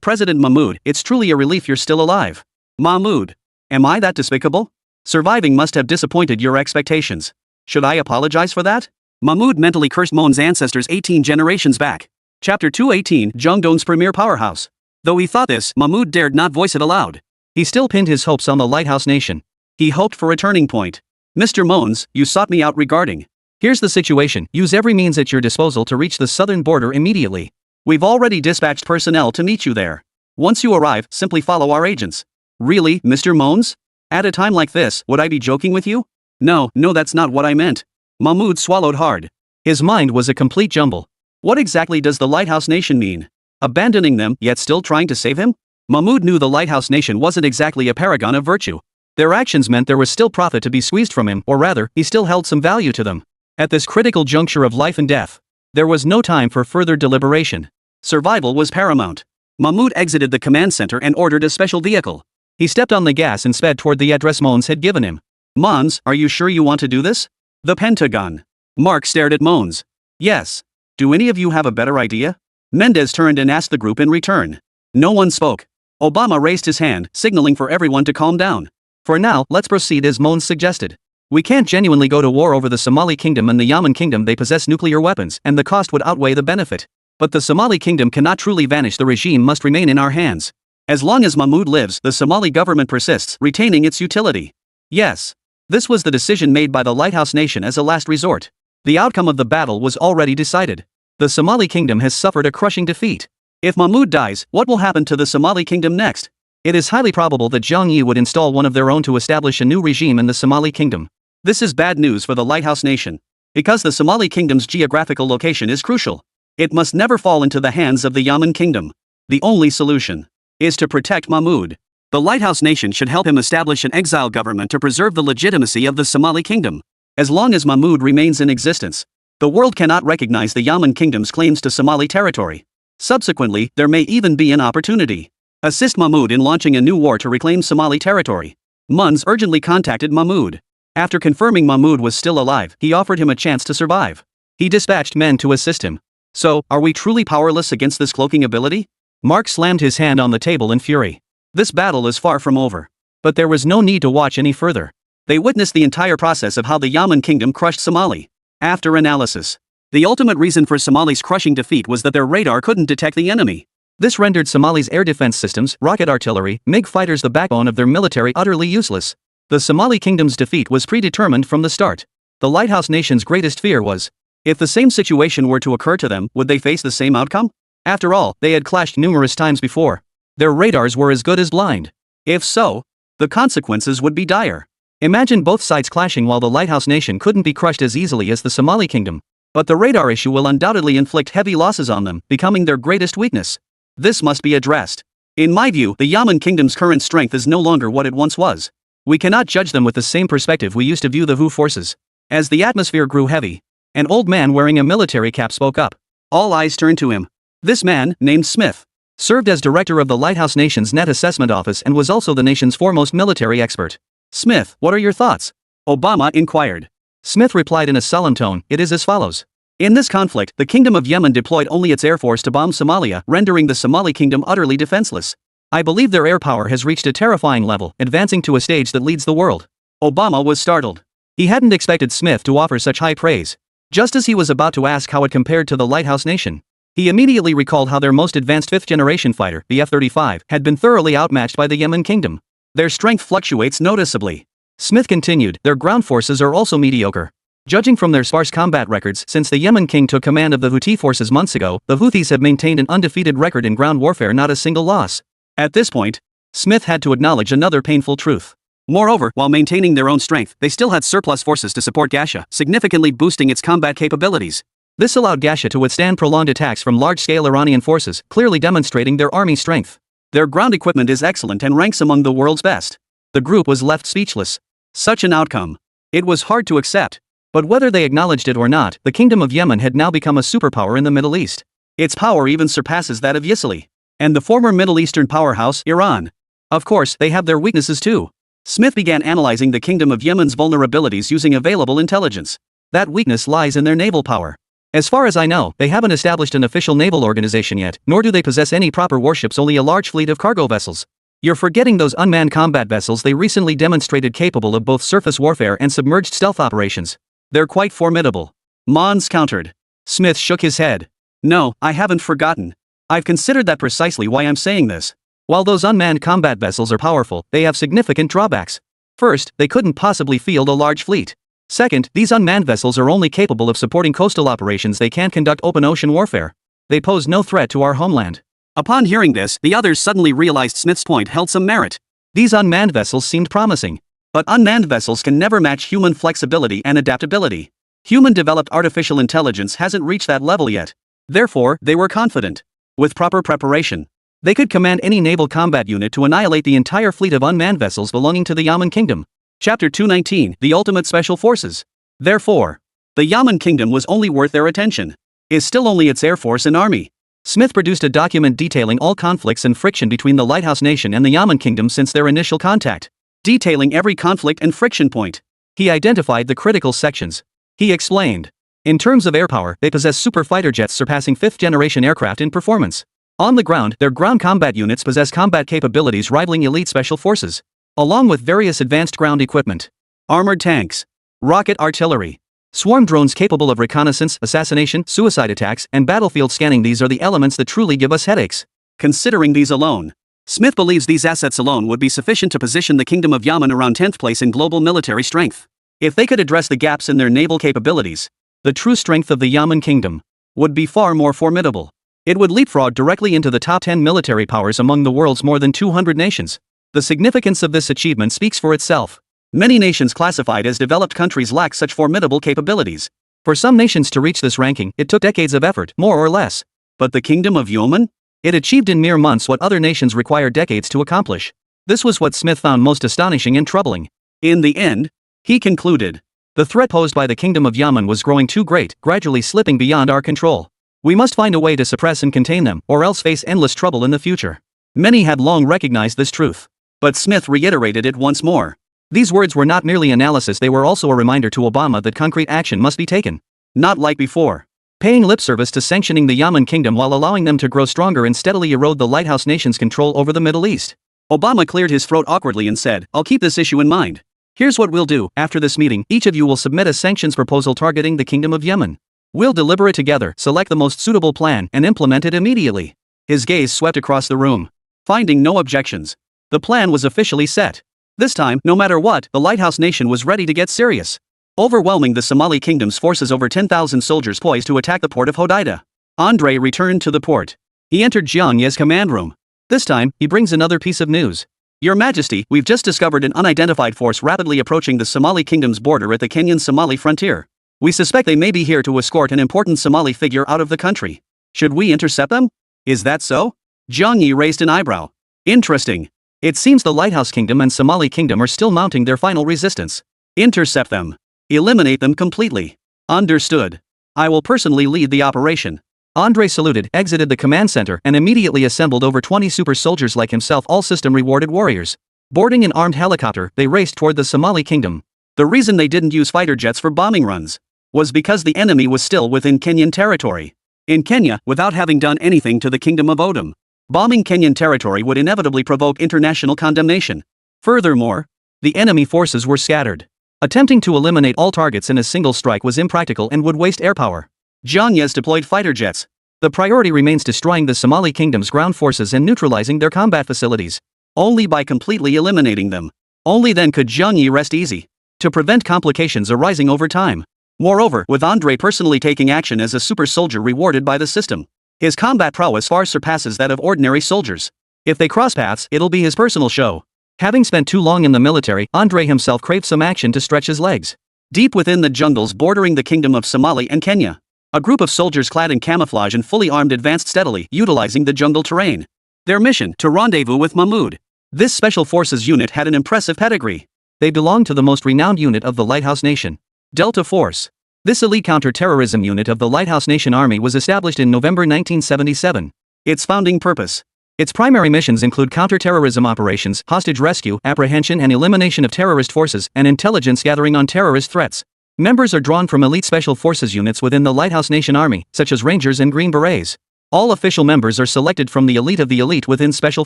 President Mahmoud, it's truly a relief you're still alive. Mahmoud. Am I that despicable? Surviving must have disappointed your expectations. Should I apologize for that? Mahmoud mentally cursed Moan's ancestors 18 generations back. Chapter 218, Zhengdong's premier powerhouse. Though he thought this, Mahmoud dared not voice it aloud. He still pinned his hopes on the Lighthouse Nation. He hoped for a turning point. Mr. Moans, you sought me out regarding. Here's the situation, use every means at your disposal to reach the southern border immediately. We've already dispatched personnel to meet you there. Once you arrive, simply follow our agents. Really, Mr. Moans? At a time like this, would I be joking with you? No, that's not what I meant. Mahmoud swallowed hard. His mind was a complete jumble. What exactly does the Lighthouse Nation mean? Abandoning them, yet still trying to save him? Mahmoud knew the Lighthouse Nation wasn't exactly a paragon of virtue. Their actions meant there was still profit to be squeezed from him, or rather, he still held some value to them. At this critical juncture of life and death, there was no time for further deliberation. Survival was paramount. Mahmoud exited the command center and ordered a special vehicle. He stepped on the gas and sped toward the address Moans had given him. Mons, are you sure you want to do this? The Pentagon. Mark stared at Moans. Yes. Do any of you have a better idea? Mendez turned and asked the group in return. No one spoke. Obama raised his hand, signaling for everyone to calm down. For now, let's proceed as Moans suggested. We can't genuinely go to war over the Somali Kingdom and the Yemen Kingdom. They possess nuclear weapons, and the cost would outweigh the benefit. But the Somali Kingdom cannot truly vanish. The regime must remain in our hands. As long as Mahmoud lives, the Somali government persists, retaining its utility. Yes. This was the decision made by the Lighthouse Nation as a last resort. The outcome of the battle was already decided. The Somali Kingdom has suffered a crushing defeat. If Mahmoud dies, what will happen to the Somali Kingdom next? It is highly probable that Jiang Ye would install one of their own to establish a new regime in the Somali Kingdom. This is bad news for the Lighthouse Nation. Because the Somali Kingdom's geographical location is crucial. It must never fall into the hands of the Yemen Kingdom. The only solution is to protect Mahmoud. The Lighthouse Nation should help him establish an exile government to preserve the legitimacy of the Somali Kingdom. As long as Mahmoud remains in existence, the world cannot recognize the Yemen Kingdom's claims to Somali territory. Subsequently, there may even be an opportunity. Assist Mahmoud in launching a new war to reclaim Somali territory. Mons urgently contacted Mahmoud. After confirming Mahmoud was still alive, he offered him a chance to survive. He dispatched men to assist him. So, are we truly powerless against this cloaking ability? Mark slammed his hand on the table in fury. This battle is far from over. But there was no need to watch any further. They witnessed the entire process of how the Yemen Kingdom crushed Somali. After analysis, the ultimate reason for Somali's crushing defeat was that their radar couldn't detect the enemy. This rendered Somali's air defense systems, rocket artillery, MiG fighters, the backbone of their military, utterly useless. The Somali Kingdom's defeat was predetermined from the start. The Lighthouse Nation's greatest fear was, if the same situation were to occur to them, would they face the same outcome? After all, they had clashed numerous times before. Their radars were as good as blind. If so, the consequences would be dire. Imagine both sides clashing while the Lighthouse Nation couldn't be crushed as easily as the Somali Kingdom. But the radar issue will undoubtedly inflict heavy losses on them, becoming their greatest weakness. This must be addressed. In my view, the Yemen Kingdom's current strength is no longer what it once was. We cannot judge them with the same perspective we used to view the Houthi forces. As the atmosphere grew heavy, an old man wearing a military cap spoke up. All eyes turned to him. This man, named Smith, served as director of the Lighthouse Nation's Net Assessment Office and was also the nation's foremost military expert. Smith, what are your thoughts? Obama inquired. Smith replied in a sullen tone, it is as follows. In this conflict, the Kingdom of Yemen deployed only its air force to bomb Somalia, rendering the Somali Kingdom utterly defenseless. I believe their air power has reached a terrifying level, advancing to a stage that leads the world. Obama was startled. He hadn't expected Smith to offer such high praise. Just as he was about to ask how it compared to the Lighthouse Nation, he immediately recalled how their most advanced fifth-generation fighter, the F-35, had been thoroughly outmatched by the Yemen Kingdom. Their strength fluctuates noticeably. Smith continued, their ground forces are also mediocre. Judging from their sparse combat records, since the Yemen king took command of the Houthi forces months ago, the Houthis have maintained an undefeated record in ground warfare, not a single loss. At this point, Smith had to acknowledge another painful truth. Moreover, while maintaining their own strength, they still had surplus forces to support Gasha, significantly boosting its combat capabilities. This allowed Gasha to withstand prolonged attacks from large-scale Iranian forces, clearly demonstrating their army strength. Their ground equipment is excellent and ranks among the world's best. The group was left speechless. Such an outcome. It was hard to accept. But whether they acknowledged it or not, the Kingdom of Yemen had now become a superpower in the Middle East. Its power even surpasses that of Sicily and the former Middle Eastern powerhouse, Iran. Of course, they have their weaknesses too. Smith began analyzing the Kingdom of Yemen's vulnerabilities using available intelligence. That weakness lies in their naval power. As far as I know, they haven't established an official naval organization yet, nor do they possess any proper warships, only a large fleet of cargo vessels. You're forgetting those unmanned combat vessels they recently demonstrated capable of both surface warfare and submerged stealth operations. They're quite formidable. Mons countered. Smith shook his head. No, I haven't forgotten. I've considered that precisely why I'm saying this. While those unmanned combat vessels are powerful, they have significant drawbacks. First, they couldn't possibly field a large fleet. Second, these unmanned vessels are only capable of supporting coastal operations, they can't conduct open ocean warfare. They pose no threat to our homeland. Upon hearing this, the others suddenly realized Smith's point held some merit. These unmanned vessels seemed promising. But unmanned vessels can never match human flexibility and adaptability. Human-developed artificial intelligence hasn't reached that level yet. Therefore, they were confident. With proper preparation, they could command any naval combat unit to annihilate the entire fleet of unmanned vessels belonging to the Yemen Kingdom. Chapter 219, The Ultimate Special Forces. Therefore, the Yemen Kingdom was only worth their attention. Is still only its air force and army. Smith produced a document detailing all conflicts and friction between the Lighthouse Nation and the Yemen Kingdom since their initial contact. Detailing every conflict and friction point. He identified the critical sections. He explained. In terms of air power, they possess super fighter jets surpassing 5th-generation aircraft in performance. On the ground, their ground combat units possess combat capabilities rivaling elite special forces, along with various advanced ground equipment. Armored tanks, rocket artillery, swarm drones capable of reconnaissance, assassination, suicide attacks, and battlefield scanning. These are the elements that truly give us headaches. Considering these alone, Smith believes these assets alone would be sufficient to position the Kingdom of Yemen around 10th place in global military strength. If they could address the gaps in their naval capabilities, the true strength of the Yemen Kingdom would be far more formidable. It would leapfrog directly into the top 10 military powers among the world's more than 200 nations. The significance of this achievement speaks for itself. Many nations classified as developed countries lack such formidable capabilities. For some nations to reach this ranking, it took decades of effort, more or less. But the Kingdom of Yemen? It achieved in mere months what other nations require decades to accomplish. This was what Smith found most astonishing and troubling. In the end, he concluded, the threat posed by the Kingdom of Yemen was growing too great, gradually slipping beyond our control. We must find a way to suppress and contain them, or else face endless trouble in the future. Many had long recognized this truth. But Smith reiterated it once more. These words were not merely analysis, they were also a reminder to Obama that concrete action must be taken. Not like before. Paying lip service to sanctioning the Yemen Kingdom while allowing them to grow stronger and steadily erode the Lighthouse Nation's control over the Middle East. Obama cleared his throat awkwardly and said, I'll keep this issue in mind. Here's what we'll do. After this meeting, each of you will submit a sanctions proposal targeting the Kingdom of Yemen. We'll deliberate together, select the most suitable plan, and implement it immediately. His gaze swept across the room. Finding no objections, the plan was officially set. This time, no matter what, the Lighthouse Nation was ready to get serious. Overwhelming the Somali Kingdom's forces, over 10,000 soldiers poised to attack the port of Hodeida. Andre returned to the port. He entered Jiang Ye's command room. This time, he brings another piece of news. Your Majesty, we've just discovered an unidentified force rapidly approaching the Somali Kingdom's border at the Kenyan-Somali frontier. We suspect they may be here to escort an important Somali figure out of the country. Should we intercept them? Is that so? Jiang Ye raised an eyebrow. Interesting. It seems the Lighthouse Kingdom and Somali Kingdom are still mounting their final resistance. Intercept them. Eliminate them completely. Understood. I will personally lead the operation. Andre saluted, exited the command center, and immediately assembled over 20 super soldiers like himself, all system-rewarded warriors. Boarding an armed helicopter, they raced toward the Somali Kingdom. The reason they didn't use fighter jets for bombing runs was because the enemy was still within Kenyan territory. In Kenya, without having done anything to the Kingdom of Odom, bombing Kenyan territory would inevitably provoke international condemnation. Furthermore, the enemy forces were scattered. Attempting to eliminate all targets in a single strike was impractical and would waste air power. Jiang Ye's deployed fighter jets. The priority remains destroying the Somali Kingdom's ground forces and neutralizing their combat facilities. Only by completely eliminating them. Only then could Jiang Ye rest easy. To prevent complications arising over time. Moreover, with Andre personally taking action as a super soldier rewarded by the system, his combat prowess far surpasses that of ordinary soldiers. If they cross paths, it'll be his personal show. Having spent too long in the military, Andre himself craved some action to stretch his legs. Deep within the jungles bordering the Kingdom of Somali and Kenya, a group of soldiers clad in camouflage and fully armed advanced steadily, utilizing the jungle terrain. Their mission, to rendezvous with Mahmoud. This special forces unit had an impressive pedigree. They belonged to the most renowned unit of the Lighthouse Nation, Delta Force. This elite counter-terrorism unit of the Lighthouse Nation Army was established in November 1977. Its founding purpose. Its primary missions include counter-terrorism operations, hostage rescue, apprehension and elimination of terrorist forces, and intelligence gathering on terrorist threats. Members are drawn from elite special forces units within the Lighthouse Nation Army, such as Rangers and Green Berets. All official members are selected from the elite of the elite within special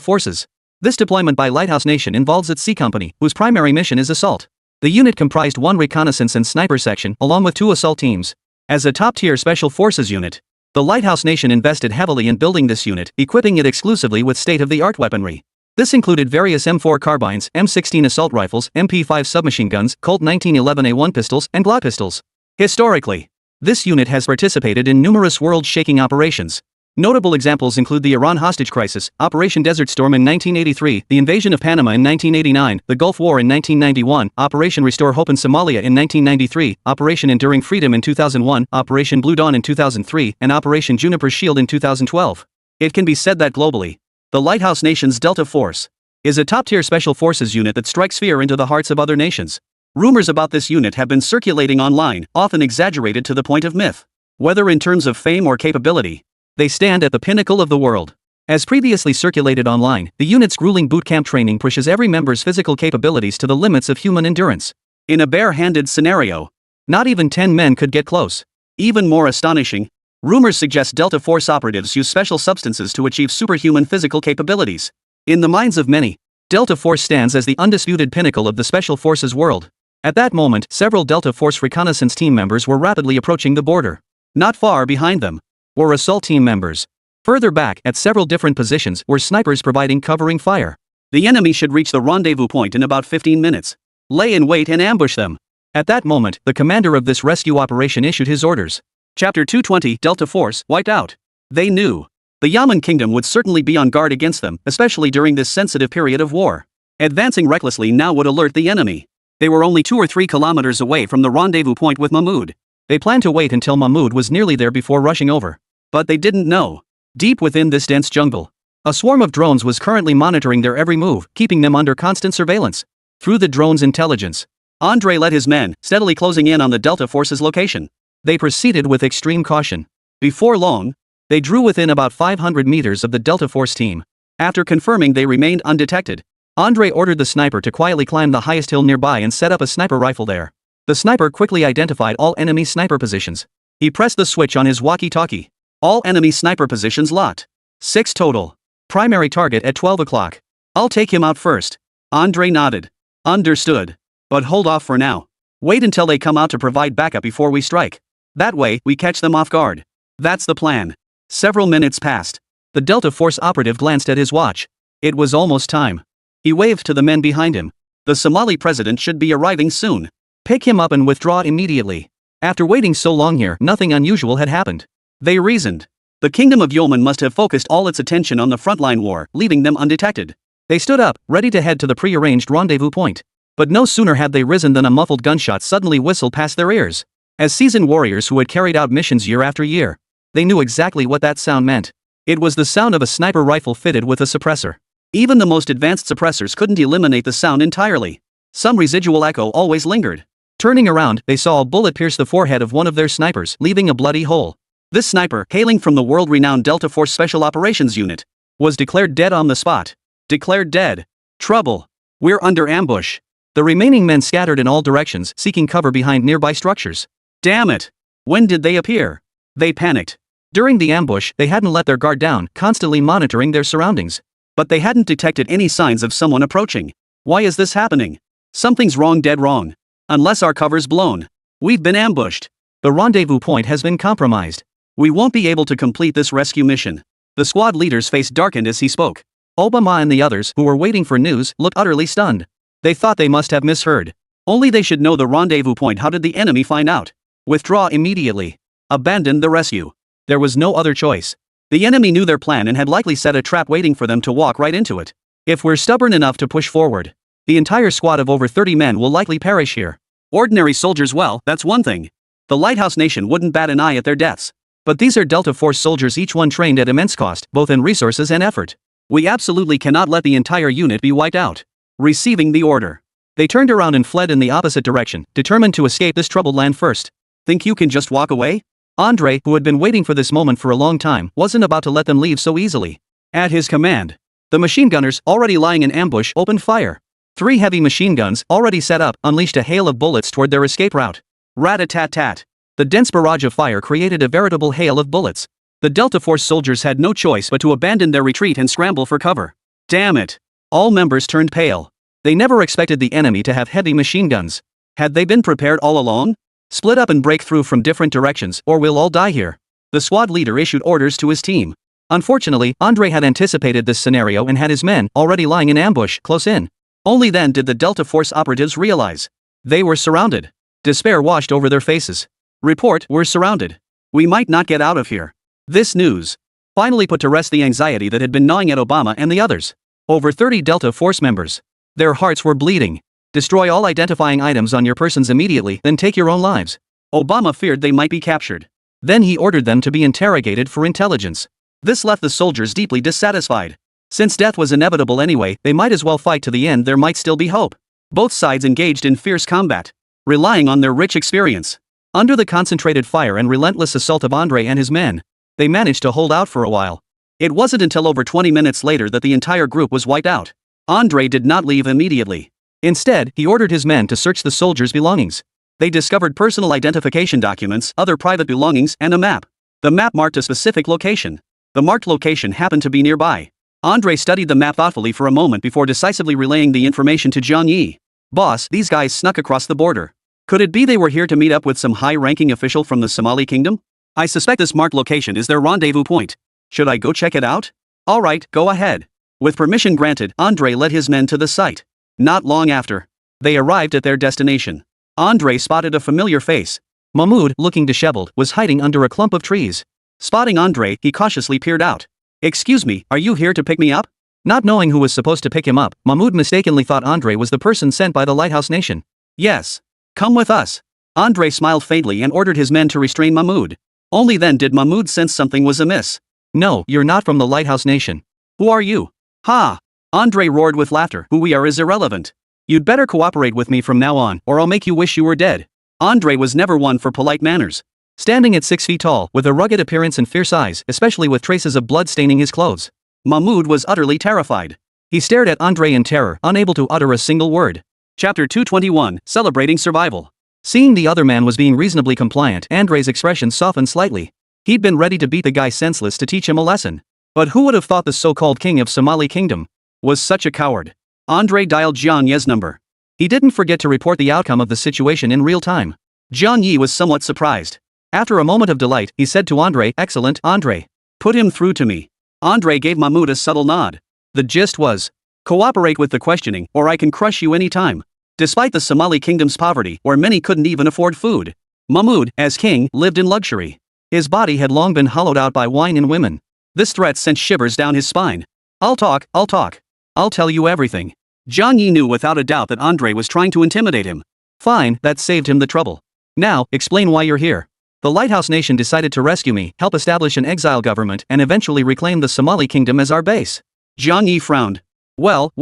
forces. This deployment by Lighthouse Nation involves its C Company, whose primary mission is assault. The unit comprised one reconnaissance and sniper section, along with 2 assault teams. As a top-tier special forces unit, the Lighthouse Nation invested heavily in building this unit, equipping it exclusively with state-of-the-art weaponry. This included various M4 carbines, M16 assault rifles, MP5 submachine guns, Colt 1911A1 pistols, and Glock pistols. Historically, this unit has participated in numerous world-shaking operations. Notable examples include the Iran hostage crisis, Operation Desert Storm in 1983, the invasion of Panama in 1989, the Gulf War in 1991, Operation Restore Hope in Somalia in 1993, Operation Enduring Freedom in 2001, Operation Blue Dawn in 2003, and Operation Juniper Shield in 2012. It can be said that globally, the Lighthouse Nation's Delta Force is a top-tier special forces unit that strikes fear into the hearts of other nations. Rumors about this unit have been circulating online, often exaggerated to the point of myth. Whether in terms of fame or capability, they stand at the pinnacle of the world. As previously circulated online, the unit's grueling boot camp training pushes every member's physical capabilities to the limits of human endurance. In a bare-handed scenario, not even 10 men could get close. Even more astonishing, rumors suggest Delta Force operatives use special substances to achieve superhuman physical capabilities. In the minds of many, Delta Force stands as the undisputed pinnacle of the Special Forces world. At that moment, several Delta Force reconnaissance team members were rapidly approaching the border. Not far behind them were assault team members. Further back, at several different positions, were snipers providing covering fire. The enemy should reach the rendezvous point in about 15 minutes. Lay in wait and ambush them. At that moment, the commander of this rescue operation issued his orders. Chapter 220, Delta Force, wiped out. They knew the Yemen kingdom would certainly be on guard against them, especially during this sensitive period of war. Advancing recklessly now would alert the enemy. They were only 2 or 3 kilometers away from the rendezvous point with Mahmud. They planned to wait until Mahmud was nearly there before rushing over. But they didn't know. Deep within this dense jungle, a swarm of drones was currently monitoring their every move, keeping them under constant surveillance. Through the drone's intelligence, Andre led his men, steadily closing in on the Delta Force's location. They proceeded with extreme caution. Before long, they drew within about 500 meters of the Delta Force team. After confirming they remained undetected, Andre ordered the sniper to quietly climb the highest hill nearby and set up a sniper rifle there. The sniper quickly identified all enemy sniper positions. He pressed the switch on his walkie-talkie. All enemy sniper positions locked. 6 total. Primary target at 12 o'clock. I'll take him out first. Andre nodded. Understood. But hold off for now. Wait until they come out to provide backup before we strike. That way, we catch them off guard. That's the plan. Several minutes passed. The Delta Force operative glanced at his watch. It was almost time. He waved to the men behind him. The Somali president should be arriving soon. Pick him up and withdraw immediately. After waiting so long here, nothing unusual had happened. They reasoned. The Kingdom of Yemen must have focused all its attention on the frontline war, leaving them undetected. They stood up, ready to head to the pre-arranged rendezvous point. But no sooner had they risen than a muffled gunshot suddenly whistled past their ears. As seasoned warriors who had carried out missions year after year, they knew exactly what that sound meant. It was the sound of a sniper rifle fitted with a suppressor. Even the most advanced suppressors couldn't eliminate the sound entirely. Some residual echo always lingered. Turning around, they saw a bullet pierce the forehead of one of their snipers, leaving a bloody hole. This sniper, hailing from the world-renowned Delta Force Special Operations Unit, was declared dead on the spot. Declared dead. Trouble. We're under ambush. The remaining men scattered in all directions, seeking cover behind nearby structures. Damn it! When did they appear? They panicked. During the ambush, they hadn't let their guard down, constantly monitoring their surroundings. But they hadn't detected any signs of someone approaching. Why is this happening? Something's wrong, dead wrong. Unless our cover's blown. We've been ambushed. The rendezvous point has been compromised. We won't be able to complete this rescue mission. The squad leader's face darkened as he spoke. Obama and the others, who were waiting for news, looked utterly stunned. They thought they must have misheard. Only they should know the rendezvous point. How did the enemy find out? Withdraw immediately. Abandon the rescue. There was no other choice. The enemy knew their plan and had likely set a trap waiting for them to walk right into it. If we're stubborn enough to push forward, the entire squad of over 30 men will likely perish here. Ordinary soldiers, well, that's one thing. The Lighthouse Nation wouldn't bat an eye at their deaths. But these are Delta Force soldiers, each one trained at immense cost, both in resources and effort. We absolutely cannot let the entire unit be wiped out. Receiving the order, they turned around and fled in the opposite direction, determined to escape this troubled land first. Think you can just walk away? Andre, who had been waiting for this moment for a long time, wasn't about to let them leave so easily. At his command, the machine gunners, already lying in ambush, opened fire. 3 heavy machine guns, already set up, unleashed a hail of bullets toward their escape route. Rat-a-tat-tat. The dense barrage of fire created a veritable hail of bullets. The Delta Force soldiers had no choice but to abandon their retreat and scramble for cover. Damn it. All members turned pale. They never expected the enemy to have heavy machine guns. Had they been prepared all along? Split up and break through from different directions, or we'll all die here. The squad leader issued orders to his team. Unfortunately, Andre had anticipated this scenario and had his men already lying in ambush close in. Only then did the Delta Force operatives realize. They were surrounded. Despair washed over their faces. Report, we're surrounded. We might not get out of here. This news finally put to rest the anxiety that had been gnawing at Obama and the others. Over 30 Delta Force members. Their hearts were bleeding. Destroy all identifying items on your persons immediately, then take your own lives. Obama feared they might be captured. Then he ordered them to be interrogated for intelligence. This left the soldiers deeply dissatisfied. Since death was inevitable anyway, they might as well fight to the end. There might still be hope. Both sides engaged in fierce combat, relying on their rich experience. Under the concentrated fire and relentless assault of Andre and his men, they managed to hold out for a while. It wasn't until over 20 minutes later that the entire group was wiped out. Andre did not leave immediately. Instead, he ordered his men to search the soldiers' belongings. They discovered personal identification documents, other private belongings, and a map. The map marked a specific location. The marked location happened to be nearby. Andre studied the map thoughtfully for a moment before decisively relaying the information to Jiang Ye. Boss, these guys snuck across the border. Could it be they were here to meet up with some high-ranking official from the Somali kingdom? I suspect this marked location is their rendezvous point. Should I go check it out? Alright, go ahead. With permission granted, Andre led his men to the site. Not long after, they arrived at their destination. Andre spotted a familiar face. Mahmoud, looking disheveled, was hiding under a clump of trees. Spotting Andre, he cautiously peered out. Excuse me, are you here to pick me up? Not knowing who was supposed to pick him up, Mahmoud mistakenly thought Andre was the person sent by the Lighthouse Nation. Yes. Come with us. Andre smiled faintly and ordered his men to restrain Mahmoud. Only then did Mahmoud sense something was amiss. No, you're not from the Lighthouse Nation. Who are you? Ha! Andre roared with laughter. Who we are is irrelevant. You'd better cooperate with me from now on, or I'll make you wish you were dead. Andre was never one for polite manners. Standing at 6 feet tall, with a rugged appearance and fierce eyes, especially with traces of blood staining his clothes, Mahmoud was utterly terrified. He stared at Andre in terror, unable to utter a single word. Chapter 221, Celebrating Survival. Seeing the other man was being reasonably compliant, Andre's expression softened slightly. He'd been ready to beat the guy senseless to teach him a lesson. But who would have thought the so-called king of Somali Kingdom was such a coward? Andre dialed Jiang Ye's number. He didn't forget to report the outcome of the situation in real time. Jiang Ye was somewhat surprised. After a moment of delight, he said to Andre, "Excellent, Andre. Put him through to me." Andre gave Mahmoud a subtle nod. The gist was, cooperate with the questioning, or I can crush you any time. Despite the Somali kingdom's poverty, where many couldn't even afford food, Mahmoud, as king, lived in luxury. His body had long been hollowed out by wine and women. This threat sent shivers down his spine. I'll talk. I'll tell you everything. Jiang Ye knew without a doubt that Andre was trying to intimidate him. Fine, that saved him the trouble. Now, explain why you're here. The Lighthouse Nation decided to rescue me, help establish an exile government, and eventually reclaim the Somali Kingdom as our base. Jiang Ye frowned. Well.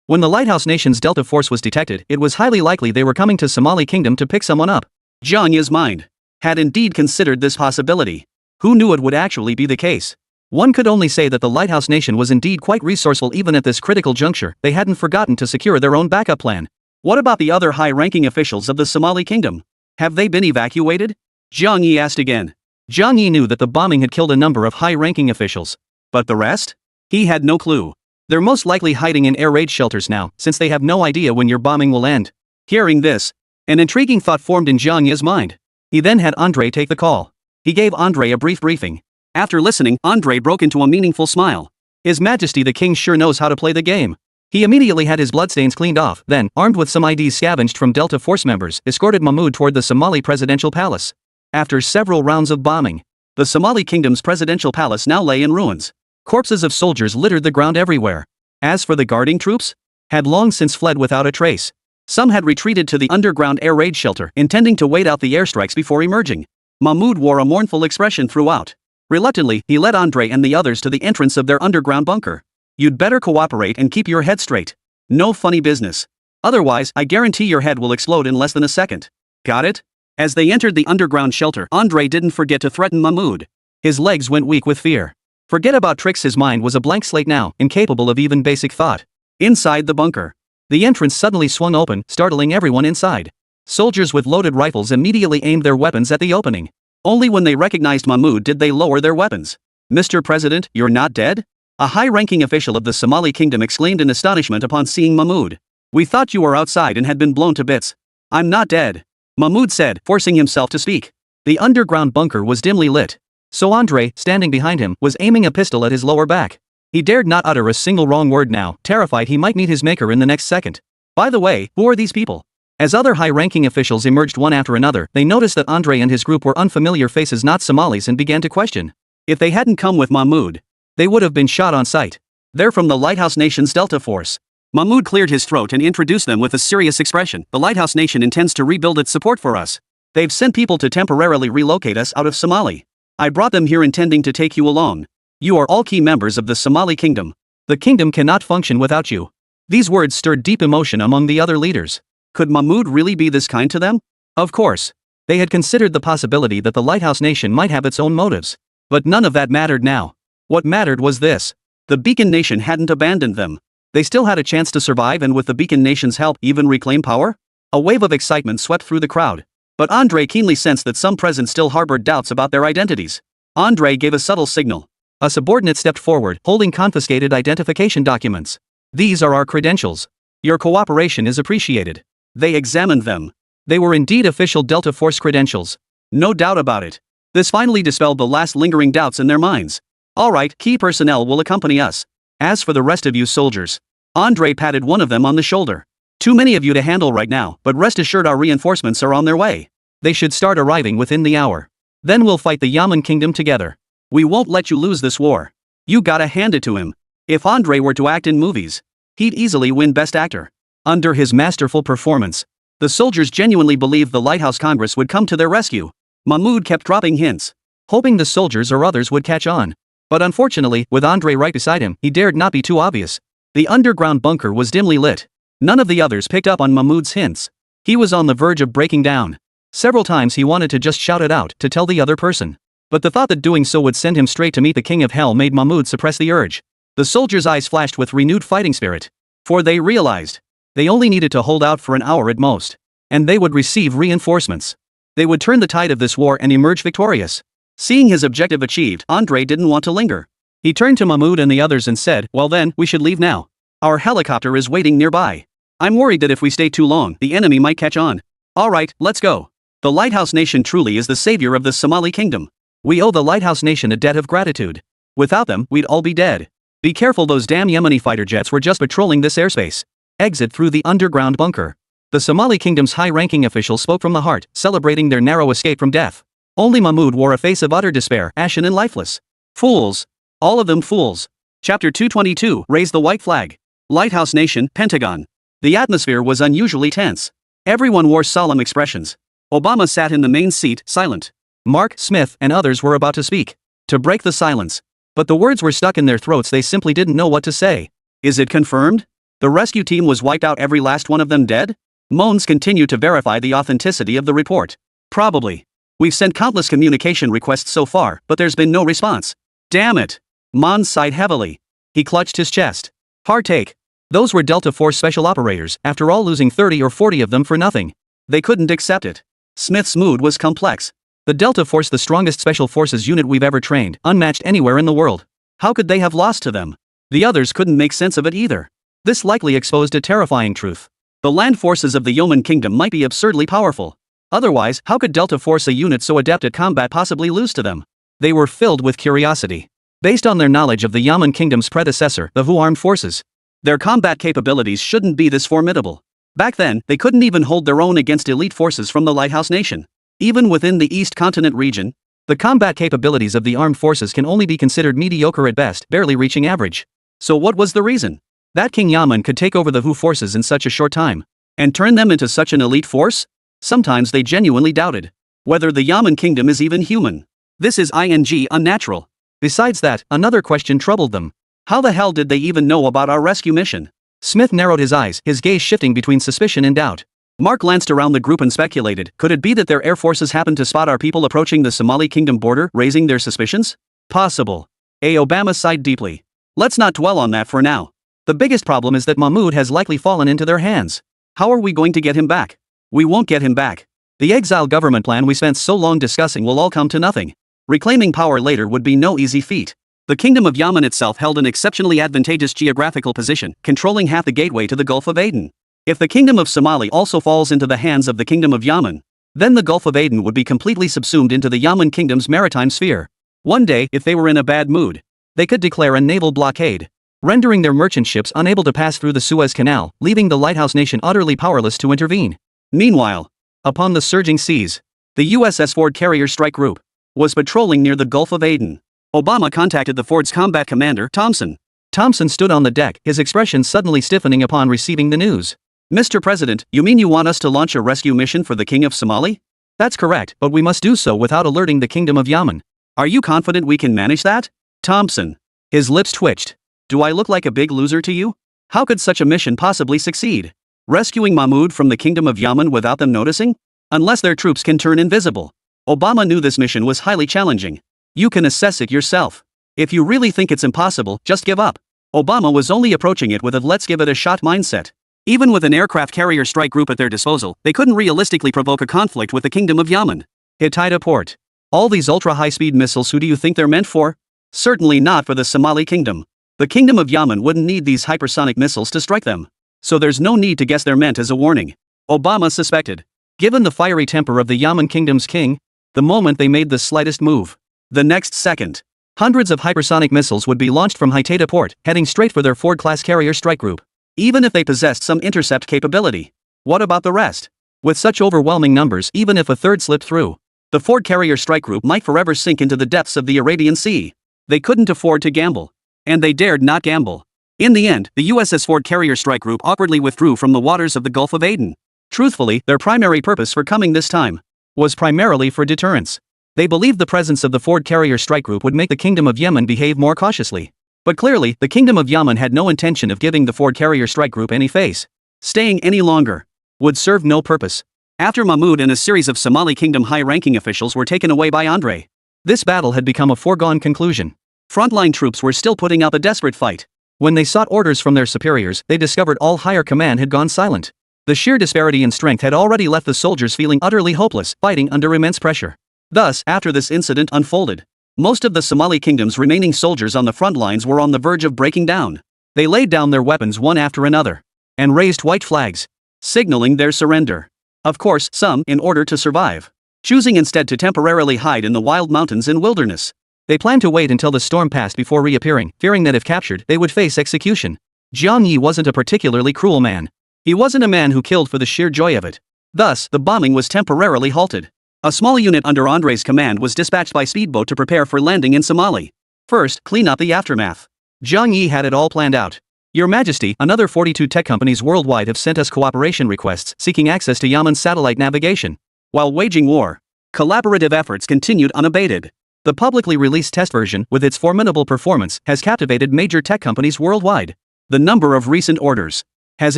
When the Lighthouse Nation's Delta Force was detected, it was highly likely they were coming to Somali Kingdom to pick someone up. Jiang Ye's mind had indeed considered this possibility. Who knew it would actually be the case? One could only say that the Lighthouse Nation was indeed quite resourceful even at this critical juncture. They hadn't forgotten to secure their own backup plan. What about the other high-ranking officials of the Somali Kingdom? Have they been evacuated? Jiang Ye asked again. Jiang Ye knew that the bombing had killed a number of high-ranking officials. But the rest? He had no clue. They're most likely hiding in air raid shelters now, since they have no idea when your bombing will end. Hearing this, an intriguing thought formed in Jiang Ye's mind. He then had Andre take the call. He gave Andre a brief briefing. After listening, Andre broke into a meaningful smile. His Majesty the King sure knows how to play the game. He immediately had his bloodstains cleaned off, then, armed with some IDs scavenged from Delta Force members, escorted Mahmoud toward the Somali presidential palace. After several rounds of bombing, the Somali Kingdom's presidential palace now lay in ruins. Corpses of soldiers littered the ground everywhere. As for the guarding troops, had long since fled without a trace. Some had retreated to the underground air raid shelter, intending to wait out the airstrikes before emerging. Mahmoud wore a mournful expression throughout. Reluctantly, he led Andre and the others to the entrance of their underground bunker. You'd better cooperate and keep your head straight. No funny business. Otherwise, I guarantee your head will explode in less than a second. Got it? As they entered the underground shelter, Andre didn't forget to threaten Mahmoud. His legs went weak with fear. Forget about tricks, his mind was a blank slate now, incapable of even basic thought. Inside the bunker, the entrance suddenly swung open, startling everyone inside. Soldiers with loaded rifles immediately aimed their weapons at the opening. Only when they recognized Mahmoud did they lower their weapons. "Mr. President, you're not dead?" A high-ranking official of the Somali kingdom exclaimed in astonishment upon seeing Mahmoud. "We thought you were outside and had been blown to bits." "I'm not dead," Mahmoud said, forcing himself to speak. The underground bunker was dimly lit. So Andre, standing behind him, was aiming a pistol at his lower back. He dared not utter a single wrong word now, terrified he might meet his maker in the next second. By the way, who are these people? As other high-ranking officials emerged one after another, they noticed that Andre and his group were unfamiliar faces, not Somalis, and began to question. If they hadn't come with Mahmoud, they would have been shot on sight. "They're from the Lighthouse Nation's Delta Force." Mahmoud cleared his throat and introduced them with a serious expression. "The Lighthouse Nation intends to rebuild its support for us. They've sent people to temporarily relocate us out of Somali. I brought them here intending to take you along. You are all key members of the Somali kingdom. The kingdom cannot function without you." These words stirred deep emotion among the other leaders. Could Mahmoud really be this kind to them? Of course. They had considered the possibility that the Lighthouse Nation might have its own motives. But none of that mattered now. What mattered was this. The Beacon Nation hadn't abandoned them. They still had a chance to survive and, with the Beacon Nation's help, even reclaim power? A wave of excitement swept through the crowd. But Andre keenly sensed that some present still harbored doubts about their identities. Andre gave a subtle signal. A subordinate stepped forward, holding confiscated identification documents. "These are our credentials. Your cooperation is appreciated." They examined them. They were indeed official Delta Force credentials. No doubt about it. This finally dispelled the last lingering doubts in their minds. "All right, key personnel will accompany us. As for the rest of you soldiers," Andre patted one of them on the shoulder. "Too many of you to handle right now, but rest assured our reinforcements are on their way. They should start arriving within the hour. Then we'll fight the Yemen kingdom together. We won't let you lose this war." You gotta hand it to him. If Andre were to act in movies, he'd easily win Best Actor. Under his masterful performance, the soldiers genuinely believed the Lighthouse Congress would come to their rescue. Mahmoud kept dropping hints, hoping the soldiers or others would catch on. But unfortunately, with Andre right beside him, he dared not be too obvious. The underground bunker was dimly lit. None of the others picked up on Mahmoud's hints. He was on the verge of breaking down. Several times he wanted to just shout it out, to tell the other person. But the thought that doing so would send him straight to meet the King of Hell made Mahmoud suppress the urge. The soldiers' eyes flashed with renewed fighting spirit. For they realized they only needed to hold out for an hour at most. And they would receive reinforcements. They would turn the tide of this war and emerge victorious. Seeing his objective achieved, Andre didn't want to linger. He turned to Mahmoud and the others and said, "Well then, we should leave now. Our helicopter is waiting nearby. I'm worried that if we stay too long, the enemy might catch on. All right, let's go. The Lighthouse Nation truly is the savior of the Somali kingdom. We owe the Lighthouse Nation a debt of gratitude. Without them, we'd all be dead. Be careful, those damn Yemeni fighter jets were just patrolling this airspace." Exit through the underground bunker. The Somali kingdom's high-ranking official spoke from the heart, celebrating their narrow escape from death. Only Mahmoud wore a face of utter despair, ashen and lifeless. Fools. All of them fools. Chapter 222, Raise the White Flag. Lighthouse Nation, Pentagon. The atmosphere was unusually tense. Everyone wore solemn expressions. Obama sat in the main seat, silent. Mark, Smith, and others were about to speak, to break the silence. But the words were stuck in their throats, they simply didn't know what to say. Is it confirmed? The rescue team was wiped out, every last one of them dead? Moans continued to verify the authenticity of the report. Probably. We've sent countless communication requests so far, but there's been no response. Damn it. Mons sighed heavily. He clutched his chest. Hard take. Those were Delta Force special operators, after all, losing 30 or 40 of them for nothing. They couldn't accept it. Smith's mood was complex. The Delta Force, the strongest special forces unit we've ever trained, unmatched anywhere in the world. How could they have lost to them? The others couldn't make sense of it either. This likely exposed a terrifying truth. The land forces of the Yemen kingdom might be absurdly powerful. Otherwise, how could Delta Force, a unit so adept at combat, possibly lose to them? They were filled with curiosity. Based on their knowledge of the Yemen kingdom's predecessor, the Houthi armed forces, their combat capabilities shouldn't be this formidable. Back then, they couldn't even hold their own against elite forces from the Lighthouse Nation. Even within the East Continent region, the combat capabilities of the armed forces can only be considered mediocre at best, barely reaching average. So what was the reason that King Yemen could take over the Houthi forces in such a short time and turn them into such an elite force? Sometimes they genuinely doubted whether the Yemen kingdom is even human. This is unnatural. Besides that, another question troubled them. How the hell did they even know about our rescue mission? Smith narrowed his eyes, his gaze shifting between suspicion and doubt. Mark glanced around the group and speculated, could it be that their air forces happened to spot our people approaching the Somali kingdom border, raising their suspicions? Possible. Obama sighed deeply. Let's not dwell on that for now. The biggest problem is that Mahmoud has likely fallen into their hands. How are we going to get him back? We won't get him back. The exile government plan we spent so long discussing will all come to nothing. Reclaiming power later would be no easy feat. The Kingdom of Yemen itself held an exceptionally advantageous geographical position, controlling half the gateway to the Gulf of Aden. If the Kingdom of Somali also falls into the hands of the Kingdom of Yemen, then the Gulf of Aden would be completely subsumed into the Yemen Kingdom's maritime sphere. One day, if they were in a bad mood, they could declare a naval blockade, rendering their merchant ships unable to pass through the Suez Canal, leaving the lighthouse nation utterly powerless to intervene. Meanwhile, upon the surging seas, the USS Ford Carrier Strike Group was patrolling near the Gulf of Aden. Obama contacted the Ford's combat commander, Thompson. Thompson stood on the deck, his expression suddenly stiffening upon receiving the news. Mr. President, you mean you want us to launch a rescue mission for the King of Somali? That's correct, but we must do so without alerting the Kingdom of Yemen. Are you confident we can manage that? Thompson. His lips twitched. Do I look like a big loser to you? How could such a mission possibly succeed? Rescuing Mahmoud from the Kingdom of Yemen without them noticing? Unless their troops can turn invisible. Obama knew this mission was highly challenging. You can assess it yourself. If you really think it's impossible, just give up. Obama was only approaching it with a let's give it a shot mindset. Even with an aircraft carrier strike group at their disposal, they couldn't realistically provoke a conflict with the Kingdom of Yemen. Hittite port. All these ultra-high-speed missiles, who do you think they're meant for? Certainly not for the Somali Kingdom. The Kingdom of Yemen wouldn't need these hypersonic missiles to strike them. So there's no need to guess they're meant as a warning. Obama suspected. Given the fiery temper of the Yemen Kingdom's king, the moment they made the slightest move, the next second, hundreds of hypersonic missiles would be launched from Haitata port, heading straight for their Ford-class carrier strike group. Even if they possessed some intercept capability. What about the rest? With such overwhelming numbers, even if a third slipped through, the Ford carrier strike group might forever sink into the depths of the Arabian Sea. They couldn't afford to gamble. And they dared not gamble. In the end, the USS Ford carrier strike group awkwardly withdrew from the waters of the Gulf of Aden. Truthfully, their primary purpose for coming this time was primarily for deterrence. They believed the presence of the Ford carrier strike group would make the Kingdom of Yemen behave more cautiously. But clearly, the Kingdom of Yemen had no intention of giving the Ford carrier strike group any face. Staying any longer would serve no purpose. After Mahmoud and a series of Somali Kingdom high-ranking officials were taken away by Andre, this battle had become a foregone conclusion. Frontline troops were still putting up a desperate fight. When they sought orders from their superiors, they discovered all higher command had gone silent. The sheer disparity in strength had already left the soldiers feeling utterly hopeless, fighting under immense pressure. Thus, after this incident unfolded, most of the Somali Kingdom's remaining soldiers on the front lines were on the verge of breaking down. They laid down their weapons one after another and raised white flags, signaling their surrender. Of course, some, in order to survive, choosing instead to temporarily hide in the wild mountains and wilderness. They planned to wait until the storm passed before reappearing, fearing that if captured, they would face execution. Jiang Ye wasn't a particularly cruel man. He wasn't a man who killed for the sheer joy of it. Thus, the bombing was temporarily halted. A small unit under Andre's command was dispatched by speedboat to prepare for landing in Somali. First, clean up the aftermath. Jiang Ye had it all planned out. Your Majesty, another 42 tech companies worldwide have sent us cooperation requests seeking access to Yemen's satellite navigation. While waging war, collaborative efforts continued unabated. The publicly released test version, with its formidable performance, has captivated major tech companies worldwide. The number of recent orders has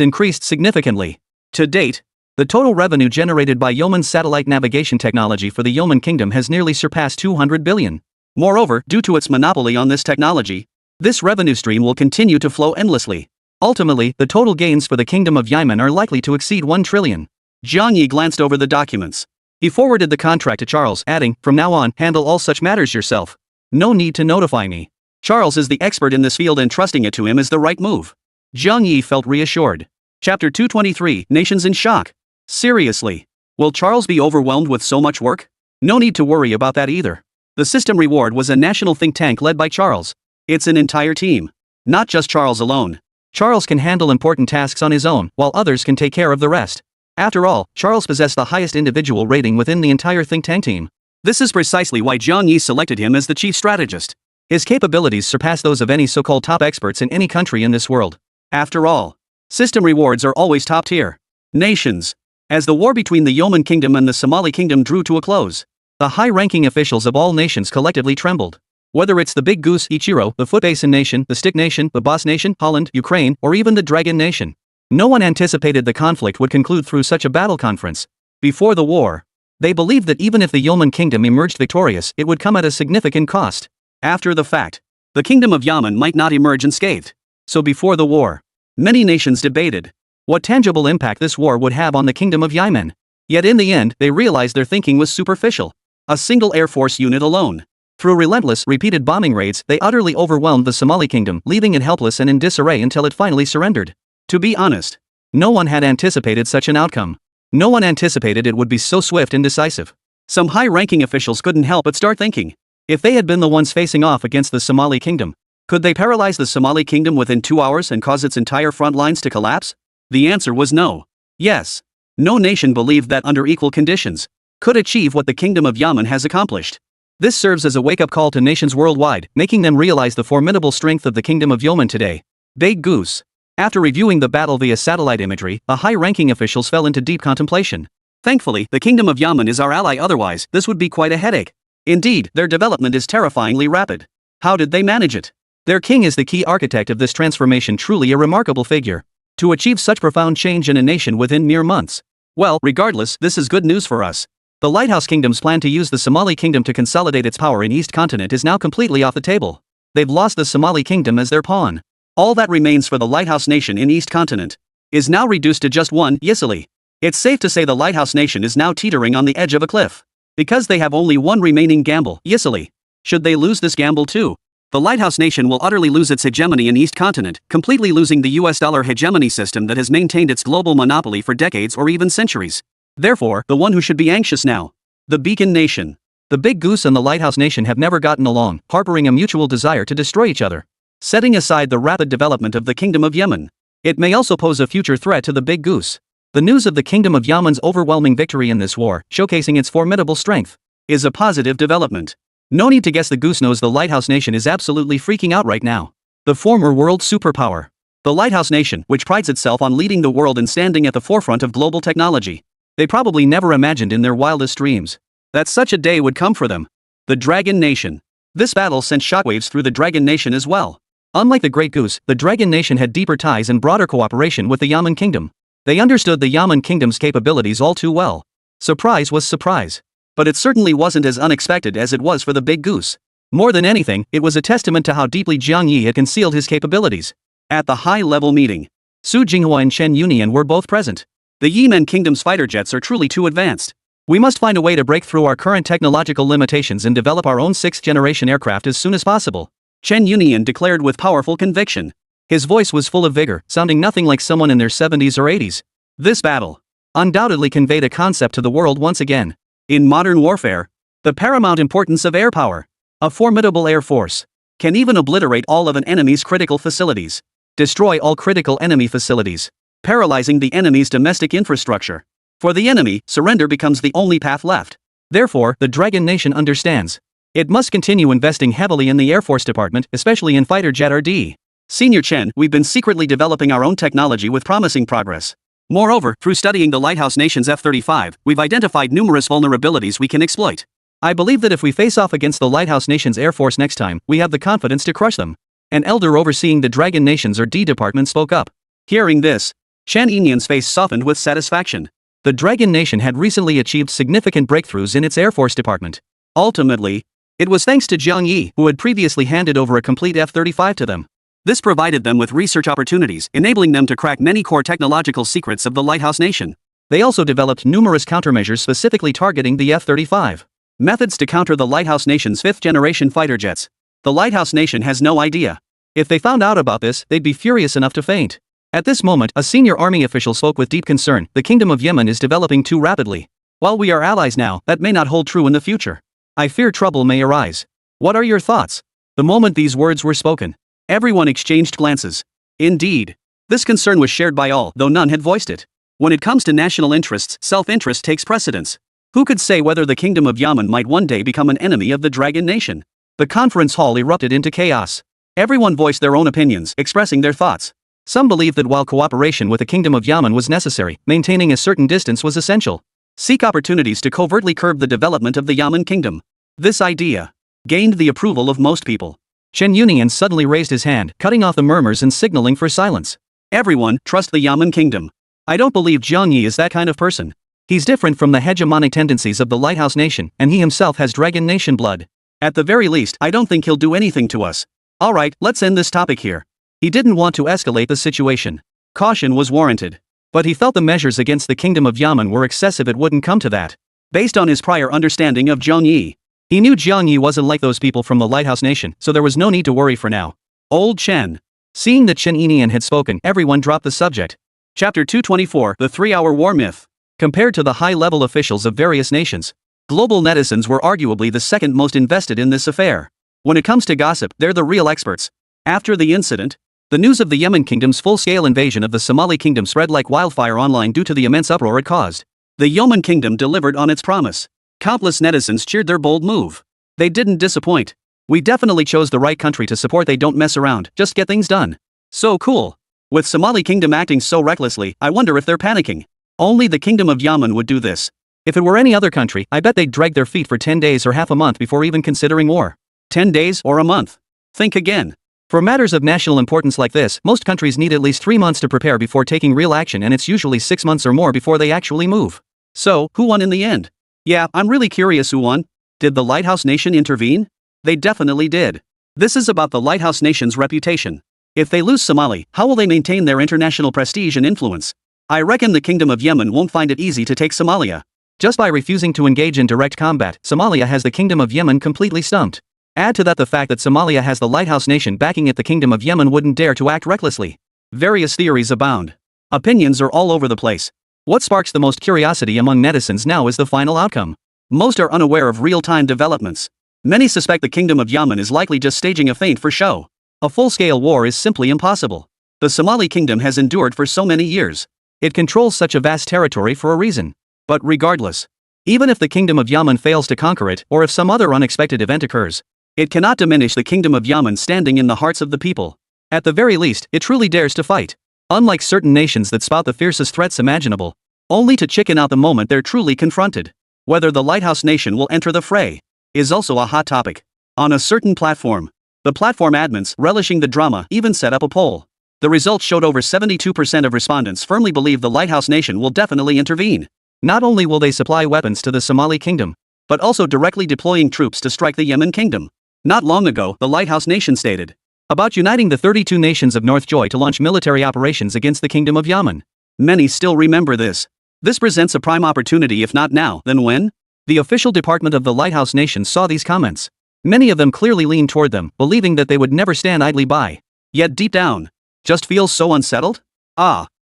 increased significantly. To date, the total revenue generated by Yemen's satellite navigation technology for the Yemen Kingdom has nearly surpassed 200 billion. Moreover, due to its monopoly on this technology, this revenue stream will continue to flow endlessly. Ultimately, the total gains for the Kingdom of Yemen are likely to exceed 1 trillion. Jiang Ye glanced over the documents. He forwarded the contract to Charles, adding, "From now on, handle all such matters yourself. No need to notify me." Charles is the expert in this field and trusting it to him is the right move. Jiang Ye felt reassured. Chapter 223, Nations in Shock. Seriously? Will Charles be overwhelmed with so much work? No need to worry about that either. The System Reward was a national think tank led by Charles. It's an entire team. Not just Charles alone. Charles can handle important tasks on his own, while others can take care of the rest. After all, Charles possessed the highest individual rating within the entire think tank team. This is precisely why Jiang Ye selected him as the chief strategist. His capabilities surpass those of any so-called top experts in any country in this world. After all, system rewards are always top tier. Nations. As the war between the Yemen Kingdom and the Somali Kingdom drew to a close, the high-ranking officials of all nations collectively trembled. Whether it's the Big Goose, Ichiro, the Foot Basin Nation, the Stick Nation, the Boss Nation, Holland, Ukraine, or even the Dragon Nation. No one anticipated the conflict would conclude through such a battle conference. Before the war, they believed that even if the Yemen Kingdom emerged victorious, it would come at a significant cost. After the fact, the Kingdom of Yemen might not emerge unscathed. So before the war, many nations debated what tangible impact this war would have on the Kingdom of Yemen. Yet in the end, they realized their thinking was superficial. A single Air Force unit alone. Through relentless, repeated bombing raids, they utterly overwhelmed the Somali kingdom, leaving it helpless and in disarray until it finally surrendered. To be honest, no one had anticipated such an outcome. No one anticipated it would be so swift and decisive. Some high-ranking officials couldn't help but start thinking. If they had been the ones facing off against the Somali kingdom, could they paralyze the Somali kingdom within 2 hours and cause its entire front lines to collapse? The answer was no. Yes. No nation believed that under equal conditions, could achieve what the kingdom of Yemen has accomplished. This serves as a wake-up call to nations worldwide, making them realize the formidable strength of the kingdom of Yemen today. Big Goose. After reviewing the battle via satellite imagery, the high-ranking officials fell into deep contemplation. Thankfully, the kingdom of Yemen is our ally, otherwise, this would be quite a headache. Indeed, their development is terrifyingly rapid. How did they manage it? Their king is the key architect of this transformation, truly a remarkable figure. To achieve such profound change in a nation within mere months. Well, regardless, this is good news for us. The Lighthouse Kingdom's plan to use the Somali Kingdom to consolidate its power in East Continent is now completely off the table. They've lost the Somali Kingdom as their pawn. All that remains for the Lighthouse Nation in East Continent is now reduced to just one, Yisili. It's safe to say the Lighthouse Nation is now teetering on the edge of a cliff. Because they have only one remaining gamble, Yisili. Should they lose this gamble too, the Lighthouse Nation will utterly lose its hegemony in East Continent, completely losing the US dollar hegemony system that has maintained its global monopoly for decades or even centuries. Therefore, the one who should be anxious now. The Beacon Nation. The Big Goose and the Lighthouse Nation have never gotten along, harboring a mutual desire to destroy each other. Setting aside the rapid development of the Kingdom of Yemen, it may also pose a future threat to the Big Goose. The news of the Kingdom of Yemen's overwhelming victory in this war, showcasing its formidable strength, is a positive development. No need to guess the Goose knows the Lighthouse Nation is absolutely freaking out right now. The former world superpower. The Lighthouse Nation, which prides itself on leading the world and standing at the forefront of global technology. They probably never imagined in their wildest dreams that such a day would come for them. The Dragon Nation. This battle sent shockwaves through the Dragon Nation as well. Unlike the Great Goose, the Dragon Nation had deeper ties and broader cooperation with the Yemen Kingdom. They understood the Yemen Kingdom's capabilities all too well. Surprise was surprise. But it certainly wasn't as unexpected as it was for the Big Goose. More than anything, it was a testament to how deeply Jiang Ye had concealed his capabilities. At the high-level meeting, Su Jinghua and Chen Yunyan were both present. The Yemen Kingdom's fighter jets are truly too advanced. We must find a way to break through our current technological limitations and develop our own 6th-generation aircraft as soon as possible, Chen Yunyan declared with powerful conviction. His voice was full of vigor, sounding nothing like someone in their 70s or 80s. This battle undoubtedly conveyed a concept to the world once again. In modern warfare, the paramount importance of air power. A formidable air force can even obliterate all of an enemy's critical facilities, destroy all critical enemy facilities, paralyzing the enemy's domestic infrastructure. For the enemy, surrender becomes the only path left. Therefore, the Dragon Nation understands. It must continue investing heavily in the Air Force Department, especially in fighter jet RD. Senior Chen, we've been secretly developing our own technology with promising progress. Moreover, through studying the Lighthouse Nation's F-35, we've identified numerous vulnerabilities we can exploit. I believe that if we face off against the Lighthouse Nation's Air Force next time, we have the confidence to crush them. An elder overseeing the Dragon Nation's RD department spoke up. Hearing this, Chen Yunyan's face softened with satisfaction. The Dragon Nation had recently achieved significant breakthroughs in its Air Force department. Ultimately, it was thanks to Jiang Ye, who had previously handed over a complete F-35 to them. This provided them with research opportunities, enabling them to crack many core technological secrets of the Lighthouse Nation. They also developed numerous countermeasures specifically targeting the F-35. Methods to counter the Lighthouse Nation's 5th-generation fighter jets. The Lighthouse Nation has no idea. If they found out about this, they'd be furious enough to faint. At this moment, a senior army official spoke with deep concern. The Kingdom of Yemen is developing too rapidly. While we are allies now, that may not hold true in the future. I fear trouble may arise. What are your thoughts? The moment these words were spoken, everyone exchanged glances. Indeed, this concern was shared by all, though none had voiced it. When it comes to national interests, self-interest takes precedence. Who could say whether the Kingdom of Yemen might one day become an enemy of the Dragon Nation? The conference hall erupted into chaos. Everyone voiced their own opinions, expressing their thoughts. Some believed that while cooperation with the Kingdom of Yemen was necessary, maintaining a certain distance was essential. Seek opportunities to covertly curb the development of the Yemen Kingdom. This idea gained the approval of most people. Chen Yunyan suddenly raised his hand, cutting off the murmurs and signaling for silence. Everyone, trust the Yemen Kingdom. I don't believe Jiang Ye is that kind of person. He's different from the hegemonic tendencies of the Lighthouse Nation, and he himself has Dragon Nation blood. At the very least, I don't think he'll do anything to us. Alright, let's end this topic here. He didn't want to escalate the situation. Caution was warranted. But he felt the measures against the kingdom of Yemen were excessive. It wouldn't come to that. Based on his prior understanding of Jiang Ye, he knew Jiang Ye wasn't like those people from the Lighthouse Nation, so there was no need to worry for now. Old Chen. Seeing that Chen Yinian had spoken, everyone dropped the subject. Chapter 224, The 3-Hour War Myth. Compared to the high-level officials of various nations, global netizens were arguably the second most invested in this affair. When it comes to gossip, they're the real experts. After the incident, the news of the Yemen kingdom's full-scale invasion of the Somali kingdom spread like wildfire online due to the immense uproar it caused. The Yemen kingdom delivered on its promise. Countless netizens cheered their bold move. They didn't disappoint. We definitely chose the right country to support. They don't mess around, just get things done. So cool. With Somali kingdom acting so recklessly, I wonder if they're panicking. Only the kingdom of Yemen would do this. If it were any other country, I bet they'd drag their feet for 10 days or half a month before even considering war. 10 days or a month? Think again. For matters of national importance like this, most countries need at least 3 months to prepare before taking real action, and it's usually 6 months or more before they actually move. So, who won in the end? Yeah, I'm really curious who won. Did the Lighthouse Nation intervene? They definitely did. This is about the Lighthouse Nation's reputation. If they lose Somali, how will they maintain their international prestige and influence? I reckon the Kingdom of Yemen won't find it easy to take Somalia. Just by refusing to engage in direct combat, Somalia has the Kingdom of Yemen completely stumped. Add to that the fact that Somalia has the Lighthouse Nation backing it. The Kingdom of Yemen wouldn't dare to act recklessly. Various theories abound. Opinions are all over the place. What sparks the most curiosity among netizens now is the final outcome. Most are unaware of real-time developments. Many suspect the Kingdom of Yemen is likely just staging a feint for show. A full-scale war is simply impossible. The Somali kingdom has endured for so many years. It controls such a vast territory for a reason. But regardless, even if the Kingdom of Yemen fails to conquer it, or if some other unexpected event occurs, it cannot diminish the Kingdom of Yemen standing in the hearts of the people. At the very least, it truly dares to fight. Unlike certain nations that spout the fiercest threats imaginable, only to chicken out the moment they're truly confronted. Whether the Lighthouse Nation will enter the fray is also a hot topic. On a certain platform, the platform admins, relishing the drama, even set up a poll. The results showed over 72% of respondents firmly believe the Lighthouse Nation will definitely intervene. Not only will they supply weapons to the Somali kingdom, but also directly deploying troops to strike the Yemen kingdom. Not long ago, the Lighthouse Nation stated about uniting the 32 nations of North Joy to launch military operations against the Kingdom of Yemen. Many still remember this. This presents a prime opportunity. If not now, then when? The official department of the Lighthouse Nation saw these comments. Many of them clearly leaned toward them, believing that they would never stand idly by. Yet deep down, just feels so unsettled?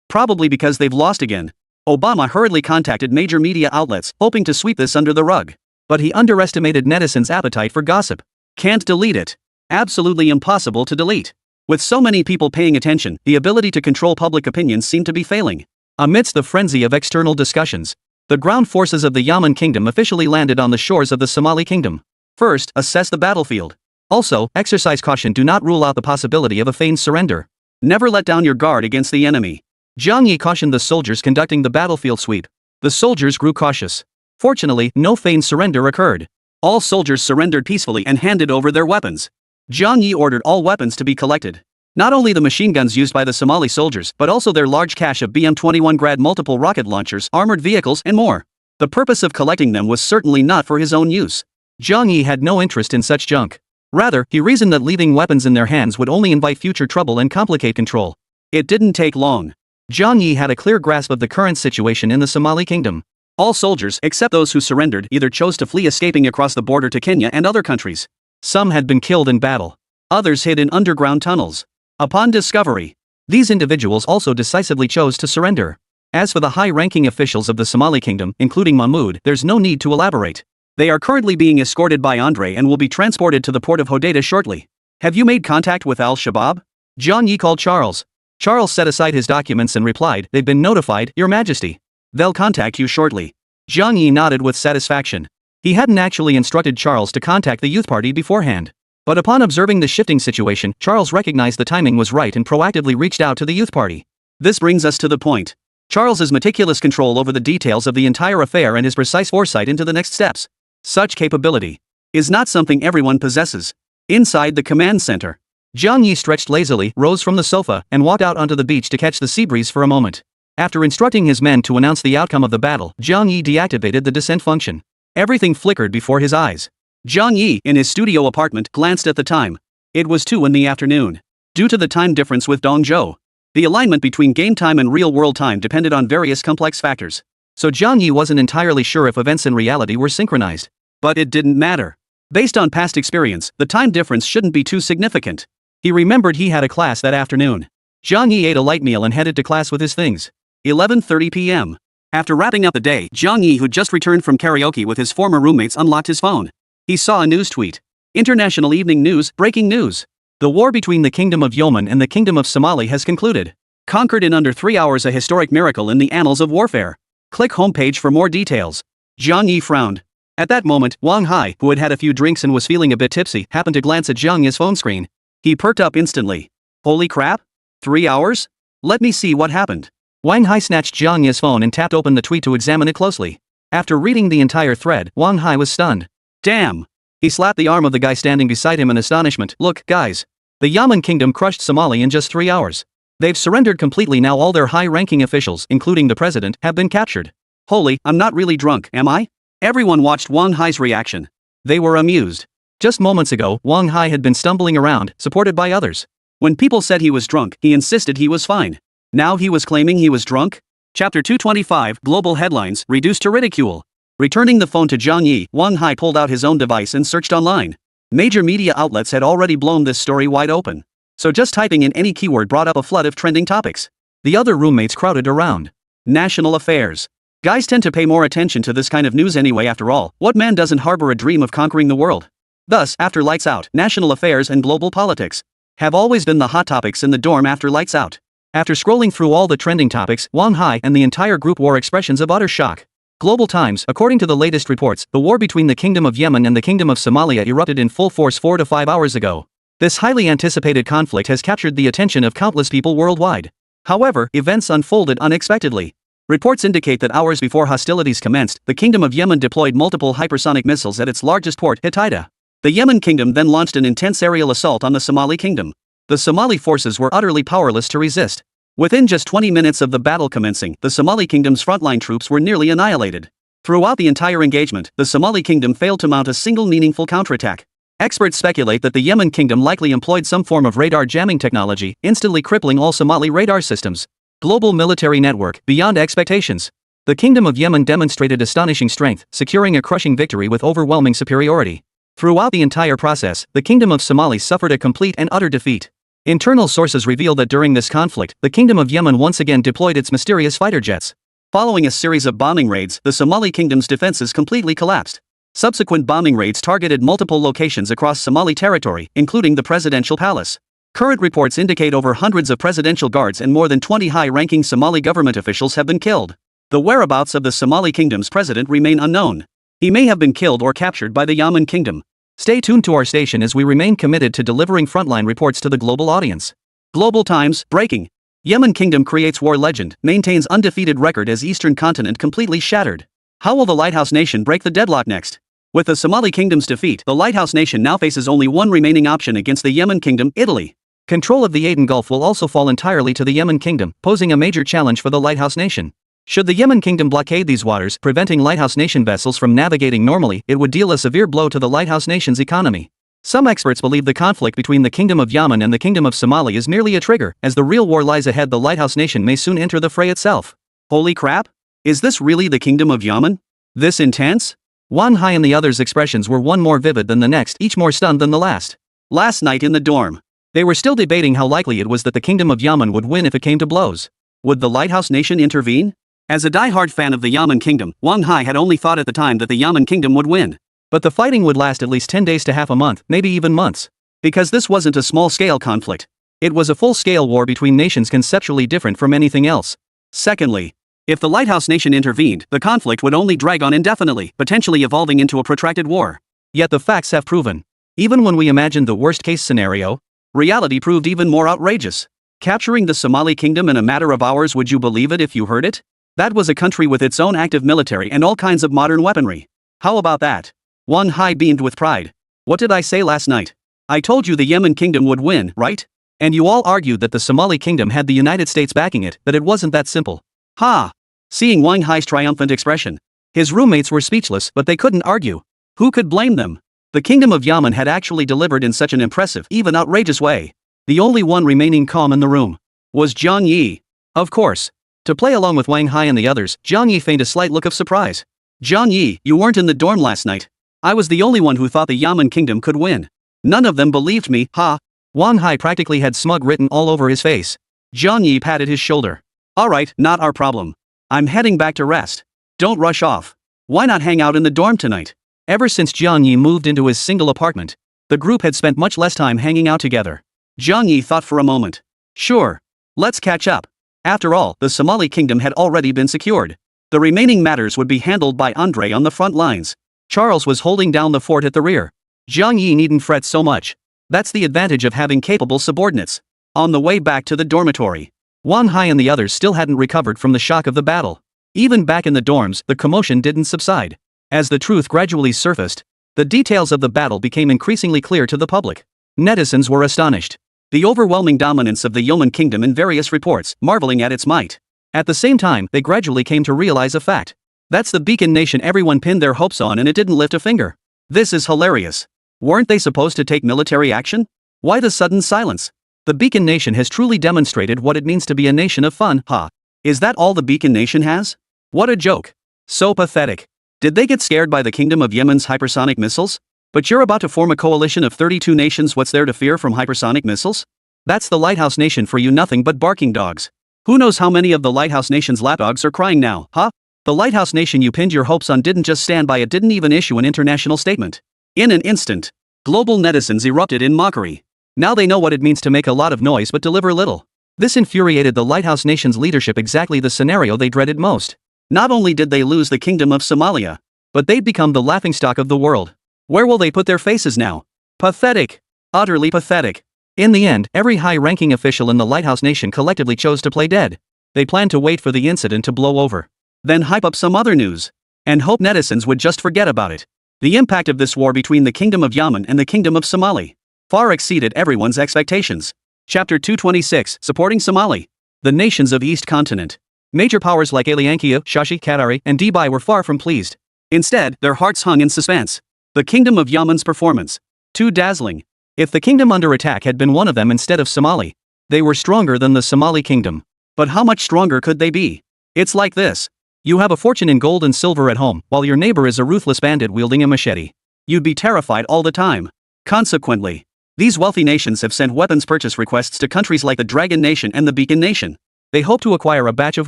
Probably because they've lost again. Obama hurriedly contacted major media outlets, hoping to sweep this under the rug. But he underestimated netizens' appetite for gossip. Can't delete it. Absolutely impossible to delete. With so many people paying attention, the ability to control public opinion seemed to be failing. Amidst the frenzy of external discussions, the ground forces of the Yemen kingdom officially landed on the shores of the Somali kingdom. First, assess the battlefield. Also, exercise caution. Do not rule out the possibility of a feigned surrender. Never let down your guard against the enemy. Jiang Ye cautioned the soldiers conducting the battlefield sweep. The soldiers grew cautious. Fortunately, no feigned surrender occurred. All soldiers surrendered peacefully and handed over their weapons. Jiang Ye ordered all weapons to be collected. Not only the machine guns used by the Somali soldiers, but also their large cache of BM-21 Grad multiple rocket launchers, armored vehicles, and more. The purpose of collecting them was certainly not for his own use. Jiang Ye had no interest in such junk. Rather, he reasoned that leaving weapons in their hands would only invite future trouble and complicate control. It didn't take long. Jiang Ye had a clear grasp of the current situation in the Somali kingdom. All soldiers, except those who surrendered, either chose to flee, escaping across the border to Kenya and other countries. Some had been killed in battle. Others hid in underground tunnels. Upon discovery, these individuals also decisively chose to surrender. As for the high-ranking officials of the Somali kingdom, including Mahmoud, there's no need to elaborate. They are currently being escorted by Andre and will be transported to the port of Hodeidah shortly. Have you made contact with Al-Shabaab? Jiang Ye called Charles. Charles set aside his documents and replied, "They've been notified, Your Majesty. They'll contact you shortly." Jiang Ye nodded with satisfaction. He hadn't actually instructed Charles to contact the youth party beforehand. But upon observing the shifting situation, Charles recognized the timing was right and proactively reached out to the youth party. This brings us to the point. Charles's meticulous control over the details of the entire affair and his precise foresight into the next steps. Such capability is not something everyone possesses. Inside the command center, Jiang Ye stretched lazily, rose from the sofa, and walked out onto the beach to catch the sea breeze for a moment. After instructing his men to announce the outcome of the battle, Jiang Ye deactivated the descent function. Everything flickered before his eyes. Jiang Ye, in his studio apartment, glanced at the time. It was 2 in the afternoon. Due to the time difference with Dongzhou, The alignment between game time and real-world time depended on various complex factors. So Jiang Ye wasn't entirely sure if events in reality were synchronized. But it didn't matter. Based on past experience, the time difference shouldn't be too significant. He remembered he had a class that afternoon. Jiang Ye ate a light meal and headed to class with his things. 11:30 p.m. After wrapping up the day, Jiang Ye, who'd just returned from karaoke with his former roommates, unlocked his phone. He saw a news tweet. International Evening News, breaking news. The war between the Kingdom of Yemen and the Kingdom of Somalia has concluded. Conquered in under 3 hours, a historic miracle in the annals of warfare. Click homepage for more details. Jiang Ye frowned. At that moment, Wang Hai, who had had a few drinks and was feeling a bit tipsy, happened to glance at Jiang Ye's phone screen. He perked up instantly. Holy crap? 3 hours? Let me see what happened. Wang Hai snatched Jiang Ye's phone and tapped open the tweet to examine it closely. After reading the entire thread, Wang Hai was stunned. Damn! He slapped the arm of the guy standing beside him in astonishment. Look, guys. The Yemen Kingdom crushed Somalia in just 3 hours. They've surrendered completely now. All their high-ranking officials, including the president, have been captured. Holy, I'm not really drunk, am I? Everyone watched Wang Hai's reaction. They were amused. Just moments ago, Wang Hai had been stumbling around, supported by others. When people said he was drunk, he insisted he was fine. Now he was claiming he was drunk? Chapter 225, Global Headlines, Reduced to Ridicule. Returning the phone to Jiang Ye, Wang Hai pulled out his own device and searched online. Major media outlets had already blown this story wide open. So just typing in any keyword brought up a flood of trending topics. The other roommates crowded around. National affairs. Guys tend to pay more attention to this kind of news anyway. After all, what man doesn't harbor a dream of conquering the world? Thus, after lights out, national affairs and global politics have always been the hot topics in the dorm after lights out. After scrolling through all the trending topics, Wang Hai and the entire group wore expressions of utter shock. Global Times. According to the latest reports, the war between the Kingdom of Yemen and the Kingdom of Somalia erupted in full force 4 to 5 hours ago. This highly anticipated conflict has captured the attention of countless people worldwide. However, events unfolded unexpectedly. Reports indicate that hours before hostilities commenced, the Kingdom of Yemen deployed multiple hypersonic missiles at its largest port, Hodeida. The Yemen Kingdom then launched an intense aerial assault on the Somali Kingdom. The Somali forces were utterly powerless to resist. Within just 20 minutes of the battle commencing, the Somali Kingdom's frontline troops were nearly annihilated. Throughout the entire engagement, the Somali Kingdom failed to mount a single meaningful counterattack. Experts speculate that the Yemen Kingdom likely employed some form of radar jamming technology, instantly crippling all Somali radar systems. Global military network, beyond expectations. The Kingdom of Yemen demonstrated astonishing strength, securing a crushing victory with overwhelming superiority. Throughout the entire process, the Kingdom of Somalia suffered a complete and utter defeat. Internal sources reveal that during this conflict, the Kingdom of Yemen once again deployed its mysterious fighter jets. Following a series of bombing raids, the Somali Kingdom's defenses completely collapsed. Subsequent bombing raids targeted multiple locations across Somali territory, including the presidential palace. Current reports indicate over hundreds of presidential guards and more than 20 high-ranking Somali government officials have been killed. The whereabouts of the Somali Kingdom's president remain unknown. He may have been killed or captured by the Yemen Kingdom. Stay tuned to our station as we remain committed to delivering frontline reports to the global audience. Global Times, breaking. Yemen Kingdom creates war legend, maintains undefeated record as Eastern continent completely shattered. How will the Lighthouse Nation break the deadlock next? With the Somali Kingdom's defeat, the Lighthouse Nation now faces only one remaining option against the Yemen Kingdom, Italy. Control of the Aden Gulf will also fall entirely to the Yemen Kingdom, posing a major challenge for the Lighthouse Nation. Should the Yemen Kingdom blockade these waters, preventing Lighthouse Nation vessels from navigating normally, it would deal a severe blow to the Lighthouse Nation's economy. Some experts believe the conflict between the Kingdom of Yemen and the Kingdom of Somalia is merely a trigger. As the real war lies ahead, the Lighthouse Nation may soon enter the fray itself. Holy crap! Is this really the Kingdom of Yemen? This intense? Wang Hai and the others' expressions were one more vivid than the next, each more stunned than the last. Last night in the dorm, they were still debating how likely it was that the Kingdom of Yemen would win if it came to blows. Would the Lighthouse Nation intervene? As a die-hard fan of the Yemen Kingdom, Wang Hai had only thought at the time that the Yemen Kingdom would win. But the fighting would last at least 10 days to half a month, maybe even months. Because this wasn't a small-scale conflict. It was a full-scale war between nations conceptually different from anything else. Secondly, if the Lighthouse Nation intervened, the conflict would only drag on indefinitely, potentially evolving into a protracted war. Yet the facts have proven. Even when we imagined the worst-case scenario, reality proved even more outrageous. Capturing the Somali Kingdom in a matter of hours, would you believe it if you heard it? That was a country with its own active military and all kinds of modern weaponry. How about that? Wang Hai beamed with pride. What did I say last night? I told you the Yemen Kingdom would win, right? And you all argued that the Somali Kingdom had the United States backing it, that it wasn't that simple. Ha! Seeing Wang Hai's triumphant expression, his roommates were speechless, but they couldn't argue. Who could blame them? The Kingdom of Yemen had actually delivered in such an impressive, even outrageous way. The only one remaining calm in the room Was Jiang Ye. Of course. To play along with Wang Hai and the others, Jiang Ye feigned a slight look of surprise. Jiang Ye, you weren't in the dorm last night. I was the only one who thought the Yemen kingdom could win. None of them believed me, ha. Wang Hai practically had smug written all over his face. Jiang Ye patted his shoulder. Alright, not our problem. I'm heading back to rest. Don't rush off. Why not hang out in the dorm tonight? Ever since Jiang Ye moved into his single apartment, the group had spent much less time hanging out together. Jiang Ye thought for a moment. Sure. Let's catch up. After all, the Somali kingdom had already been secured. The remaining matters would be handled by Andre on the front lines. Charles was holding down the fort at the rear. Jiang Ye needn't fret so much. That's the advantage of having capable subordinates. On the way back to the dormitory, Wang Hai and the others still hadn't recovered from the shock of the battle. Even back in the dorms, the commotion didn't subside. As the truth gradually surfaced, the details of the battle became increasingly clear to the public. Netizens were astonished. The overwhelming dominance of the Yemen kingdom in various reports, marveling at its might. At the same time, they gradually came to realize a fact. That's the beacon nation everyone pinned their hopes on, and it didn't lift a finger. This is hilarious. Weren't they supposed to take military action? Why the sudden silence? The beacon nation has truly demonstrated what it means to be a nation of fun, ha. Is that all the beacon nation has? What a joke. So pathetic. Did they get scared by the kingdom of Yemen's hypersonic missiles? But you're about to form a coalition of 32 nations. What's there to fear from hypersonic missiles? That's the lighthouse nation for you, nothing but barking dogs. Who knows how many of the lighthouse nation's lapdogs are crying now, huh? The lighthouse nation you pinned your hopes on didn't just stand by, it didn't even issue an international statement. In an instant, global netizens erupted in mockery. Now they know what it means to make a lot of noise but deliver little. This infuriated the lighthouse nation's leadership, exactly the scenario they dreaded most. Not only did they lose the kingdom of Somalia, but they'd become the laughingstock of the world. Where will they put their faces now? Pathetic. Utterly pathetic. In the end, every high-ranking official in the lighthouse nation collectively chose to play dead. They planned to wait for the incident to blow over, then hype up some other news, and hope netizens would just forget about it. The impact of this war between the Kingdom of Yemen and the Kingdom of Somali far exceeded everyone's expectations. Chapter 226, Supporting Somali. The nations of East Continent. Major powers like Aliankia, Shashi, Qatari, and Dubai were far from pleased. Instead, their hearts hung in suspense. The Kingdom of Yemen's performance. Too dazzling. If the kingdom under attack had been one of them instead of Somali, they were stronger than the Somali kingdom. But how much stronger could they be? It's like this. You have a fortune in gold and silver at home, while your neighbor is a ruthless bandit wielding a machete. You'd be terrified all the time. Consequently, these wealthy nations have sent weapons purchase requests to countries like the Dragon Nation and the Beacon Nation. They hope to acquire a batch of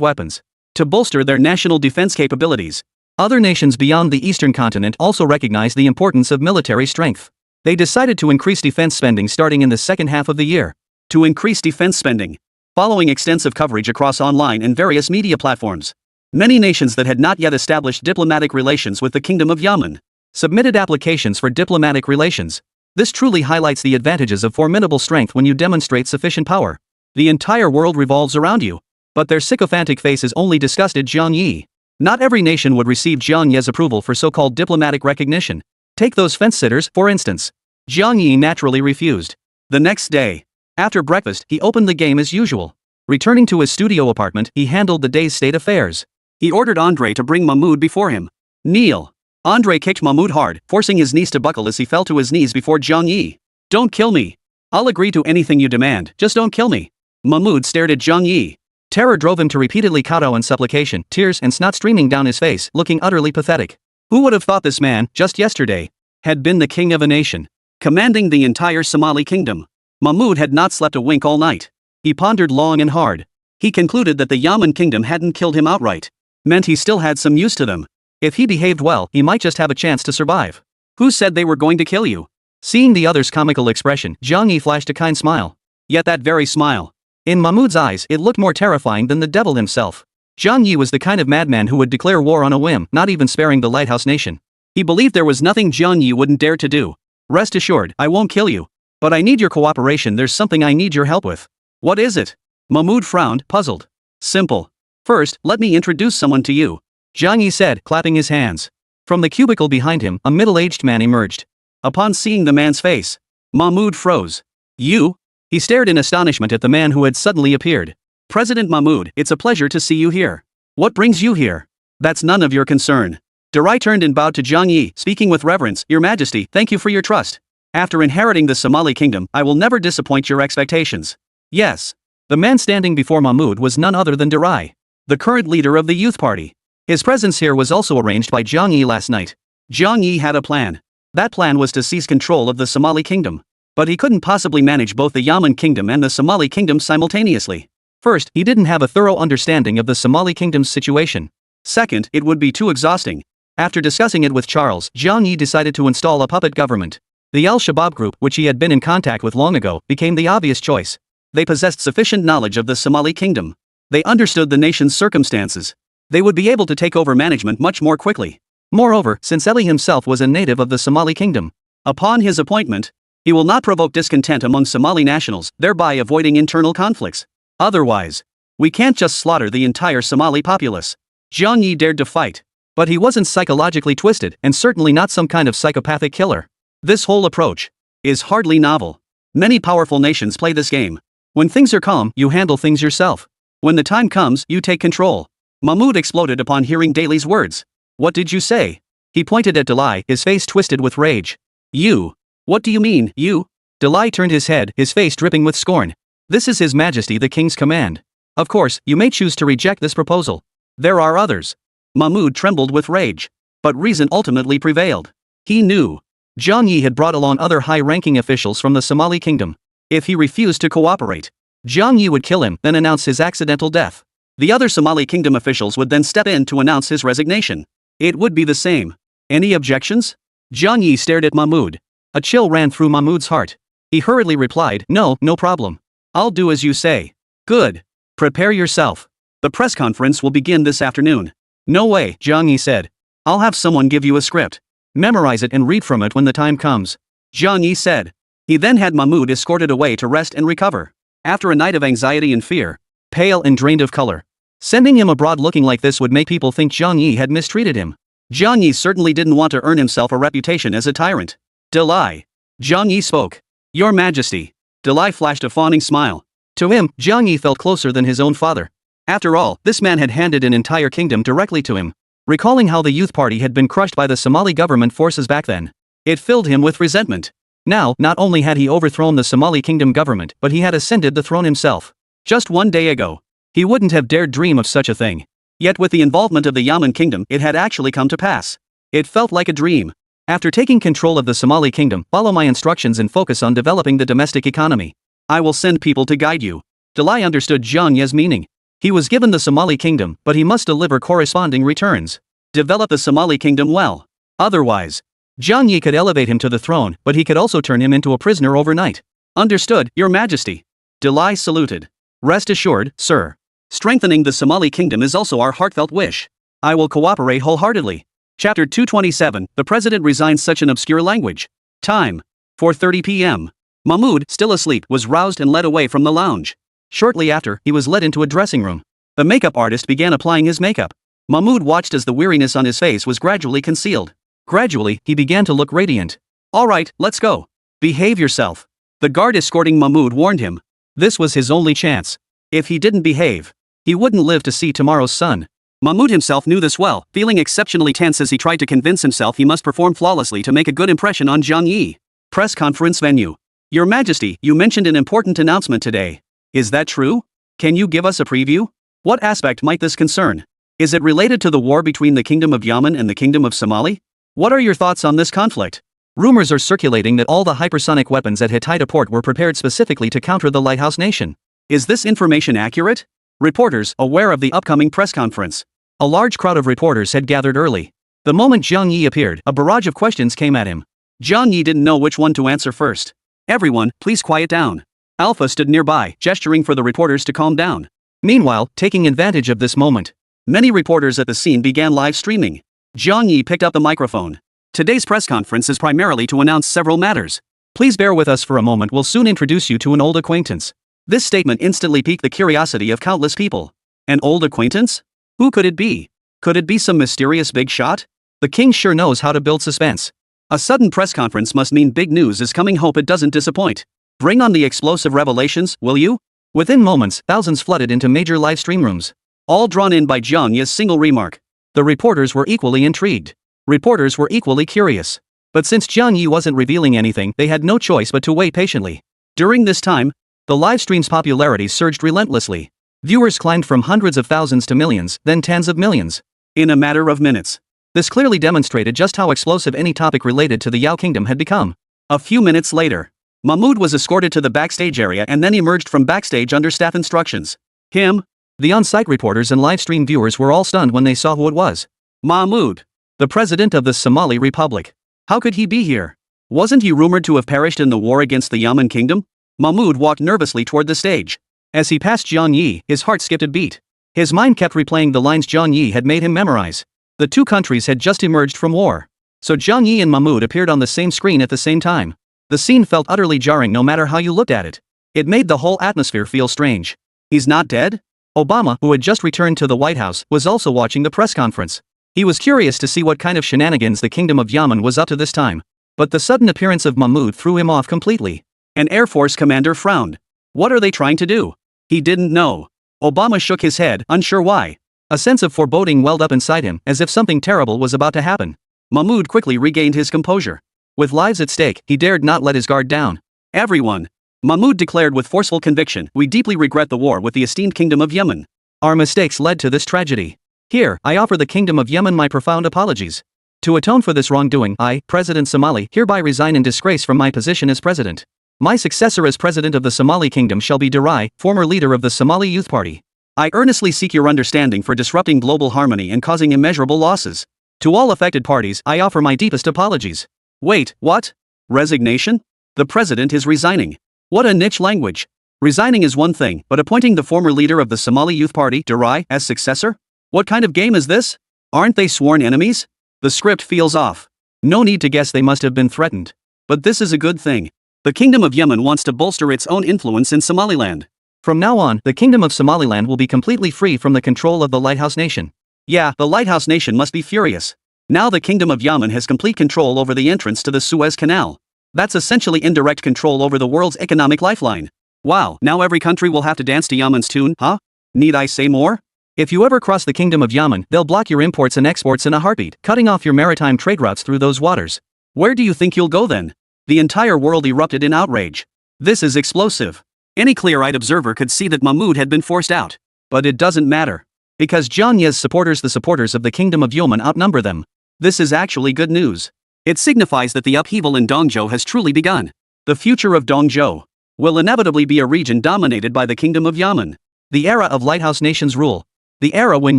weapons to bolster their national defense capabilities. Other nations beyond the eastern continent also recognize the importance of military strength. They decided to increase defense spending starting in the second half of the year. To increase defense spending, following extensive coverage across online and various media platforms, many nations that had not yet established diplomatic relations with the Kingdom of Yemen submitted applications for diplomatic relations. This truly highlights the advantages of formidable strength when you demonstrate sufficient power. The entire world revolves around you. But their sycophantic faces only disgusted Jiang Ye. Not every nation would receive Jiang Ye's approval for so-called diplomatic recognition. Take those fence-sitters, for instance. Jiang Ye naturally refused. The next day, after breakfast, he opened the game as usual. Returning to his studio apartment, he handled the day's state affairs. He ordered Andre to bring Mahmoud before him. Kneel. Andre kicked Mahmoud hard, forcing his knees to buckle as he fell to his knees before Jiang Ye. Don't kill me. I'll agree to anything you demand, just don't kill me. Mahmoud stared at Jiang Ye. Terror drove him to repeatedly kowtow in supplication, tears and snot streaming down his face, looking utterly pathetic. Who would have thought this man, just yesterday, had been the king of a nation, commanding the entire Somali kingdom? Mahmoud had not slept a wink all night. He pondered long and hard. He concluded that the Yemen kingdom hadn't killed him outright. Meant he still had some use to them. If he behaved well, he might just have a chance to survive. Who said they were going to kill you? Seeing the other's comical expression, Jiang Ye flashed a kind smile. Yet that very smile, in Mahmoud's eyes, it looked more terrifying than the devil himself. Jiang Ye was the kind of madman who would declare war on a whim, not even sparing the lighthouse nation. He believed there was nothing Jiang Ye wouldn't dare to do. Rest assured, I won't kill you. But I need your cooperation. There's something I need your help with. What is it? Mahmoud frowned, puzzled. Simple. First, let me introduce someone to you, Jiang Ye said, clapping his hands. From the cubicle behind him, a middle-aged man emerged. Upon seeing the man's face, Mahmoud froze. You? He stared in astonishment at the man who had suddenly appeared. President Mahmoud, it's a pleasure to see you here. What brings you here? That's none of your concern. Durai turned and bowed to Jiang Ye, speaking with reverence. Your Majesty, thank you for your trust. After inheriting the Somali kingdom, I will never disappoint your expectations. Yes. The man standing before Mahmud was none other than Durai, the current leader of the youth party. His presence here was also arranged by Jiang Ye last night. Jiang Ye had a plan. That plan was to seize control of the Somali kingdom. But he couldn't possibly manage both the Yemen kingdom and the Somali kingdom simultaneously. First, he didn't have a thorough understanding of the Somali kingdom's situation. Second, it would be too exhausting. After discussing it with Charles, Jiang Ye decided to install a puppet government. The Al-Shabaab group, which he had been in contact with long ago, became the obvious choice. They possessed sufficient knowledge of the Somali kingdom. They understood the nation's circumstances. They would be able to take over management much more quickly. Moreover, since Ali himself was a native of the Somali kingdom, upon his appointment, he will not provoke discontent among Somali nationals, thereby avoiding internal conflicts. Otherwise, we can't just slaughter the entire Somali populace. Jiang Ye dared to fight. But he wasn't psychologically twisted, and certainly not some kind of psychopathic killer. This whole approach is hardly novel. Many powerful nations play this game. When things are calm, you handle things yourself. When the time comes, you take control. Mahmud exploded upon hearing Daly's words. What did you say? He pointed at Dalai, his face twisted with rage. You? What do you mean, you? Dalai turned his head, his face dripping with scorn. This is His Majesty the King's command. Of course, you may choose to reject this proposal. There are others. Mahmud trembled with rage. But reason ultimately prevailed. He knew Jiang Ye had brought along other high-ranking officials from the Somali kingdom. If he refused to cooperate, Jiang Ye would kill him, then announce his accidental death. The other Somali kingdom officials would then step in to announce his resignation. It would be the same. Any objections? Jiang Ye stared at Mahmud. A chill ran through Mahmud's heart. He hurriedly replied, no problem. I'll do as you say. Good. Prepare yourself. The press conference will begin this afternoon. No way, Jiang Ye said. I'll have someone give you a script. Memorize it and read from it when the time comes. Jiang Ye said. He then had Mahmud escorted away to rest and recover. After a night of anxiety and fear, pale and drained of color. Sending him abroad looking like this would make people think Jiang Ye had mistreated him. Jiang Ye certainly didn't want to earn himself a reputation as a tyrant. Dalai. Jiang Ye spoke. Your Majesty. Dalai flashed a fawning smile. To him, Jiang Ye felt closer than his own father. After all, this man had handed an entire kingdom directly to him. Recalling how the youth party had been crushed by the Somali government forces back then, it filled him with resentment. Now, not only had he overthrown the Somali kingdom government, but he had ascended the throne himself. Just one day ago, he wouldn't have dared dream of such a thing. Yet with the involvement of the Yemen kingdom, it had actually come to pass. It felt like a dream. After taking control of the Somali kingdom, follow my instructions and focus on developing the domestic economy. I will send people to guide you. Dalai understood Jiang Ye's meaning. He was given the Somali kingdom, but he must deliver corresponding returns. Develop the Somali kingdom well. Otherwise, Jiang Ye could elevate him to the throne, but he could also turn him into a prisoner overnight. Understood, Your Majesty. Dalai saluted. Rest assured, sir. Strengthening the Somali kingdom is also our heartfelt wish. I will cooperate wholeheartedly. Chapter 227, the president resigns such an obscure language. Time. 4:30 p.m. Mahmud, still asleep, was roused and led away from the lounge. Shortly after, he was led into a dressing room. The makeup artist began applying his makeup. Mahmud watched as the weariness on his face was gradually concealed. Gradually, he began to look radiant. All right, let's go. Behave yourself. The guard escorting Mahmud warned him. This was his only chance. If he didn't behave, he wouldn't live to see tomorrow's sun. Mahmud himself knew this well, feeling exceptionally tense as he tried to convince himself he must perform flawlessly to make a good impression on Jiang Ye. Press conference venue. Your Majesty, you mentioned an important announcement today. Is that true? Can you give us a preview? What aspect might this concern? Is it related to the war between the Kingdom of Yemen and the Kingdom of Somali? What are your thoughts on this conflict? Rumors are circulating that all the hypersonic weapons at Hodeida port were prepared specifically to counter the lighthouse nation. Is this information accurate? Reporters, aware of the upcoming press conference. A large crowd of reporters had gathered early. The moment Jiang Ye appeared, a barrage of questions came at him. Jiang Ye didn't know which one to answer first. Everyone, please quiet down. Alpha stood nearby, gesturing for the reporters to calm down. Meanwhile, taking advantage of this moment, many reporters at the scene began live streaming. Jiang Ye picked up the microphone. Today's press conference is primarily to announce several matters. Please bear with us for a moment, we'll soon introduce you to an old acquaintance. This statement instantly piqued the curiosity of countless people. An old acquaintance? Who could it be? Could it be some mysterious big shot? The king sure knows how to build suspense. A sudden press conference must mean big news is coming, hope it doesn't disappoint. Bring on the explosive revelations, will you? Within moments, thousands flooded into major live stream rooms. All drawn in by Jiang Ye's single remark. The reporters were equally intrigued. Reporters were equally curious. But since Jiang Ye wasn't revealing anything, they had no choice but to wait patiently. During this time, The livestream's popularity surged relentlessly. Viewers climbed from hundreds of thousands to millions, then tens of millions. In a matter of minutes. This clearly demonstrated just how explosive any topic related to the Yao Kingdom had become. A few minutes later, Mahmoud was escorted to the backstage area and then emerged from backstage under staff instructions. Him? The on-site reporters and livestream viewers were all stunned when they saw who it was. Mahmoud, the president of the Somali Republic. How could he be here? Wasn't he rumored to have perished in the war against the Yemen kingdom? Mahmoud walked nervously toward the stage. As he passed Jiang Ye, his heart skipped a beat. His mind kept replaying the lines Jiang Ye had made him memorize. The two countries had just emerged from war. So Jiang Ye and Mahmoud appeared on the same screen at the same time. The scene felt utterly jarring no matter how you looked at it. It made the whole atmosphere feel strange. He's not dead? Obama, who had just returned to the White House, was also watching the press conference. He was curious to see what kind of shenanigans the Kingdom of Yemen was up to this time. But the sudden appearance of Mahmoud threw him off completely. An Air Force commander frowned. What are they trying to do? He didn't know. Obama shook his head, unsure why. A sense of foreboding welled up inside him, as if something terrible was about to happen. Mahmoud quickly regained his composure. With lives at stake, he dared not let his guard down. Everyone, Mahmoud declared with forceful conviction, we deeply regret the war with the esteemed Kingdom of Yemen. Our mistakes led to this tragedy. Here, I offer the Kingdom of Yemen my profound apologies. To atone for this wrongdoing, I, President Somali, hereby resign in disgrace from my position as president. My successor as president of the Somali Kingdom shall be Durai, former leader of the Somali Youth Party. I earnestly seek your understanding for disrupting global harmony and causing immeasurable losses. To all affected parties, I offer my deepest apologies. Wait, what? Resignation? The president is resigning. What a niche language. Resigning is one thing, but appointing the former leader of the Somali Youth Party, Durai, as successor? What kind of game is this? Aren't they sworn enemies? The script feels off. No need to guess they must have been threatened. But this is a good thing. The Kingdom of Yemen wants to bolster its own influence in Somaliland. From now on, the Kingdom of Somaliland will be completely free from the control of the Lighthouse Nation. Yeah, the Lighthouse Nation must be furious. Now the Kingdom of Yemen has complete control over the entrance to the Suez Canal. That's essentially indirect control over the world's economic lifeline. Wow, now every country will have to dance to Yemen's tune, huh? Need I say more? If you ever cross the Kingdom of Yemen, they'll block your imports and exports in a heartbeat, cutting off your maritime trade routes through those waters. Where do you think you'll go then? The entire world erupted in outrage. This is explosive. Any clear-eyed observer could see that Mahmoud had been forced out. But it doesn't matter. Because Jiang Ye's supporters, the supporters of the Kingdom of Yemen, outnumber them. This is actually good news. It signifies that the upheaval in Dongzhou has truly begun. The future of Dongzhou will inevitably be a region dominated by the Kingdom of Yemen. The era of Lighthouse Nations rule. The era when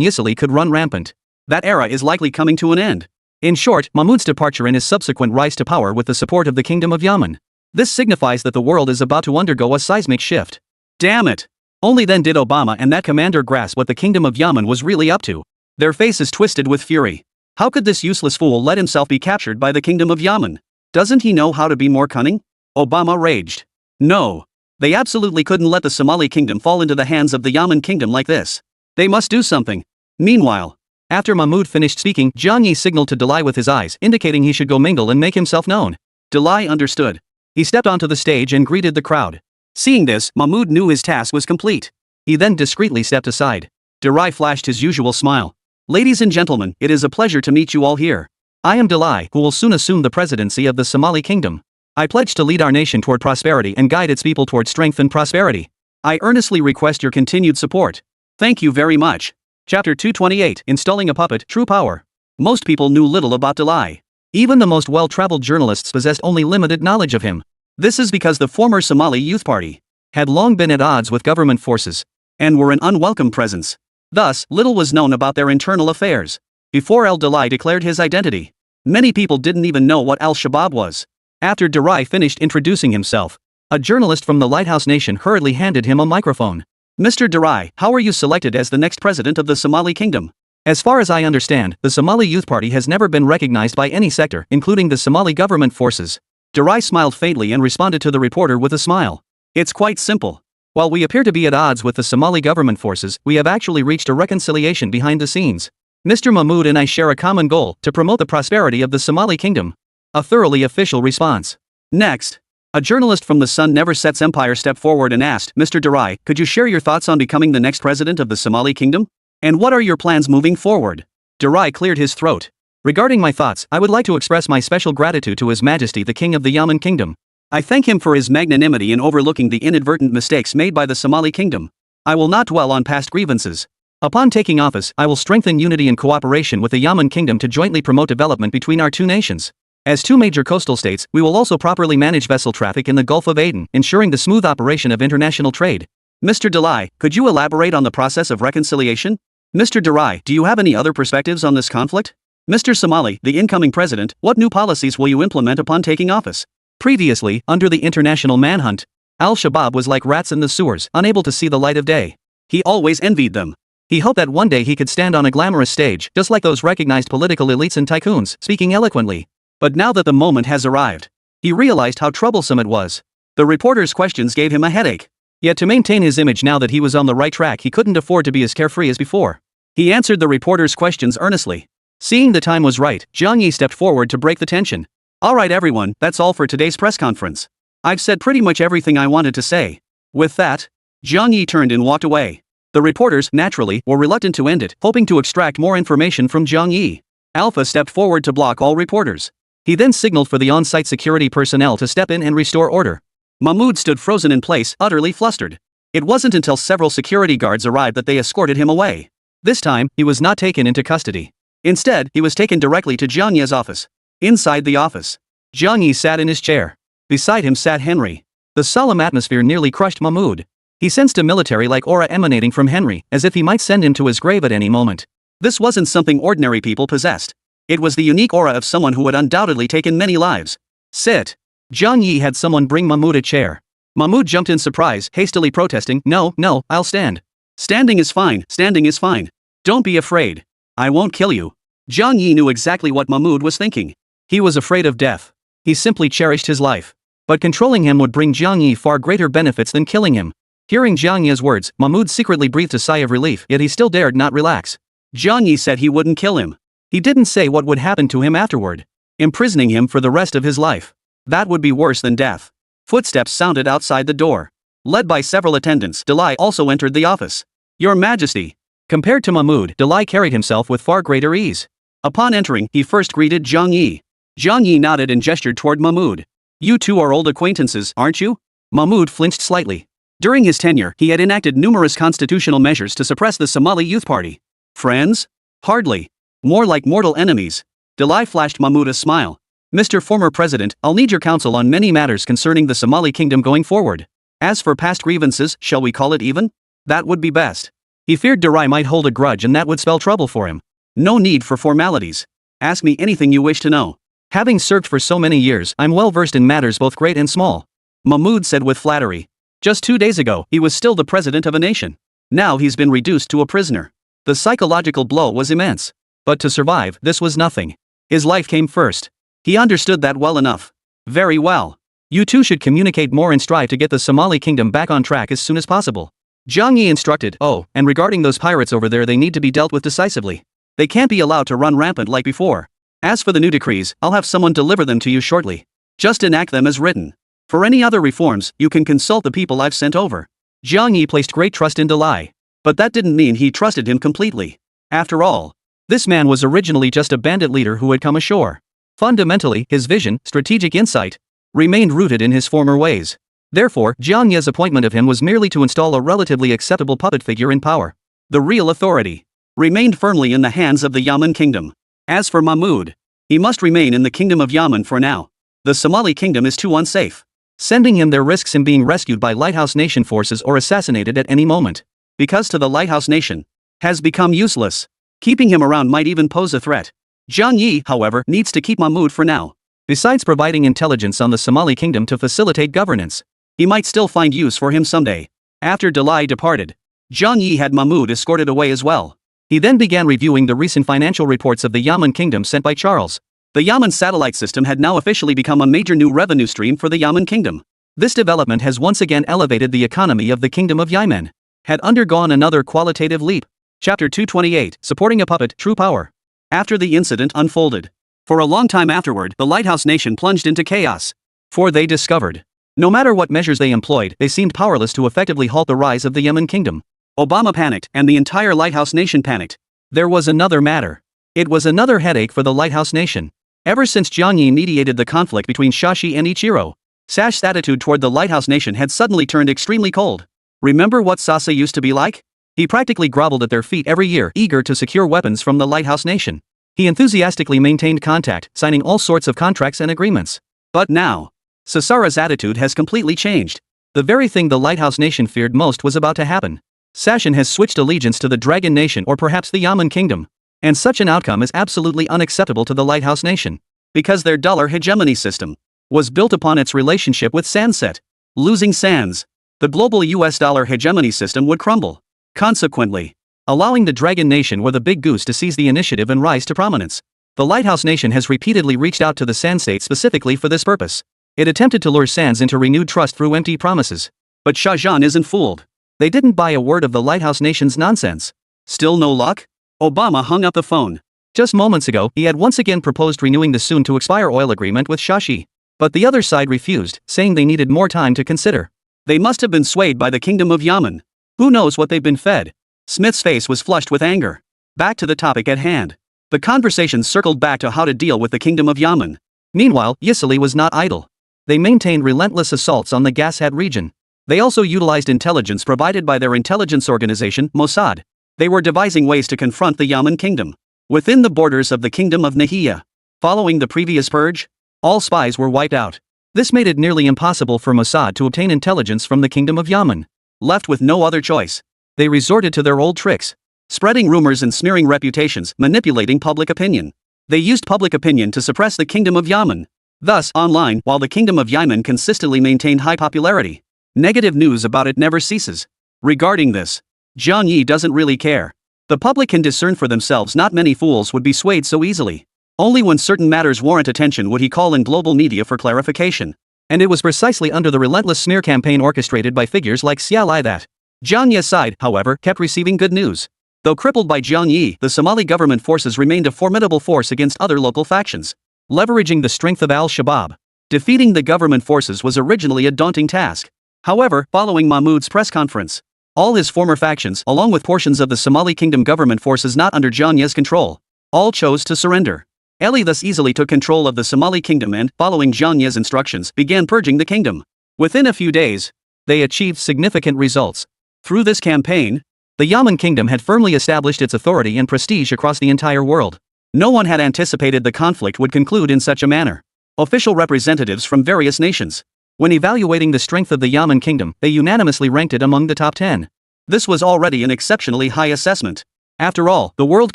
Yisili could run rampant. That era is likely coming to an end. In short, Mahmoud's departure and his subsequent rise to power with the support of the Kingdom of Yemen. This signifies that the world is about to undergo a seismic shift. Damn it! Only then did Obama and that commander grasp what the Kingdom of Yemen was really up to. Their faces twisted with fury. How could this useless fool let himself be captured by the Kingdom of Yemen? Doesn't he know how to be more cunning? Obama raged. No. They absolutely couldn't let the Somali Kingdom fall into the hands of the Yemen Kingdom like this. They must do something. Meanwhile, after Mahmoud finished speaking, Jiang Ye signaled to Dalai with his eyes, indicating he should go mingle and make himself known. Dalai understood. He stepped onto the stage and greeted the crowd. Seeing this, Mahmoud knew his task was complete. He then discreetly stepped aside. Dalai flashed his usual smile. Ladies and gentlemen, it is a pleasure to meet you all here. I am Dalai, who will soon assume the presidency of the Somali Kingdom. I pledge to lead our nation toward prosperity and guide its people toward strength and prosperity. I earnestly request your continued support. Thank you very much. Chapter 228, Installing a Puppet, True Power. Most people knew little about Dalai. Even the most well-traveled journalists possessed only limited knowledge of him. This is because the former Somali Youth Party had long been at odds with government forces and were an unwelcome presence. Thus, little was known about their internal affairs. Before Dalai declared his identity, many people didn't even know what Al-Shabaab was. After Dalai finished introducing himself, a journalist from the Lighthouse Nation hurriedly handed him a microphone. Mr. Dalai, how are you selected as the next president of the Somali Kingdom? As far as I understand, the Somali Youth Party has never been recognized by any sector, including the Somali government forces. Dalai smiled faintly and responded to the reporter with a smile. It's quite simple. While we appear to be at odds with the Somali government forces, we have actually reached a reconciliation behind the scenes. Mr. Mahmoud and I share a common goal, to promote the prosperity of the Somali Kingdom. A thoroughly official response. Next, a journalist from the Sun Never Sets Empire stepped forward and asked, Mr. Dalai, could you share your thoughts on becoming the next president of the Somali Kingdom? And what are your plans moving forward? Dalai cleared his throat. Regarding my thoughts, I would like to express my special gratitude to His Majesty the King of the Yemen Kingdom. I thank him for his magnanimity in overlooking the inadvertent mistakes made by the Somali kingdom. I will not dwell on past grievances. Upon taking office, I will strengthen unity and cooperation with the Yemen kingdom to jointly promote development between our two nations. As two major coastal states, we will also properly manage vessel traffic in the Gulf of Aden, ensuring the smooth operation of international trade. Mr. Delai, could you elaborate on the process of reconciliation? Mr. Delai, do you have any other perspectives on this conflict? Mr. Somali, the incoming president, what new policies will you implement upon taking office? Previously, under the international manhunt, Al-Shabaab was like rats in the sewers, unable to see the light of day. He always envied them. He hoped that one day he could stand on a glamorous stage, just like those recognized political elites and tycoons, speaking eloquently. But now that the moment has arrived, he realized how troublesome it was. The reporter's questions gave him a headache. Yet to maintain his image now that he was on the right track, he couldn't afford to be as carefree as before. He answered the reporter's questions earnestly. Seeing the time was right, Jiang Ye stepped forward to break the tension. Alright everyone, that's all for today's press conference. I've said pretty much everything I wanted to say. With that, Jiang Ye turned and walked away. The reporters, naturally, were reluctant to end it, hoping to extract more information from Jiang Ye. Alpha stepped forward to block all reporters. He then signaled for the on-site security personnel to step in and restore order. Mahmoud stood frozen in place, utterly flustered. It wasn't until several security guards arrived that they escorted him away. This time, he was not taken into custody. Instead, he was taken directly to Jiang Ye's office. Inside the office, Jiang Ye sat in his chair. Beside him sat Henry. The solemn atmosphere nearly crushed Mahmoud. He sensed a military-like aura emanating from Henry, as if he might send him to his grave at any moment. This wasn't something ordinary people possessed. It was the unique aura of someone who had undoubtedly taken many lives. Sit. Jiang Ye had someone bring Mahmoud a chair. Mahmoud jumped in surprise, hastily protesting, No, I'll stand. Standing is fine, standing is fine. Don't be afraid. I won't kill you. Jiang Ye knew exactly what Mahmoud was thinking. He was afraid of death. He simply cherished his life. But controlling him would bring Jiang Ye far greater benefits than killing him. Hearing Jiang Ye's words, Mahmoud secretly breathed a sigh of relief, yet he still dared not relax. Jiang Ye said he wouldn't kill him. He didn't say what would happen to him afterward. Imprisoning him for the rest of his life. That would be worse than death. Footsteps sounded outside the door. Led by several attendants, Delai also entered the office. Your Majesty. Compared to Mahmoud, Delai carried himself with far greater ease. Upon entering, he first greeted Jiang Ye. Jiang Ye nodded and gestured toward Mahmoud. You two are old acquaintances, aren't you? Mahmoud flinched slightly. During his tenure, he had enacted numerous constitutional measures to suppress the Somali Youth Party. Friends? Hardly. More like mortal enemies. Delai flashed Mahmoud a smile. Mr. Former President, I'll need your counsel on many matters concerning the Somali kingdom going forward. As for past grievances, shall we call it even? That would be best. He feared Delai might hold a grudge and that would spell trouble for him. No need for formalities. Ask me anything you wish to know. Having served for so many years, I'm well versed in matters both great and small. Mahmoud said with flattery. Just 2 days ago, he was still the president of a nation. Now he's been reduced to a prisoner. The psychological blow was immense. But to survive, this was nothing. His life came first. He understood that well enough. Very well. You two should communicate more and strive to get the Somali kingdom back on track as soon as possible. Jiang Ye instructed, oh, and regarding those pirates over there, they need to be dealt with decisively. They can't be allowed to run rampant like before. As for the new decrees, I'll have someone deliver them to you shortly. Just enact them as written. For any other reforms, you can consult the people I've sent over. Jiang Ye placed great trust in Delai. But that didn't mean he trusted him completely. After all, this man was originally just a bandit leader who had come ashore. Fundamentally, his vision, strategic insight, remained rooted in his former ways. Therefore, Jiang Ye's appointment of him was merely to install a relatively acceptable puppet figure in power. The real authority remained firmly in the hands of the Yemen kingdom. As for Mahmoud, he must remain in the kingdom of Yemen for now. The Somali kingdom is too unsafe. Sending him there risks him being rescued by Lighthouse Nation forces or assassinated at any moment. Because to the Lighthouse Nation has become useless. Keeping him around might even pose a threat. Jiang Ye, however, needs to keep Mahmoud for now. Besides providing intelligence on the Somali kingdom to facilitate governance, he might still find use for him someday. After Delai departed, Jiang Ye had Mahmoud escorted away as well. He then began reviewing the recent financial reports of the Yemen kingdom sent by Charles. The Yemen satellite system had now officially become a major new revenue stream for the Yemen kingdom. This development has once again elevated the economy of the kingdom of Yemen. Had undergone another qualitative leap. Chapter 228, Supporting a Puppet, True Power. After the incident unfolded, for a long time afterward, the Lighthouse Nation plunged into chaos. For they discovered, no matter what measures they employed, they seemed powerless to effectively halt the rise of the Yemen kingdom. Obama panicked, and the entire Lighthouse Nation panicked. There was another matter. It was another headache for the Lighthouse Nation. Ever since Jiang Ye mediated the conflict between Shashi and Ichiro, Sash's attitude toward the lighthouse nation had suddenly turned extremely cold. Remember what Sasa used to be like? He practically groveled at their feet every year, eager to secure weapons from the lighthouse nation. He enthusiastically maintained contact, signing all sorts of contracts and agreements. But now, Sasara's attitude has completely changed. The very thing the lighthouse nation feared most was about to happen. Sashan has switched allegiance to the Dragon Nation or perhaps the Yemen Kingdom. And such an outcome is absolutely unacceptable to the lighthouse nation. Because their dollar hegemony system was built upon its relationship with Sanset. Losing Sands, the global US dollar hegemony system would crumble. Consequently, allowing the Dragon Nation or the Big Goose to seize the initiative and rise to prominence. The lighthouse nation has repeatedly reached out to the Sand State specifically for this purpose. It attempted to lure Sands into renewed trust through empty promises. But Shah Jahan isn't fooled. They didn't buy a word of the lighthouse nation's nonsense. Still no luck? Obama hung up the phone. Just moments ago, he had once again proposed renewing the soon-to-expire oil agreement with Shashi. But the other side refused, saying they needed more time to consider. They must have been swayed by the Kingdom of Yemen. Who knows what they've been fed? Smith's face was flushed with anger. Back to the topic at hand. The conversation circled back to how to deal with the Kingdom of Yemen. Meanwhile, Yisili was not idle. They maintained relentless assaults on the Gashead region. They also utilized intelligence provided by their intelligence organization, Mossad. They were devising ways to confront the Yemen kingdom within the borders of the Kingdom of Nahia. Following the previous purge, all spies were wiped out. This made it nearly impossible for Mossad to obtain intelligence from the Kingdom of Yemen. Left with no other choice, they resorted to their old tricks. Spreading rumors and smearing reputations, manipulating public opinion. They used public opinion to suppress the Kingdom of Yemen. Thus, online, while the Kingdom of Yemen consistently maintained high popularity, negative news about it never ceases. Regarding this, Jiang Ye doesn't really care. The public can discern for themselves. Not many fools would be swayed so easily. Only when certain matters warrant attention would he call in global media for clarification. And it was precisely under the relentless smear campaign orchestrated by figures like Xiao Lai that Jiang Ye's side, however, kept receiving good news. Though crippled by Jiang Ye, the Somali government forces remained a formidable force against other local factions. Leveraging the strength of al-Shabaab, defeating the government forces was originally a daunting task. However, following Mahmoud's press conference, all his former factions, along with portions of the Somali Kingdom government forces not under Jiang Ye's control, all chose to surrender. Ali thus easily took control of the Somali Kingdom and, following Jiang Ye's instructions, began purging the kingdom. Within a few days, they achieved significant results. Through this campaign, the Yemen Kingdom had firmly established its authority and prestige across the entire world. No one had anticipated the conflict would conclude in such a manner. Official representatives from various nations, when evaluating the strength of the Yemen Kingdom, they unanimously ranked it among the top 10. This was already an exceptionally high assessment. After all, the world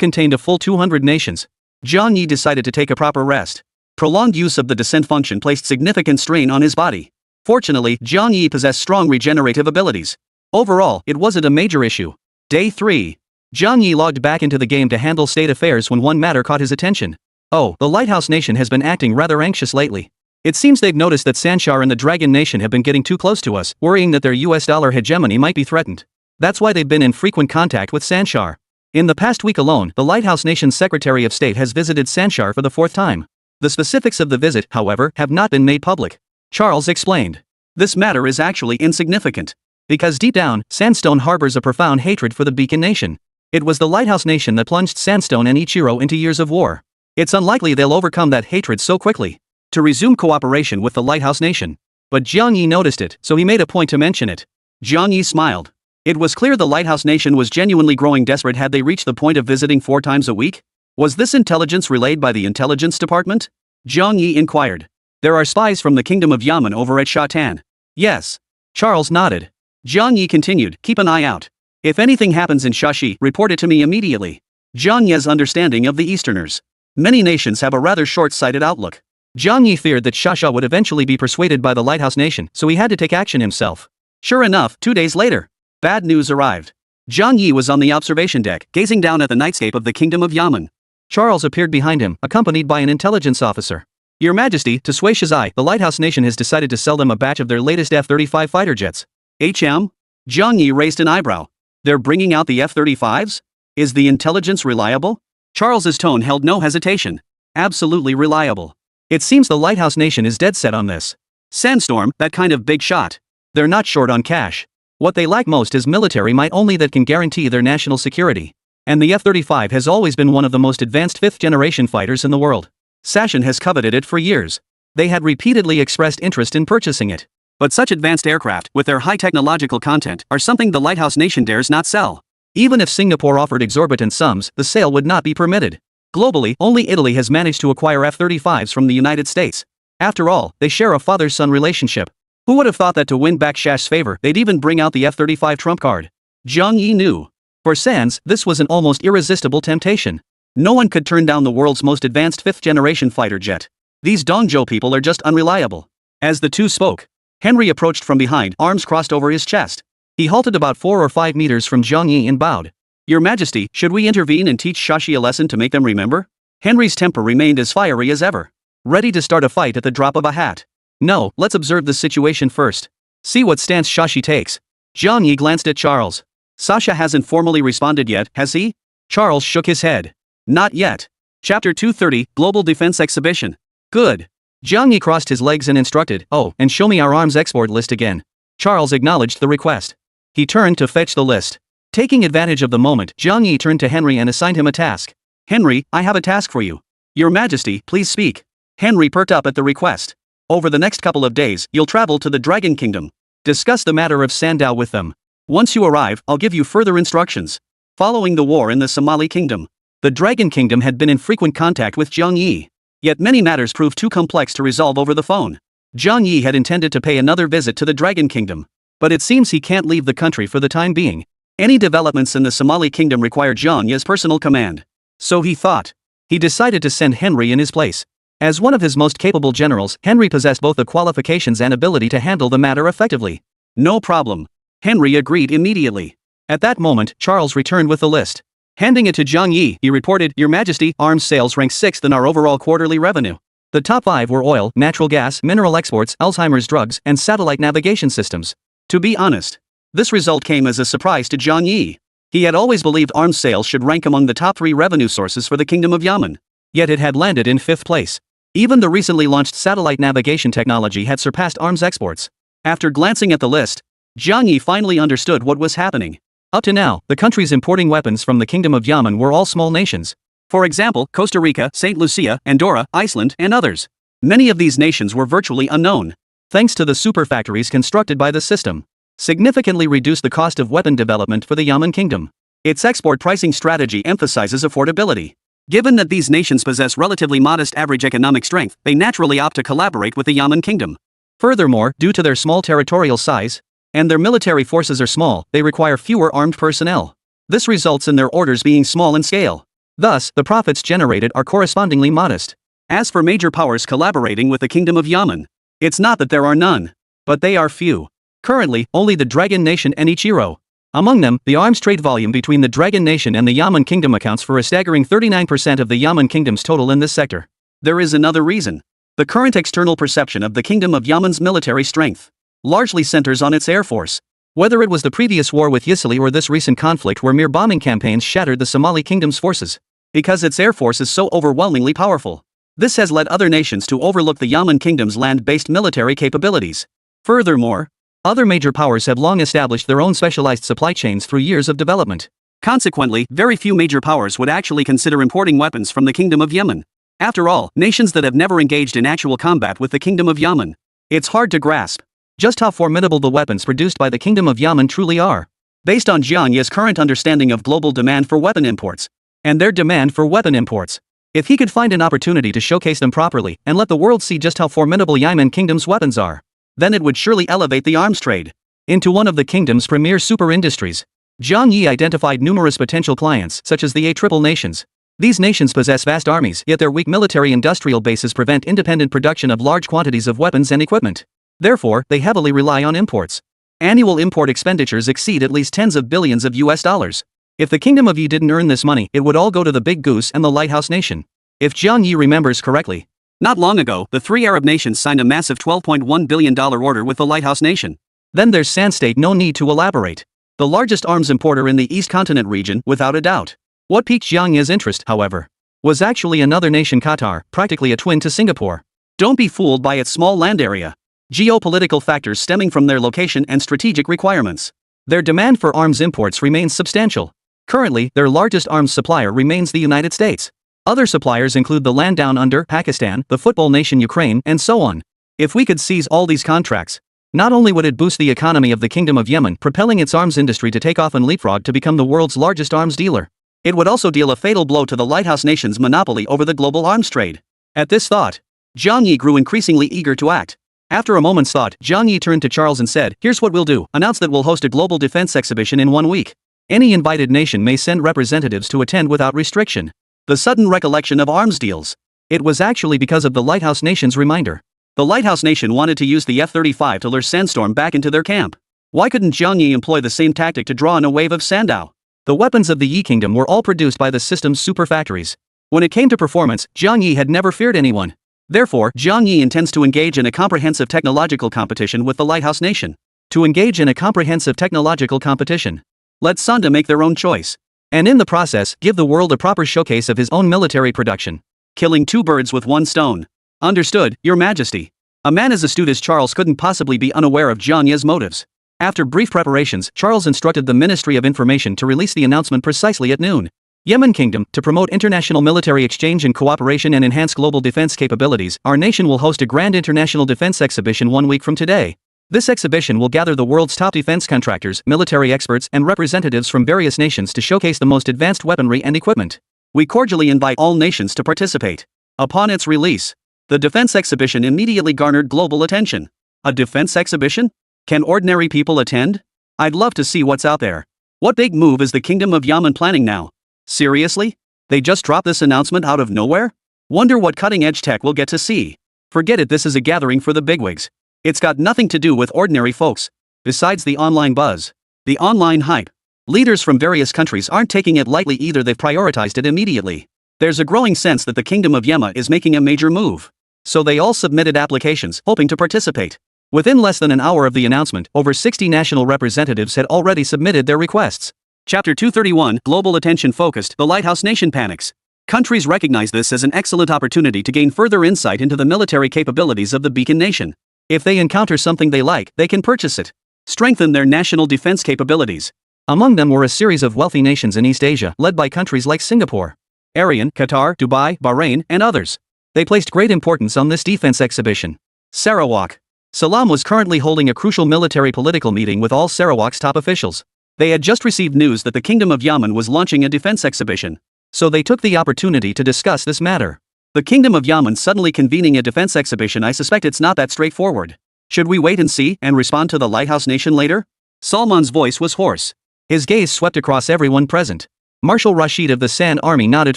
contained a full 200 nations. Jiang Ye decided to take a proper rest. Prolonged use of the descent function placed significant strain on his body. Fortunately, Jiang Ye possessed strong regenerative abilities. Overall, it wasn't a major issue. Day 3. Jiang Ye logged back into the game to handle state affairs when one matter caught his attention. Oh, the Lighthouse Nation has been acting rather anxious lately. It seems they've noticed that Sanshar and the Dragon Nation have been getting too close to us, worrying that their US dollar hegemony might be threatened. That's why they've been in frequent contact with Sanshar. In the past week alone, the Lighthouse Nation's Secretary of State has visited Sanshar for the 4th time. The specifics of the visit, however, have not been made public. Charles explained. This matter is actually insignificant. Because deep down, Sandstone harbors a profound hatred for the Beacon Nation. It was the Lighthouse Nation that plunged Sandstone and Ichiro into years of war. It's unlikely they'll overcome that hatred so quickly to resume cooperation with the Lighthouse Nation. But Jiang Ye noticed it, so he made a point to mention it. Jiang Ye smiled. It was clear the Lighthouse Nation was genuinely growing desperate. Had they reached the point of visiting 4 times a week? Was this intelligence relayed by the Intelligence Department? Jiang Ye inquired. There are spies from the Kingdom of Yemen over at Shatan. Yes. Charles nodded. Jiang Ye continued, keep an eye out. If anything happens in Shashi, report it to me immediately. Jiang Ye's understanding of the Easterners. Many nations have a rather short-sighted outlook. Jiang Ye feared that Shasha would eventually be persuaded by the Lighthouse Nation, so he had to take action himself. Sure enough, 2 days later, bad news arrived. Jiang Ye was on the observation deck, gazing down at the nightscape of the Kingdom of Yemen. Charles appeared behind him, accompanied by an intelligence officer. Your Majesty, to sway Shazai, the Lighthouse Nation has decided to sell them a batch of their latest F-35 fighter jets. HM? Jiang Ye raised an eyebrow. They're bringing out the F-35s? Is the intelligence reliable? Charles's tone held no hesitation. Absolutely reliable. It seems the Lighthouse Nation is dead set on this. Sandstorm, that kind of big shot. They're not short on cash. What they lack most is military might only that can guarantee their national security. And the F-35 has always been one of the most advanced 5th-generation fighters in the world. Sashan has coveted it for years. They had repeatedly expressed interest in purchasing it. But such advanced aircraft, with their high technological content, are something the lighthouse nation dares not sell. Even if Singapore offered exorbitant sums, the sale would not be permitted. Globally, only Italy has managed to acquire F-35s from the United States. After all, they share a father-son relationship. Who would have thought that to win back Shah's favor, they'd even bring out the F-35 trump card? Jiang Ye knew. For Sands, this was an almost irresistible temptation. No one could turn down the world's most advanced fifth-generation fighter jet. These Dongzhou people are just unreliable. As the two spoke, Henry approached from behind, arms crossed over his chest. He halted about 4 or 5 meters from Jiang Ye and bowed. "Your Majesty, should we intervene and teach Shashi a lesson to make them remember?" Henry's temper remained as fiery as ever. Ready to start a fight at the drop of a hat. "No, let's observe the situation first. See what stance Shashi takes." Jiang Ye glanced at Charles. "Sasha hasn't formally responded yet, has he?" Charles shook his head. "Not yet." Chapter 230, Global Defense Exhibition. "Good." Jiang Ye crossed his legs and instructed, "Oh, and show me our arms export list again." Charles acknowledged the request. He turned to fetch the list. Taking advantage of the moment, Jiang Ye turned to Henry and assigned him a task. "Henry, I have a task for you." "Your Majesty, please speak." Henry perked up at the request. "Over the next couple of days, you'll travel to the Dragon Kingdom. Discuss the matter of Sandow with them. Once you arrive, I'll give you further instructions." Following the war in the Somali Kingdom, the Dragon Kingdom had been in frequent contact with Jiang Ye. Yet many matters proved too complex to resolve over the phone. Jiang Ye had intended to pay another visit to the Dragon Kingdom. But it seems he can't leave the country for the time being. Any developments in the Somali Kingdom require Jiang Ye's personal command. So he thought. He decided to send Henry in his place. As one of his most capable generals, Henry possessed both the qualifications and ability to handle the matter effectively. "No problem." Henry agreed immediately. At that moment, Charles returned with the list. Handing it to Jiang Ye, he reported, "Your Majesty, arms sales ranked 6th in our overall quarterly revenue. The top 5 were oil, natural gas, mineral exports, Alzheimer's drugs, and satellite navigation systems." To be honest, this result came as a surprise to Jiang Ye. He had always believed arms sales should rank among the top 3 revenue sources for the Kingdom of Yemen. Yet it had landed in 5th place. Even the recently launched satellite navigation technology had surpassed arms exports. After glancing at the list, Jiang Ye finally understood what was happening. Up to now, the countries importing weapons from the Kingdom of Yemen were all small nations. For example, Costa Rica, St. Lucia, Andorra, Iceland, and others. Many of these nations were virtually unknown. Thanks to the superfactories constructed by the system, significantly reduced the cost of weapon development for the Yemen Kingdom. Its export pricing strategy emphasizes affordability. Given that these nations possess relatively modest average economic strength, they naturally opt to collaborate with the Yemen Kingdom. Furthermore, due to their small territorial size, and their military forces are small, they require fewer armed personnel. This results in their orders being small in scale. Thus, the profits generated are correspondingly modest. As for major powers collaborating with the Kingdom of Yemen, it's not that there are none, but they are few. Currently, only the Dragon Nation and Ichiro. Among them, the arms trade volume between the Dragon Nation and the Yemen Kingdom accounts for a staggering 39% of the Yemen Kingdom's total in this sector. There is another reason. The current external perception of the Kingdom of Yemen's military strength largely centers on its air force. Whether it was the previous war with Yisili or this recent conflict where mere bombing campaigns shattered the Somali Kingdom's forces. Because its air force is so overwhelmingly powerful. This has led other nations to overlook the Yemen Kingdom's land-based military capabilities. Furthermore, other major powers have long established their own specialized supply chains through years of development. Consequently, very few major powers would actually consider importing weapons from the Kingdom of Yemen. After all, nations that have never engaged in actual combat with the Kingdom of Yemen. It's hard to grasp just how formidable the weapons produced by the Kingdom of Yemen truly are. Based on Jiang Ye's current understanding of global demand for weapon imports, and their demand for weapon imports, if he could find an opportunity to showcase them properly and let the world see just how formidable Yemen Kingdom's weapons are, then it would surely elevate the arms trade into one of the kingdom's premier super industries. Jiang Ye identified numerous potential clients such as the A-triple nations. These nations possess vast armies, yet their weak military industrial bases prevent independent production of large quantities of weapons and equipment. Therefore, they heavily rely on imports. Annual import expenditures exceed at least tens of billions of US dollars. If the Kingdom of Yi didn't earn this money, it would all go to the Big Goose and the Lighthouse Nation. If Jiang Ye remembers correctly, not long ago, the 3 Arab nations signed a massive $12.1 billion order with the Lighthouse Nation. Then there's Sand State, no need to elaborate. The largest arms importer in the East Continent region, without a doubt. What piqued Jiang Ye's interest, however, was actually another nation, Qatar, practically a twin to Singapore. Don't be fooled by its small land area. Geopolitical factors stemming from their location and strategic requirements. Their demand for arms imports remains substantial. Currently, their largest arms supplier remains the United States. Other suppliers include the land down under Pakistan, the football nation Ukraine, and so on. If we could seize all these contracts, not only would it boost the economy of the Kingdom of Yemen, propelling its arms industry to take off and leapfrog to become the world's largest arms dealer, it would also deal a fatal blow to the lighthouse nation's monopoly over the global arms trade. At this thought, Jiang Ye grew increasingly eager to act. After a moment's thought, Jiang Ye turned to Charles and said, "Here's what we'll do. Announce that we'll host a global defense exhibition in 1 week. Any invited nation may send representatives to attend without restriction." The sudden recollection of arms deals. It was actually because of the lighthouse nation's reminder. The lighthouse nation wanted to use the F-35 to lure Sandstorm back into their camp. Why couldn't Jiang Ye employ the same tactic to draw in a wave of Sandow? The weapons of the Yi Kingdom were all produced by the system's super factories. When it came to performance, Jiang Ye had never feared anyone. Therefore, Jiang Ye intends to engage in a comprehensive technological competition with the lighthouse nation. To engage in a comprehensive technological competition. Let Sanda make their own choice. And in the process, give the world a proper showcase of his own military production. Killing two birds with one stone. Understood, Your Majesty. A man as astute as Charles couldn't possibly be unaware of Jiang Ye's motives. After brief preparations, Charles instructed the Ministry of Information to release the announcement precisely at noon. Yemen Kingdom, to promote international military exchange and cooperation and enhance global defense capabilities, our nation will host a grand international defense exhibition 1 week from today. This exhibition will gather the world's top defense contractors, military experts, and representatives from various nations to showcase the most advanced weaponry and equipment. We cordially invite all nations to participate. Upon its release, the defense exhibition immediately garnered global attention. A defense exhibition? Can ordinary people attend? I'd love to see what's out there. What big move is the Kingdom of Yemen planning now? Seriously? They just dropped this announcement out of nowhere? Wonder what cutting-edge tech we'll get to see. Forget it, this is a gathering for the bigwigs. It's got nothing to do with ordinary folks. Besides the online buzz, the online hype, leaders from various countries aren't taking it lightly either. They've prioritized it immediately. There's a growing sense that the Kingdom of Yemen is making a major move. So they all submitted applications, hoping to participate. Within less than an hour of the announcement, over 60 national representatives had already submitted their requests. Chapter 231, Global Attention Focused, the Lighthouse Nation Panics. Countries recognize this as an excellent opportunity to gain further insight into the military capabilities of the beacon nation. If they encounter something they like, they can purchase it. Strengthen their national defense capabilities. Among them were a series of wealthy nations in East Asia, led by countries like Singapore, Iran, Qatar, Dubai, Bahrain, and others. They placed great importance on this defense exhibition. Sarawak. Salam was currently holding a crucial military-political meeting with all Sarawak's top officials. They had just received news that the Kingdom of Yemen was launching a defense exhibition. So they took the opportunity to discuss this matter. The Kingdom of Yemen suddenly convening a defense exhibition, I suspect it's not that straightforward. Should we wait and see and respond to the lighthouse nation later? Salman's voice was hoarse. His gaze swept across everyone present. Marshal Rashid of the Sand Army nodded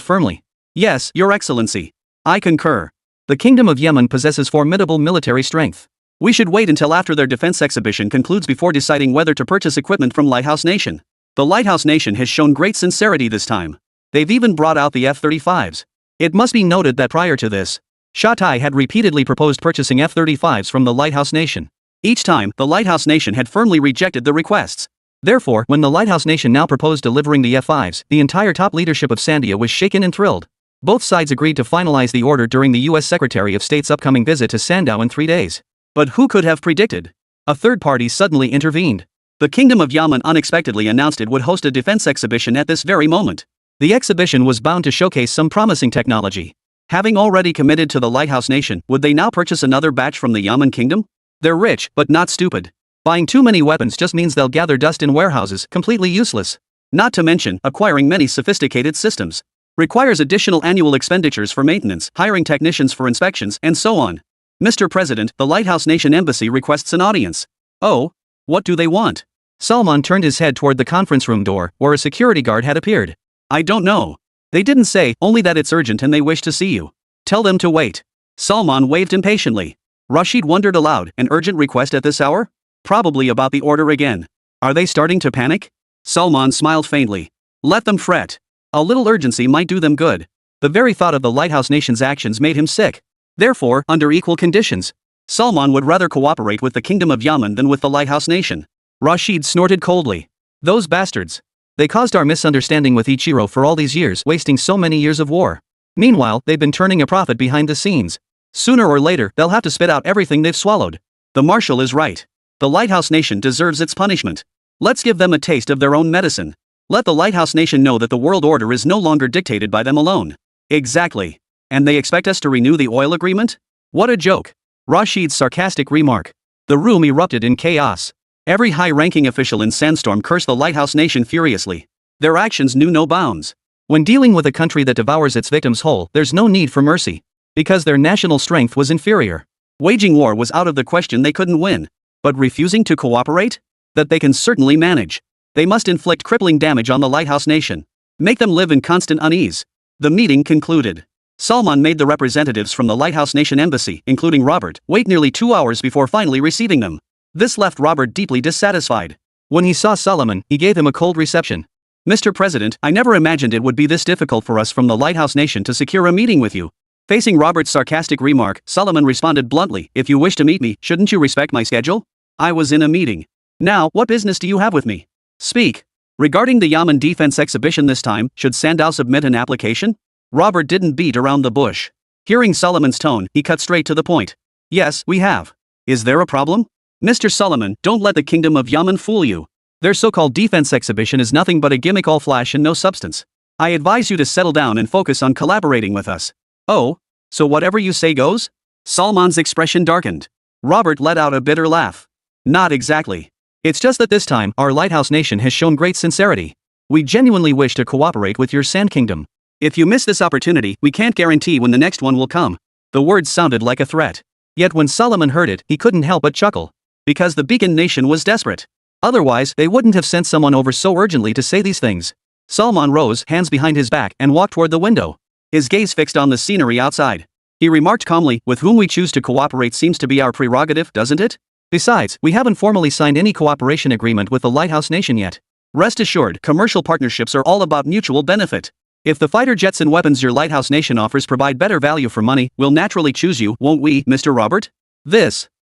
firmly. Yes, Your Excellency. I concur. The Kingdom of Yemen possesses formidable military strength. We should wait until after their defense exhibition concludes before deciding whether to purchase equipment from Lighthouse Nation. The Lighthouse Nation has shown great sincerity this time. They've even brought out the F-35s. It must be noted that prior to this, Shatai had repeatedly proposed purchasing F-35s from the Lighthouse Nation. Each time, the Lighthouse Nation had firmly rejected the requests. Therefore, when the Lighthouse Nation now proposed delivering the F-5s, the entire top leadership of Sandia was shaken and thrilled. Both sides agreed to finalize the order during the U.S. Secretary of State's upcoming visit to Sandow in 3 days. But who could have predicted? A third party suddenly intervened. The Kingdom of Yemen unexpectedly announced it would host a defense exhibition at this very moment. The exhibition was bound to showcase some promising technology. Having already committed to the Lighthouse Nation, would they now purchase another batch from the Yemen Kingdom? They're rich, but not stupid. Buying too many weapons just means they'll gather dust in warehouses, completely useless. Not to mention, acquiring many sophisticated systems requires additional annual expenditures for maintenance, hiring technicians for inspections, and so on. Mr. President, the Lighthouse Nation Embassy requests an audience. Oh? What do they want? Salman turned his head toward the conference room door, where a security guard had appeared. I don't know. They didn't say, only that it's urgent and they wish to see you. Tell them to wait. Salman waved impatiently. Rashid wondered aloud, an urgent request at this hour? Probably about the order again. Are they starting to panic? Salman smiled faintly. Let them fret. A little urgency might do them good. The very thought of the Lighthouse Nation's actions made him sick. Therefore, under equal conditions, Salman would rather cooperate with the Kingdom of Yemen than with the Lighthouse Nation. Rashid snorted coldly. Those bastards. They caused our misunderstanding with Ichiro for all these years, wasting so many years of war. Meanwhile, they've been turning a profit behind the scenes. Sooner or later, they'll have to spit out everything they've swallowed. The Marshal is right. The Lighthouse Nation deserves its punishment. Let's give them a taste of their own medicine. Let the Lighthouse Nation know that the world order is no longer dictated by them alone. Exactly. And they expect us to renew the oil agreement? What a joke. Rashid's sarcastic remark. The room erupted in chaos. Every high-ranking official in Sandstorm cursed the lighthouse nation furiously. Their actions knew no bounds. When dealing with a country that devours its victims whole, there's no need for mercy. Because their national strength was inferior. Waging war was out of the question. They couldn't win. But refusing to cooperate? That they can certainly manage. They must inflict crippling damage on the lighthouse nation. Make them live in constant unease. The meeting concluded. Salman made the representatives from the Lighthouse Nation Embassy, including Robert, wait nearly 2 hours before finally receiving them. This left Robert deeply dissatisfied. When he saw Solomon, he gave him a cold reception. Mr. President, I never imagined it would be this difficult for us from the Lighthouse Nation to secure a meeting with you. Facing Robert's sarcastic remark, Solomon responded bluntly, if you wish to meet me, shouldn't you respect my schedule? I was in a meeting. Now, what business do you have with me? Speak. Regarding the Yemen defense exhibition this time, should Sandow submit an application? Robert didn't beat around the bush. Hearing Solomon's tone, he cut straight to the point. Yes, we have. Is there a problem? Mr. Solomon, don't let the Kingdom of Yemen fool you. Their so-called defense exhibition is nothing but a gimmick, all flash and no substance. I advise you to settle down and focus on collaborating with us. Oh? So whatever you say goes? Salman's expression darkened. Robert let out a bitter laugh. Not exactly. It's just that this time, our Lighthouse Nation has shown great sincerity. We genuinely wish to cooperate with your Sand Kingdom. If you miss this opportunity, we can't guarantee when the next one will come. The words sounded like a threat. Yet when Solomon heard it, he couldn't help but chuckle. Because the Beacon Nation was desperate. Otherwise, they wouldn't have sent someone over so urgently to say these things. Salman rose, hands behind his back, and walked toward the window. His gaze fixed on the scenery outside. He remarked calmly, with whom we choose to cooperate seems to be our prerogative, doesn't it? Besides, we haven't formally signed any cooperation agreement with the Lighthouse Nation yet. Rest assured, commercial partnerships are all about mutual benefit. If the fighter jets and weapons your Lighthouse Nation offers provide better value for money, we'll naturally choose you, won't we, Mr. Robert?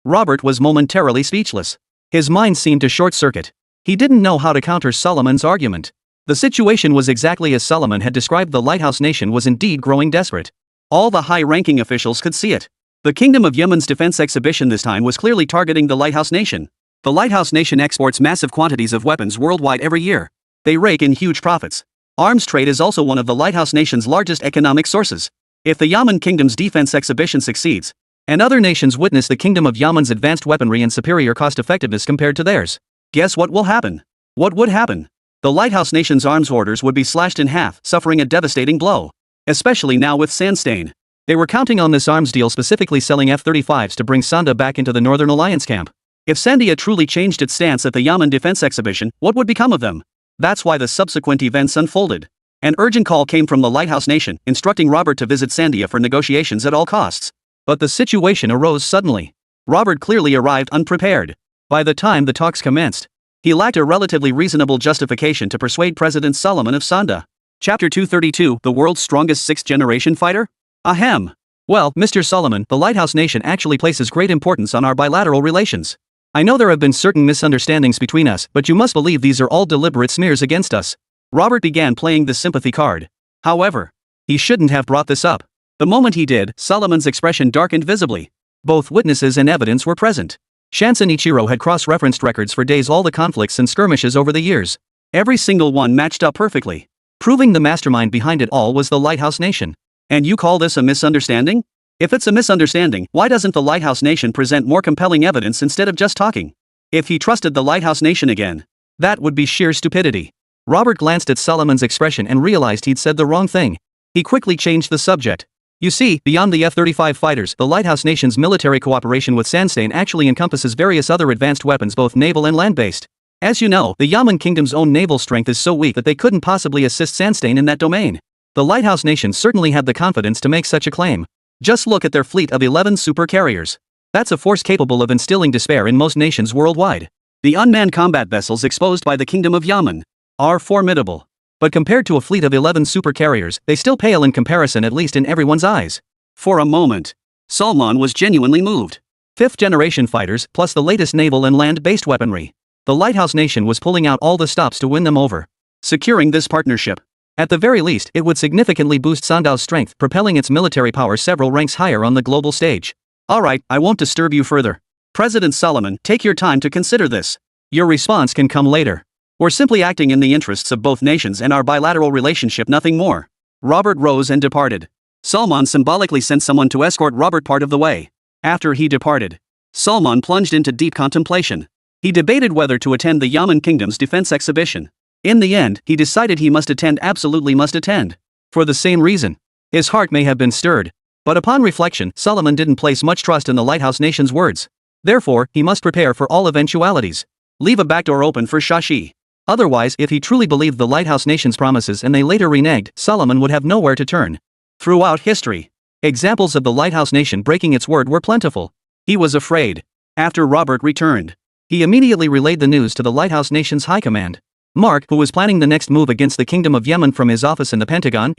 Robert was momentarily speechless. His mind seemed to short-circuit. He didn't know how to counter Solomon's argument. The situation was exactly as Solomon had described. The Lighthouse Nation was indeed growing desperate. All the high-ranking officials could see it. The Kingdom of Yemen's defense exhibition this time was clearly targeting the Lighthouse Nation. The Lighthouse Nation exports massive quantities of weapons worldwide every year. They rake in huge profits. Arms trade is also one of the Lighthouse Nation's largest economic sources. If the Yemen Kingdom's defense exhibition succeeds, and other nations witness the Kingdom of Yemen's advanced weaponry and superior cost-effectiveness compared to theirs, guess what will happen? What would happen? The Lighthouse Nation's arms orders would be slashed in half, suffering a devastating blow. Especially now with Sandstain. They were counting on this arms deal, specifically selling F-35s to bring Sanda back into the Northern Alliance camp. If Sandia truly changed its stance at the Yemen defense exhibition, what would become of them? That's why the subsequent events unfolded. An urgent call came from the Lighthouse Nation, instructing Robert to visit Sandia for negotiations at all costs. But the situation arose suddenly. Robert clearly arrived unprepared. By the time the talks commenced, he lacked a relatively reasonable justification to persuade President Solomon of Sanda. Chapter 232, The World's Strongest Sixth-Generation Fighter? Ahem. Well, Mr. Solomon, the Lighthouse Nation actually places great importance on our bilateral relations. I know there have been certain misunderstandings between us, but you must believe these are all deliberate smears against us. Robert began playing the sympathy card. However, he shouldn't have brought this up. The moment he did, Solomon's expression darkened visibly. Both witnesses and evidence were present. Chance and Ichiro had cross-referenced records for days, all the conflicts and skirmishes over the years. Every single one matched up perfectly. Proving the mastermind behind it all was the Lighthouse Nation. And you call this a misunderstanding? If it's a misunderstanding, why doesn't the Lighthouse Nation present more compelling evidence instead of just talking? If he trusted the Lighthouse Nation again, that would be sheer stupidity. Robert glanced at Solomon's expression and realized he'd said the wrong thing. He quickly changed the subject. You see, beyond the F-35 fighters, the Lighthouse Nation's military cooperation with Sandstain actually encompasses various other advanced weapons, both naval and land-based. As you know, the Yemen Kingdom's own naval strength is so weak that they couldn't possibly assist Sandstain in that domain. The Lighthouse Nation certainly had the confidence to make such a claim. Just look at their fleet of 11 super carriers. That's a force capable of instilling despair in most nations worldwide. The unmanned combat vessels exposed by the Kingdom of Yemen are formidable. But compared to a fleet of 11 super carriers, they still pale in comparison, at least in everyone's eyes. For a moment, Salman was genuinely moved. Fifth-generation fighters, plus the latest naval and land-based weaponry. The Lighthouse Nation was pulling out all the stops to win them over. Securing this partnership, at the very least, it would significantly boost Sandow's strength, propelling its military power several ranks higher on the global stage. Alright, I won't disturb you further. President Solomon, take your time to consider this. Your response can come later. We're simply acting in the interests of both nations and our bilateral relationship, nothing more. Robert rose and departed. Salman symbolically sent someone to escort Robert part of the way. After he departed, Salman plunged into deep contemplation. He debated whether to attend the Yemen kingdom's defense exhibition. In the end, he decided he must attend, absolutely must attend. For the same reason. His heart may have been stirred. But upon reflection, Solomon didn't place much trust in the lighthouse nation's words. Therefore, he must prepare for all eventualities. Leave a backdoor open for Shashi. Otherwise, if he truly believed the lighthouse nation's promises and they later reneged, Solomon would have nowhere to turn. Throughout history, examples of the lighthouse nation breaking its word were plentiful. He was afraid. After Robert returned, he immediately relayed the news to the lighthouse nation's high command. Mark, who was planning the next move against the Kingdom of Yemen from his office in the Pentagon,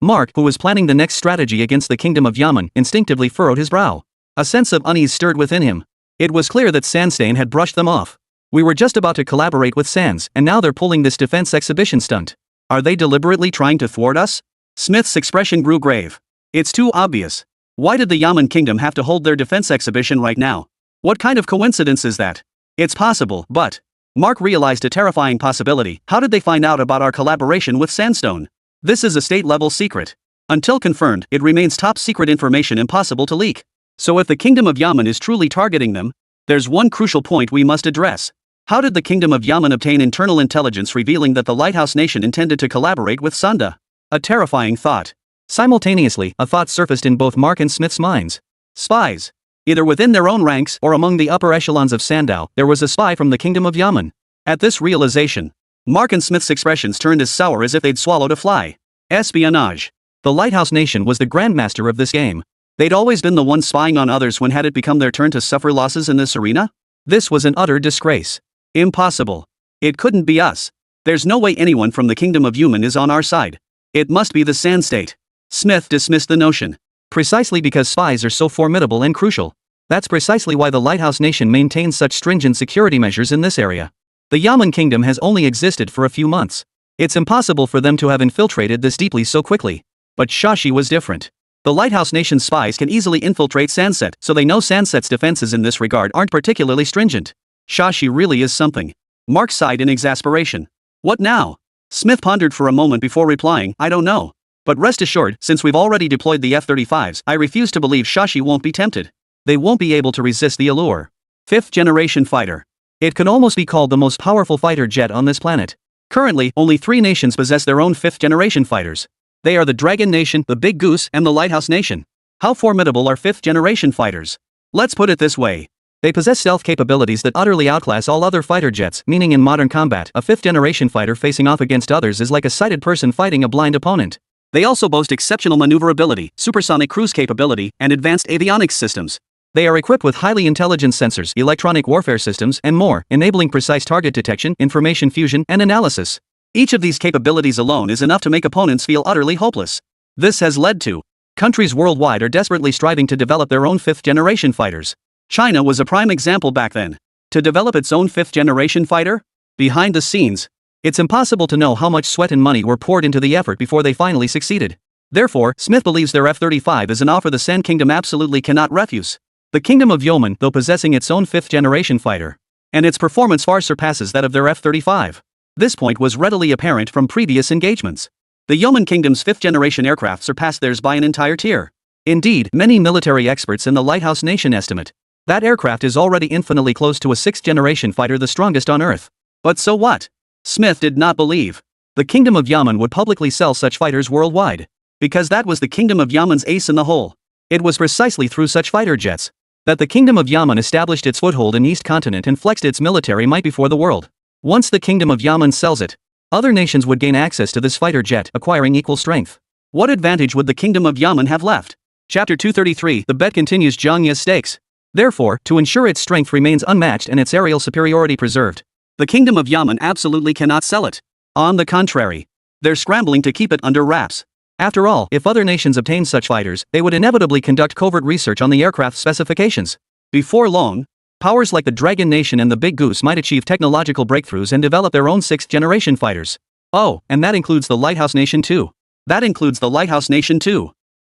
Mark, who was planning the next strategy against the Kingdom of Yemen, instinctively furrowed his brow. A sense of unease stirred within him. It was clear that Sandstain had brushed them off. We were just about to collaborate with Sands, and now they're pulling this defense exhibition stunt. Are they deliberately trying to thwart us? Smith's expression grew grave. It's too obvious. Why did the Yemen kingdom have to hold their defense exhibition right now? What kind of coincidence is that? It's possible, but... Mark realized a terrifying possibility. How did they find out about our collaboration with Sandstone? This is a state-level secret. Until confirmed, it remains top-secret information impossible to leak. So if the Kingdom of Yemen is truly targeting them, there's one crucial point we must address. How did the Kingdom of Yemen obtain internal intelligence revealing that the lighthouse nation intended to collaborate with Sunda? A terrifying thought. Simultaneously, a thought surfaced in both Mark and Smith's minds. Spies. Either within their own ranks or among the upper echelons of Sandow, there was a spy from the Kingdom of Yemen. At this realization, Mark and Smith's expressions turned as sour as if they'd swallowed a fly. Espionage. The lighthouse nation was the grandmaster of this game. They'd always been the ones spying on others. When had it become their turn to suffer losses in this arena? This was an utter disgrace. Impossible. It couldn't be us. There's no way anyone from the Kingdom of Yemen is on our side. It must be the Sand State. Smith dismissed the notion. Precisely because spies are so formidable and crucial. That's precisely why the lighthouse nation maintains such stringent security measures in this area. The Yemen kingdom has only existed for a few months. It's impossible for them to have infiltrated this deeply so quickly. But Shashi was different. The lighthouse nation's spies can easily infiltrate Sandset, so they know Sandset's defenses in this regard aren't particularly stringent. Shashi really is something. Mark sighed in exasperation. What now? Smith pondered for a moment before replying, I don't know. But rest assured, since we've already deployed the F-35s, I refuse to believe Shashi won't be tempted. They won't be able to resist the allure. 5th-generation fighter. It can almost be called the most powerful fighter jet on this planet. Currently, only 3 nations possess their own 5th-generation fighters. They are the Dragon Nation, the Big Goose, and the Lighthouse Nation. How formidable are 5th-generation fighters? Let's put it this way. They possess stealth capabilities that utterly outclass all other fighter jets, meaning in modern combat, a 5th-generation fighter facing off against others is like a sighted person fighting a blind opponent. They also boast exceptional maneuverability, supersonic cruise capability, and advanced avionics systems. They are equipped with highly intelligent sensors, electronic warfare systems, and more, enabling precise target detection, information fusion, and analysis. Each of these capabilities alone is enough to make opponents feel utterly hopeless. This has led to countries worldwide are desperately striving to develop their own 5th-generation fighters. China was a prime example back then. To develop its own 5th-generation fighter? Behind the scenes, it's impossible to know how much sweat and money were poured into the effort before they finally succeeded. Therefore, Smith believes their F-35 is an offer the Sand Kingdom absolutely cannot refuse. The Kingdom of Yemen, though possessing its own 5th-generation fighter, and its performance far surpasses that of their F-35. This point was readily apparent from previous engagements. The Yemen Kingdom's 5th-generation aircraft surpassed theirs by an entire tier. Indeed, many military experts in the Lighthouse Nation estimate that aircraft is already infinitely close to a 6th-generation fighter, the strongest on Earth. But so what? Smith did not believe the Kingdom of Yemen would publicly sell such fighters worldwide, because that was the Kingdom of Yemen's ace in the hole. It was precisely through such fighter jets that the Kingdom of Yemen established its foothold in East Continent and flexed its military might before the world. Once the Kingdom of Yemen sells it, other nations would gain access to this fighter jet, acquiring equal strength. What advantage would the Kingdom of Yemen have left? Chapter 233. The bet continues. Jiang Ye's stakes. Therefore, to ensure its strength remains unmatched and its aerial superiority preserved, the Kingdom of Yemen absolutely cannot sell it. On the contrary, they're scrambling to keep it under wraps. After all, if other nations obtain such fighters, they would inevitably conduct covert research on the aircraft specifications. Before long, powers like the Dragon Nation and the Big Goose might achieve technological breakthroughs and develop their own 6th-generation fighters. Oh, and that includes the Lighthouse Nation too. The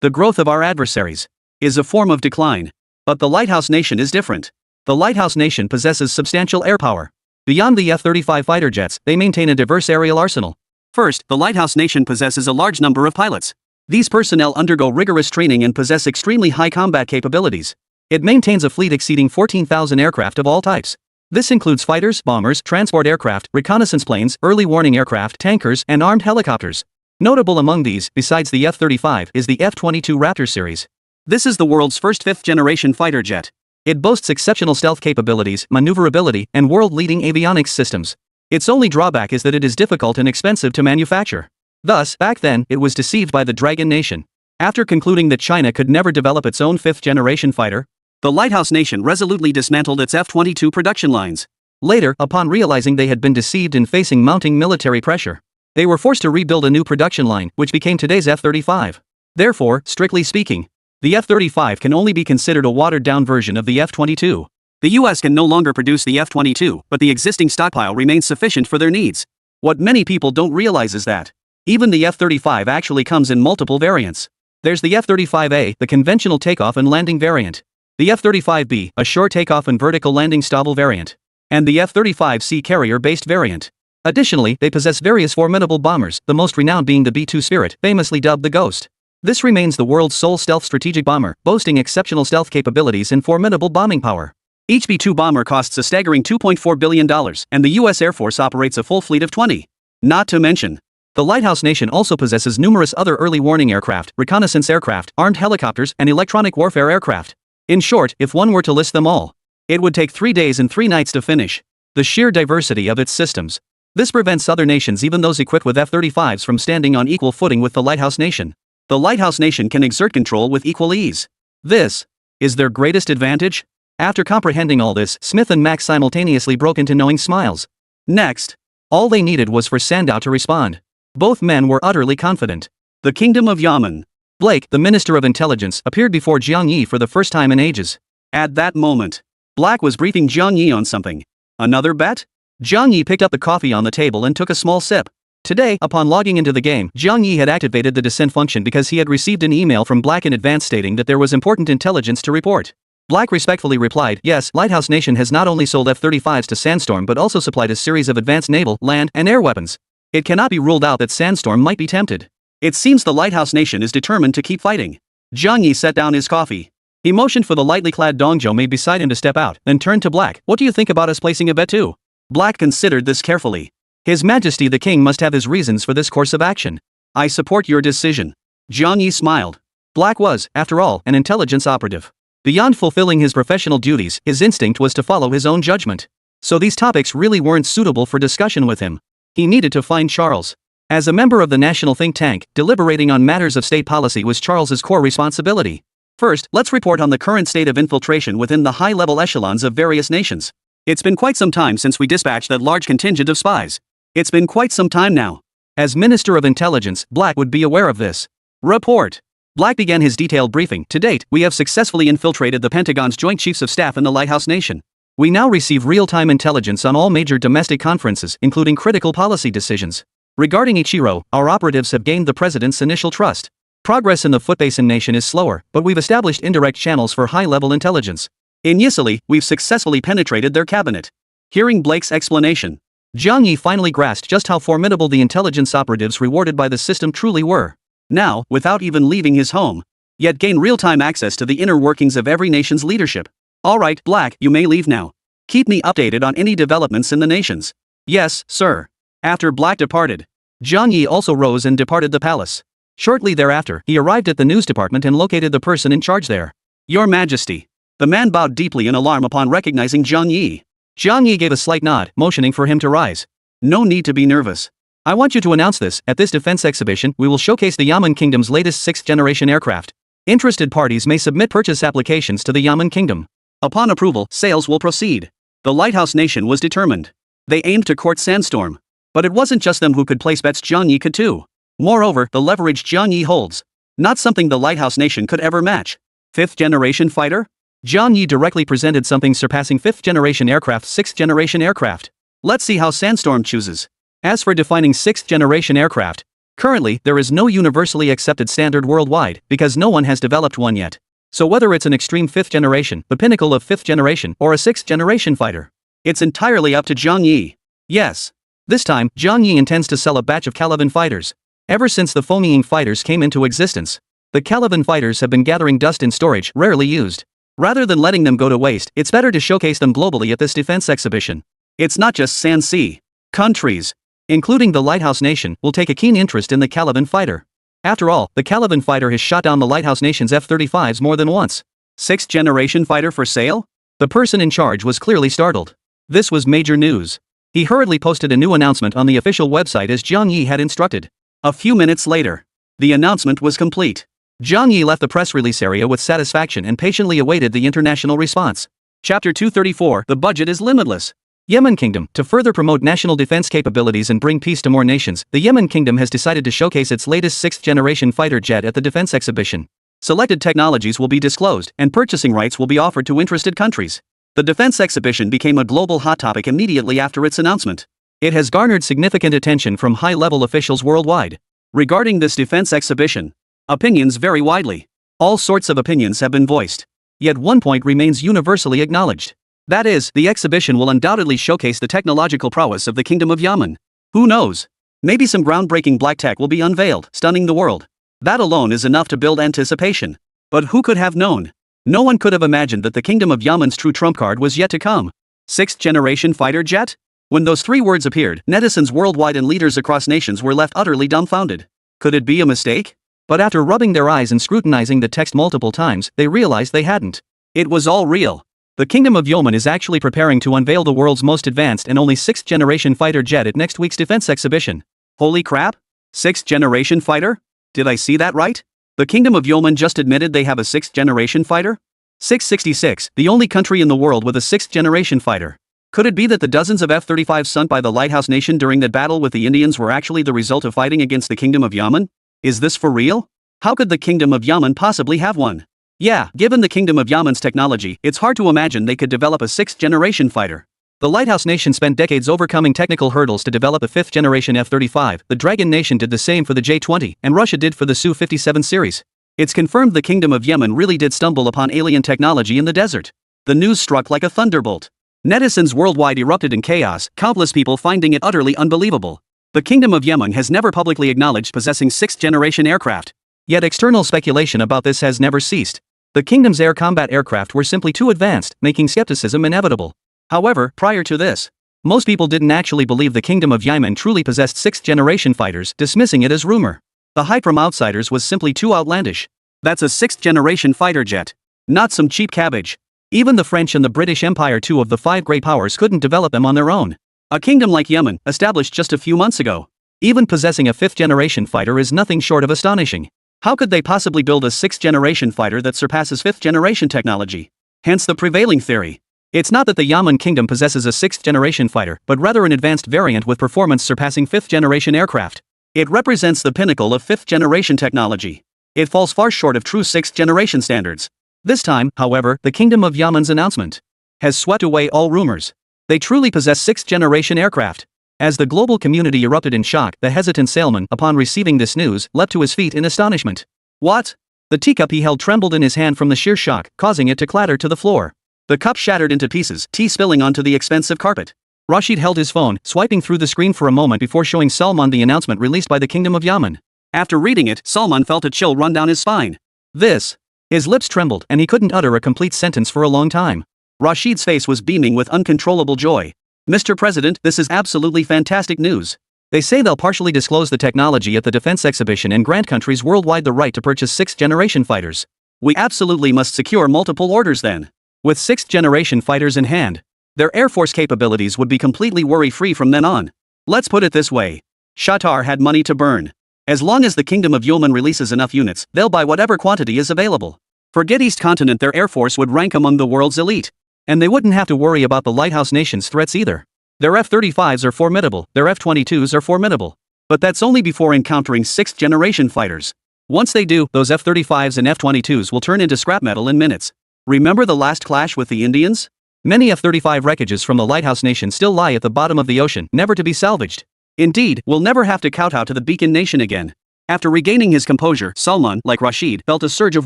growth of our adversaries is a form of decline. But the Lighthouse Nation is different. The Lighthouse Nation possesses substantial air power. Beyond the F-35 fighter jets, they maintain a diverse aerial arsenal. First, the lighthouse nation possesses a large number of pilots. These personnel undergo rigorous training and possess extremely high combat capabilities. It maintains a fleet exceeding 14,000 aircraft of all types. This includes fighters, bombers, transport aircraft, reconnaissance planes, early warning aircraft, tankers, and armed helicopters. Notable among these, besides the F-35, is the F-22 Raptor series. This is the world's first fifth-generation fighter jet. It boasts exceptional stealth capabilities, maneuverability, and world-leading avionics systems. Its only drawback is that it is difficult and expensive to manufacture. Thus, back then, it was deceived by the Dragon Nation. After concluding that China could never develop its own fifth-generation fighter, the lighthouse nation resolutely dismantled its F-22 production lines. Later, upon realizing they had been deceived and facing mounting military pressure, they were forced to rebuild a new production line, which became today's F-35. Therefore, strictly speaking, the F-35 can only be considered a watered-down version of the F-22. The US can no longer produce the F-22, but the existing stockpile remains sufficient for their needs. What many people don't realize is that even the F-35 actually comes in multiple variants. There's the F-35A, the conventional takeoff and landing variant, the F-35B, a short takeoff and vertical landing stable variant, and the F-35C carrier-based variant. Additionally, they possess various formidable bombers, the most renowned being the B-2 Spirit, famously dubbed the Ghost. This remains the world's sole stealth strategic bomber, boasting exceptional stealth capabilities and formidable bombing power. Each B-2 bomber costs a staggering $2.4 billion, and the US Air Force operates a full fleet of 20. Not to mention, the lighthouse nation also possesses numerous other early warning aircraft, reconnaissance aircraft, armed helicopters, and electronic warfare aircraft. In short, if one were to list them all, it would take 3 days and 3 nights to finish. The sheer diversity of its systems. This prevents other nations, even those equipped with F-35s, from standing on equal footing with the lighthouse nation. The lighthouse nation can exert control with equal ease. This is their greatest advantage? After comprehending all this, Smith and Max simultaneously broke into knowing smiles. Next, all they needed was for Sandow to respond. Both men were utterly confident. The Kingdom of Yemen. Blake, the Minister of Intelligence, appeared before Jiang Ye for the first time in ages. At that moment, Black was briefing Jiang Ye on something. Another bet? Jiang Ye picked up the coffee on the table and took a small sip. Today, upon logging into the game, Jiang Ye had activated the descent function because he had received an email from Black in advance stating that there was important intelligence to report. Black respectfully replied, yes, Lighthouse Nation has not only sold F-35s to Sandstorm but also supplied a series of advanced naval, land, and air weapons. It cannot be ruled out that Sandstorm might be tempted. It seems the Lighthouse Nation is determined to keep fighting. Jiang Ye set down his coffee. He motioned for the lightly clad Dong Zhou beside him to step out, then turned to Black. What do you think about us placing a bet too? Black considered this carefully. His Majesty the King must have his reasons for this course of action. I support your decision. Jiang Ye smiled. Black was, after all, an intelligence operative. Beyond fulfilling his professional duties, his instinct was to follow his own judgment. So these topics really weren't suitable for discussion with him. He needed to find Charles. As a member of the national think tank, deliberating on matters of state policy was Charles's core responsibility. First, let's report on the current state of infiltration within the high-level echelons of various nations. It's been quite some time since we dispatched that large contingent of spies. It's been quite some time now. As Minister of Intelligence, Black would be aware of this. Report. Black began his detailed briefing. To date, we have successfully infiltrated the Pentagon's Joint Chiefs of Staff in the Lighthouse Nation. We now receive real-time intelligence on all major domestic conferences, including critical policy decisions. Regarding Ichiro, our operatives have gained the President's initial trust. Progress in the Footbasin Nation is slower, but we've established indirect channels for high-level intelligence. In Yisili, we've successfully penetrated their cabinet. Hearing Blake's explanation, Jiang Ye finally grasped just how formidable the intelligence operatives rewarded by the system truly were. Now, without even leaving his home, yet gain real-time access to the inner workings of every nation's leadership. All right, Black, you may leave now. Keep me updated on any developments in the nations. Yes, sir. After Black departed, Jiang Ye also rose and departed the palace. Shortly thereafter, he arrived at the news department and located the person in charge there. Your Majesty. The man bowed deeply in alarm upon recognizing Jiang Ye. Jiang Ye gave a slight nod, motioning for him to rise. No need to be nervous. I want you to announce this. At this defense exhibition, we will showcase the Yemen Kingdom's latest 6th-generation aircraft. Interested parties may submit purchase applications to the Yemen Kingdom. Upon approval, sales will proceed. The Lighthouse Nation was determined. They aimed to court Sandstorm. But it wasn't just them who could place bets, Jiang Ye could too. Moreover, the leverage Jiang Ye holds. Not something the Lighthouse Nation could ever match. 5th-generation fighter? Jiang Ye directly presented something surpassing 5th-generation aircraft, 6th-generation aircraft. Let's see how Sandstorm chooses. As for defining 6th-generation aircraft, currently there is no universally accepted standard worldwide because no one has developed one yet. So whether it's an extreme 5th generation, the pinnacle of 5th generation, or a 6th generation fighter, it's entirely up to Jiang Ye. Yes. This time, Jiang Ye intends to sell a batch of Caliban fighters. Ever since the Foaming fighters came into existence, the Caliban fighters have been gathering dust in storage, rarely used. Rather than letting them go to waste, it's better to showcase them globally at this defense exhibition. It's not just Sand Sea. Countries, including the Lighthouse Nation, will take a keen interest in the Caliban fighter. After all, the Caliban fighter has shot down the Lighthouse Nation's F-35s more than once. Sixth-generation fighter for sale? The person in charge was clearly startled. This was major news. He hurriedly posted a new announcement on the official website as Jiang Ye had instructed. A few minutes later, the announcement was complete. Jiang Ye left the press release area with satisfaction and patiently awaited the international response. Chapter 234. The budget is limitless. Yemen Kingdom. To further promote national defense capabilities and bring peace to more nations, the Yemen Kingdom has decided to showcase its latest sixth-generation fighter jet at the defense exhibition. Selected technologies will be disclosed, and purchasing rights will be offered to interested countries. The defense exhibition became a global hot topic immediately after its announcement. It has garnered significant attention from high-level officials worldwide. Regarding this defense exhibition, opinions vary widely. All sorts of opinions have been voiced. Yet one point remains universally acknowledged. That is, the exhibition will undoubtedly showcase the technological prowess of the Kingdom of Yemen. Who knows? Maybe some groundbreaking black tech will be unveiled, stunning the world. That alone is enough to build anticipation. But who could have known? No one could have imagined that the Kingdom of Yemen's true trump card was yet to come. Sixth-generation fighter jet? When those three words appeared, netizens worldwide and leaders across nations were left utterly dumbfounded. Could it be a mistake? But after rubbing their eyes and scrutinizing the text multiple times, they realized they hadn't. It was all real. The Kingdom of Yemen is actually preparing to unveil the world's most advanced and only sixth-generation fighter jet at next week's defense exhibition. Holy crap? Sixth-generation fighter? Did I see that right? The Kingdom of Yemen just admitted they have a sixth-generation fighter? 666, the only country in the world with a sixth-generation fighter. Could it be that the dozens of F-35s sunk by the Lighthouse Nation during that battle with the Indians were actually the result of fighting against the Kingdom of Yemen? Is this for real? How could the Kingdom of Yemen possibly have one? Yeah, given the Kingdom of Yemen's technology, it's hard to imagine they could develop a sixth-generation fighter. The Lighthouse Nation spent decades overcoming technical hurdles to develop a fifth-generation F-35, the Dragon Nation did the same for the J-20, and Russia did for the Su-57 series. It's confirmed the Kingdom of Yemen really did stumble upon alien technology in the desert. The news struck like a thunderbolt. Netizens worldwide erupted in chaos, countless people finding it utterly unbelievable. The Kingdom of Yemen has never publicly acknowledged possessing sixth-generation aircraft. Yet external speculation about this has never ceased. The Kingdom's air combat aircraft were simply too advanced, making skepticism inevitable. However, prior to this, most people didn't actually believe the Kingdom of Yemen truly possessed sixth-generation fighters, dismissing it as rumor. The hype from outsiders was simply too outlandish. That's a sixth-generation fighter jet. Not some cheap cabbage. Even the French and the British Empire, two of the five great powers, couldn't develop them on their own. A kingdom like Yemen, established just a few months ago, even possessing a fifth-generation fighter is nothing short of astonishing. How could they possibly build a sixth-generation fighter that surpasses fifth-generation technology? Hence the prevailing theory. It's not that the Yemen Kingdom possesses a sixth-generation fighter, but rather an advanced variant with performance surpassing fifth-generation aircraft. It represents the pinnacle of fifth-generation technology. It falls far short of true sixth-generation standards. This time, however, the Kingdom of Yemen's announcement has swept away all rumors. They truly possess sixth-generation aircraft. As the global community erupted in shock, the hesitant Salman, upon receiving this news, leapt to his feet in astonishment. What? The teacup he held trembled in his hand from the sheer shock, causing it to clatter to the floor. The cup shattered into pieces, tea spilling onto the expensive carpet. Rashid held his phone, swiping through the screen for a moment before showing Salman the announcement released by the Kingdom of Yemen. After reading it, Salman felt a chill run down his spine. This. His lips trembled, and he couldn't utter a complete sentence for a long time. Rashid's face was beaming with uncontrollable joy. Mr. President, this is absolutely fantastic news. They say they'll partially disclose the technology at the defense exhibition and grant countries worldwide the right to purchase sixth-generation fighters. We absolutely must secure multiple orders then. With sixth-generation fighters in hand, their air force capabilities would be completely worry-free from then on. Let's put it this way. Qatar had money to burn. As long as the Kingdom of Yemen releases enough units, they'll buy whatever quantity is available. Forget East Continent, their air force would rank among the world's elite. And they wouldn't have to worry about the Lighthouse Nation's threats either. Their F-35s are formidable, their F-22s are formidable. But that's only before encountering sixth-generation fighters. Once they do, those F-35s and F-22s will turn into scrap metal in minutes. Remember the last clash with the Indians? Many F-35 wreckages from the Lighthouse Nation still lie at the bottom of the ocean, never to be salvaged. Indeed, we'll never have to kowtow to the Beacon Nation again. After regaining his composure, Salman, like Rashid, felt a surge of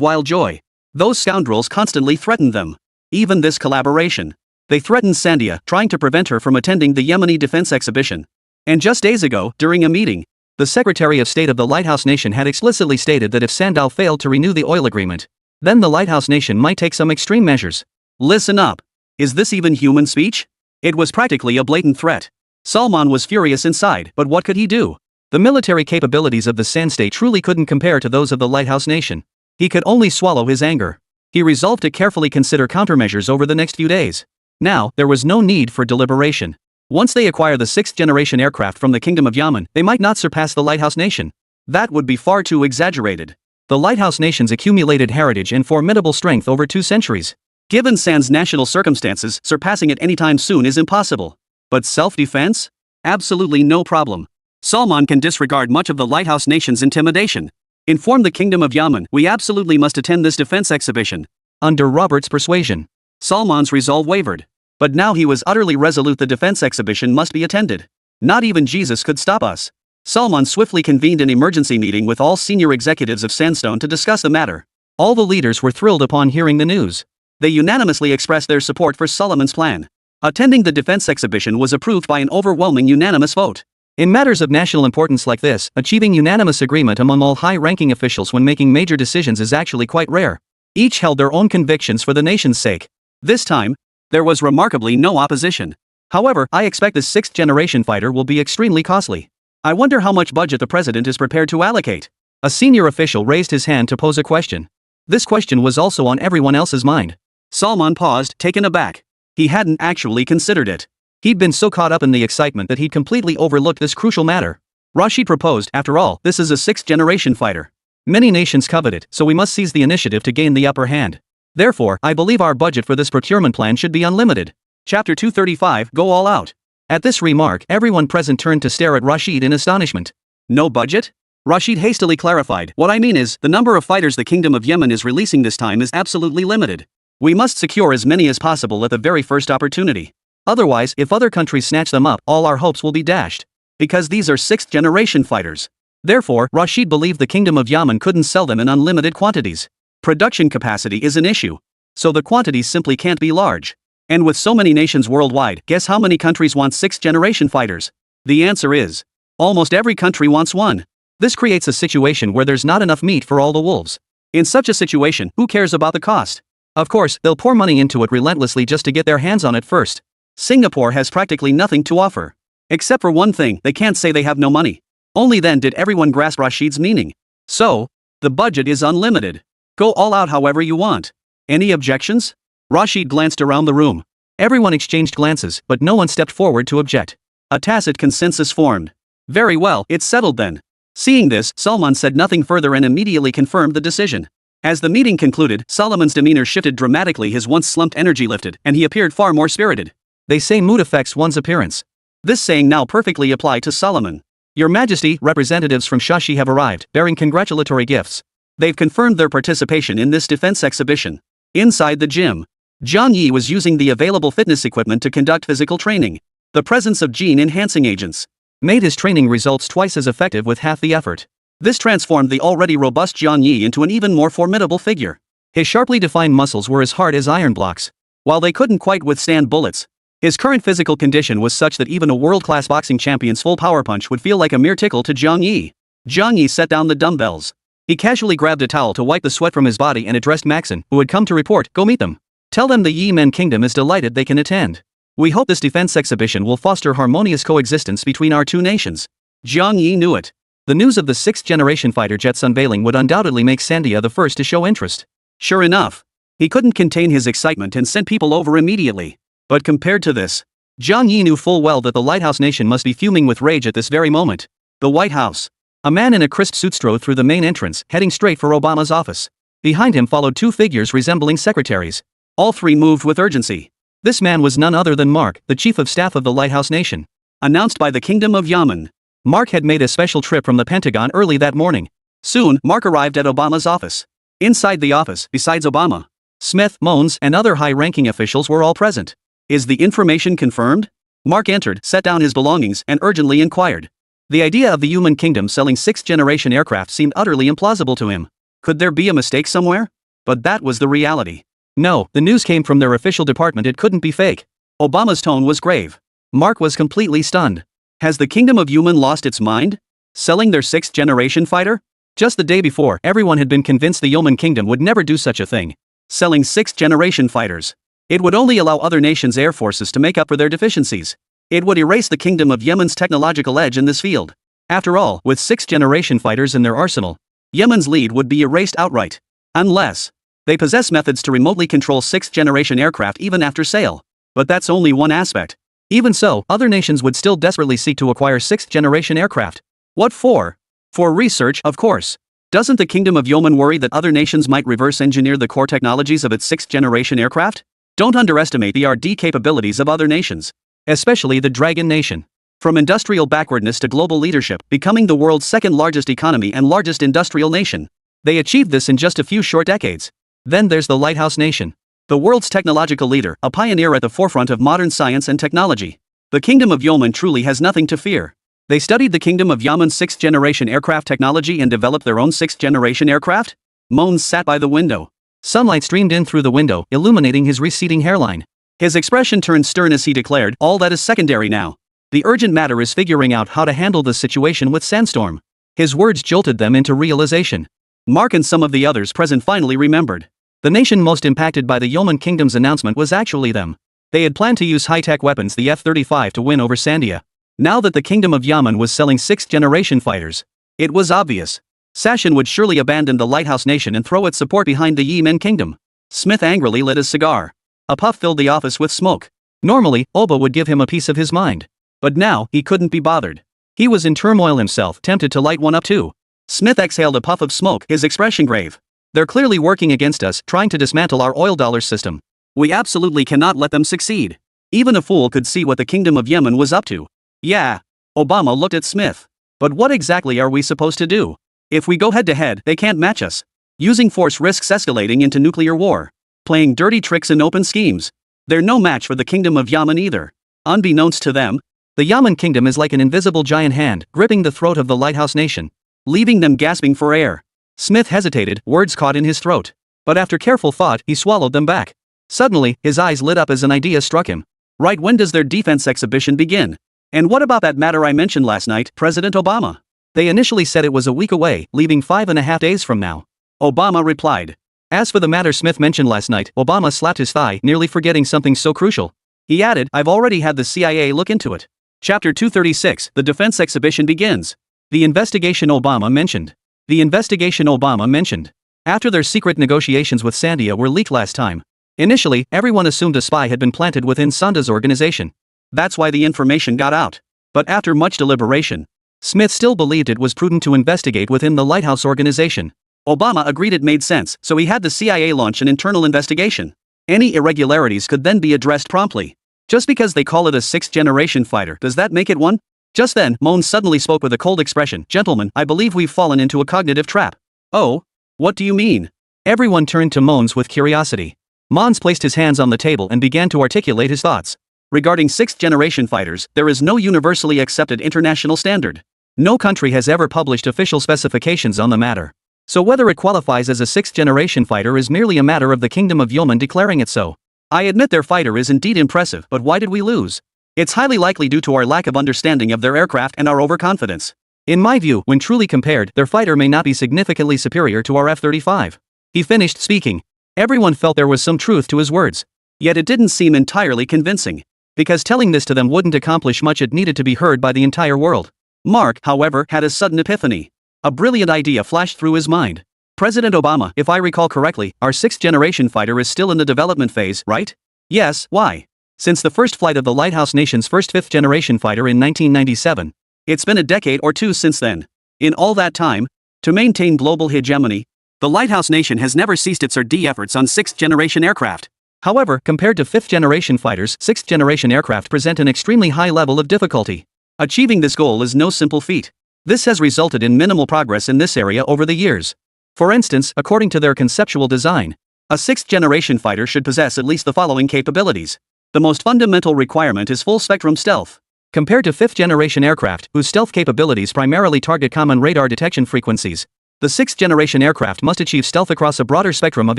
wild joy. Those scoundrels constantly threatened them. Even this collaboration. They threatened Sandia, trying to prevent her from attending the Yemeni defense exhibition. And just days ago, during a meeting, the Secretary of State of the Lighthouse Nation had explicitly stated that if Sandal failed to renew the oil agreement, then the Lighthouse Nation might take some extreme measures. Listen up. Is this even human speech? It was practically a blatant threat. Salman was furious inside, but what could he do? The military capabilities of the Sand State truly couldn't compare to those of the Lighthouse Nation. He could only swallow his anger. He resolved to carefully consider countermeasures over the next few days. Now, there was no need for deliberation. Once they acquire the 6th-generation aircraft from the Kingdom of Yemen, they might not surpass the Lighthouse Nation. That would be far too exaggerated. The Lighthouse Nation's accumulated heritage and formidable strength over 2 centuries. Given Sand's national circumstances, surpassing it anytime soon is impossible. But self-defense? Absolutely no problem. Salman can disregard much of the Lighthouse Nation's intimidation. Inform the Kingdom of Yemen, we absolutely must attend this defense exhibition. Under Robert's persuasion, Salman's resolve wavered. But now he was utterly resolute, the defense exhibition must be attended. Not even Jesus could stop us. Salman swiftly convened an emergency meeting with all senior executives of Sandstone to discuss the matter. All the leaders were thrilled upon hearing the news. They unanimously expressed their support for Solomon's plan. Attending the defense exhibition was approved by an overwhelming unanimous vote. In matters of national importance like this, achieving unanimous agreement among all high-ranking officials when making major decisions is actually quite rare. Each held their own convictions for the nation's sake. This time, there was remarkably no opposition. However, I expect the 6th-generation fighter will be extremely costly. I wonder how much budget the president is prepared to allocate. A senior official raised his hand to pose a question. This question was also on everyone else's mind. Salman paused, taken aback. He hadn't actually considered it. He'd been so caught up in the excitement that he'd completely overlooked this crucial matter. Rashid proposed, after all, this is a 6th-generation fighter. Many nations covet it, so we must seize the initiative to gain the upper hand. Therefore, I believe our budget for this procurement plan should be unlimited. Chapter 235, Go All Out. At this remark, everyone present turned to stare at Rashid in astonishment. No budget? Rashid hastily clarified, what I mean is, the number of fighters the Kingdom of Yemen is releasing this time is absolutely limited. We must secure as many as possible at the very first opportunity. Otherwise, if other countries snatch them up, all our hopes will be dashed. Because these are 6th-generation fighters. Therefore, Rashid believed the Kingdom of Yemen couldn't sell them in unlimited quantities. Production capacity is an issue. So the quantities simply can't be large. And with so many nations worldwide, guess how many countries want 6th-generation fighters? The answer is, almost every country wants one. This creates a situation where there's not enough meat for all the wolves. In such a situation, who cares about the cost? Of course, they'll pour money into it relentlessly just to get their hands on it first. Singapore has practically nothing to offer. Except for one thing, they can't say they have no money. Only then did everyone grasp Rashid's meaning. So, the budget is unlimited. Go all out however you want. Any objections? Rashid glanced around the room. Everyone exchanged glances, but no one stepped forward to object. A tacit consensus formed. Very well, it's settled then. Seeing this, Salman said nothing further and immediately confirmed the decision. As the meeting concluded, Solomon's demeanor shifted dramatically, his once slumped energy lifted, and he appeared far more spirited. They say mood affects one's appearance. This saying now perfectly applied to Solomon. Your Majesty, representatives from Shashi have arrived, bearing congratulatory gifts. They've confirmed their participation in this defense exhibition. Inside the gym, Jiang Ye was using the available fitness equipment to conduct physical training. The presence of gene-enhancing agents made his training results twice as effective with half the effort. This transformed the already robust Jiang Ye into an even more formidable figure. His sharply defined muscles were as hard as iron blocks. While they couldn't quite withstand bullets, his current physical condition was such that even a world-class boxing champion's full power punch would feel like a mere tickle to Jiang Ye. Jiang Ye set down the dumbbells. He casually grabbed a towel to wipe the sweat from his body and addressed Maxon, who had come to report, go meet them. Tell them the Yemen kingdom is delighted they can attend. We hope this defense exhibition will foster harmonious coexistence between our two nations. Jiang Ye knew it. The news of the 6th-generation fighter jet's unveiling would undoubtedly make Sandia the first to show interest. Sure enough, he couldn't contain his excitement and sent people over immediately. But compared to this, Jiang Ye knew full well that the Lighthouse Nation must be fuming with rage at this very moment. The White House. A man in a crisp suit strode through the main entrance, heading straight for Obama's office. Behind him followed two figures resembling secretaries. All three moved with urgency. This man was none other than Mark, the chief of staff of the Lighthouse Nation. Announced by the Kingdom of Yemen. Mark had made a special trip from the Pentagon early that morning. Soon, Mark arrived at Obama's office. Inside the office, besides Obama, Smith, Mons, and other high-ranking officials were all present. Is the information confirmed? Mark entered, set down his belongings, and urgently inquired. The idea of the Yemen kingdom selling 6th-generation aircraft seemed utterly implausible to him. Could there be a mistake somewhere? But that was the reality. No, the news came from their official department, it couldn't be fake. Obama's tone was grave. Mark was completely stunned. Has the Kingdom of Yemen lost its mind? Selling their 6th-generation fighter? Just the day before, everyone had been convinced the Yemen Kingdom would never do such a thing. Selling 6th-generation fighters. It would only allow other nations' air forces to make up for their deficiencies. It would erase the Kingdom of Yemen's technological edge in this field. After all, with 6th-generation fighters in their arsenal, Yemen's lead would be erased outright. Unless they possess methods to remotely control 6th-generation aircraft even after sale. But that's only one aspect. Even so, other nations would still desperately seek to acquire 6th-generation aircraft. What for? For research, of course. Doesn't the Kingdom of Yemen worry that other nations might reverse engineer the core technologies of its 6th-generation aircraft? Don't underestimate the R&D capabilities of other nations. Especially the Dragon Nation. From industrial backwardness to global leadership, becoming the world's second-largest economy and largest industrial nation. They achieved this in just a few short decades. Then there's the Lighthouse Nation. The world's technological leader, a pioneer at the forefront of modern science and technology. The Kingdom of Yemen truly has nothing to fear. They studied the Kingdom of Yemen's 6th-generation aircraft technology and developed their own 6th-generation aircraft? Mons sat by the window. Sunlight streamed in through the window, illuminating his receding hairline. His expression turned stern as he declared, "All that is secondary now. The urgent matter is figuring out how to handle the situation with Sandstorm." His words jolted them into realization. Mark and some of the others present finally remembered. The nation most impacted by the Yemen Kingdom's announcement was actually them. They had planned to use high-tech weapons, the F-35, to win over Sandia. Now that the Kingdom of Yemen was selling 6th-generation fighters, it was obvious. Sashin would surely abandon the Lighthouse Nation and throw its support behind the Yemen Kingdom. Smith angrily lit his cigar. A puff filled the office with smoke. Normally, Oba would give him a piece of his mind. But now, he couldn't be bothered. He was in turmoil himself, tempted to light one up too. Smith exhaled a puff of smoke, his expression grave. They're clearly working against us, trying to dismantle our oil dollar system. We absolutely cannot let them succeed. Even a fool could see what the Kingdom of Yemen was up to. Yeah. Obama looked at Smith. But what exactly are we supposed to do? If we go head-to-head, they can't match us. Using force risks escalating into nuclear war. Playing dirty tricks and open schemes. They're no match for the Kingdom of Yemen either. Unbeknownst to them, the Yemen Kingdom is like an invisible giant hand, gripping the throat of the Lighthouse Nation, leaving them gasping for air. Smith hesitated, words caught in his throat. But after careful thought, he swallowed them back. Suddenly, his eyes lit up as an idea struck him. Right, when does their defense exhibition begin? And what about that matter I mentioned last night, President Obama? They initially said it was a week away, leaving 5.5 days from now. Obama replied. As for the matter Smith mentioned last night, Obama slapped his thigh, nearly forgetting something so crucial. He added, I've already had the CIA look into it. Chapter 236, the defense exhibition begins. The investigation Obama mentioned. The investigation Obama mentioned. After their secret negotiations with Sandia were leaked last time. Initially, everyone assumed a spy had been planted within Sanda's organization. That's why the information got out. But after much deliberation, Smith still believed it was prudent to investigate within the Lighthouse organization. Obama agreed it made sense, so he had the CIA launch an internal investigation. Any irregularities could then be addressed promptly. Just because they call it a 6th-generation fighter, does that make it one? Just then, Mons suddenly spoke with a cold expression. Gentlemen, I believe we've fallen into a cognitive trap. Oh? What do you mean? Everyone turned to Mons with curiosity. Mons placed his hands on the table and began to articulate his thoughts. Regarding 6th-generation fighters, there is no universally accepted international standard. No country has ever published official specifications on the matter. So whether it qualifies as a 6th-generation fighter is merely a matter of the Kingdom of Yemen declaring it so. I admit their fighter is indeed impressive, but why did we lose? It's highly likely due to our lack of understanding of their aircraft and our overconfidence. In my view, when truly compared, their fighter may not be significantly superior to our F-35. He finished speaking. Everyone felt there was some truth to his words. Yet it didn't seem entirely convincing. Because telling this to them wouldn't accomplish much. It needed to be heard by the entire world. Mark, however, had a sudden epiphany. A brilliant idea flashed through his mind. President Obama, if I recall correctly, our 6th-generation fighter is still in the development phase, right? Yes, why? Since the first flight of the Lighthouse Nation's first 5th-generation fighter in 1997. It's been a decade or two since then. In all that time, to maintain global hegemony, the Lighthouse Nation has never ceased its R&D efforts on 6th-generation aircraft. However, compared to 5th-generation fighters, 6th-generation aircraft present an extremely high level of difficulty. Achieving this goal is no simple feat. This has resulted in minimal progress in this area over the years. For instance, according to their conceptual design, a 6th-generation fighter should possess at least the following capabilities. The most fundamental requirement is full-spectrum stealth. Compared to 5th-generation aircraft, whose stealth capabilities primarily target common radar detection frequencies, the 6th-generation aircraft must achieve stealth across a broader spectrum of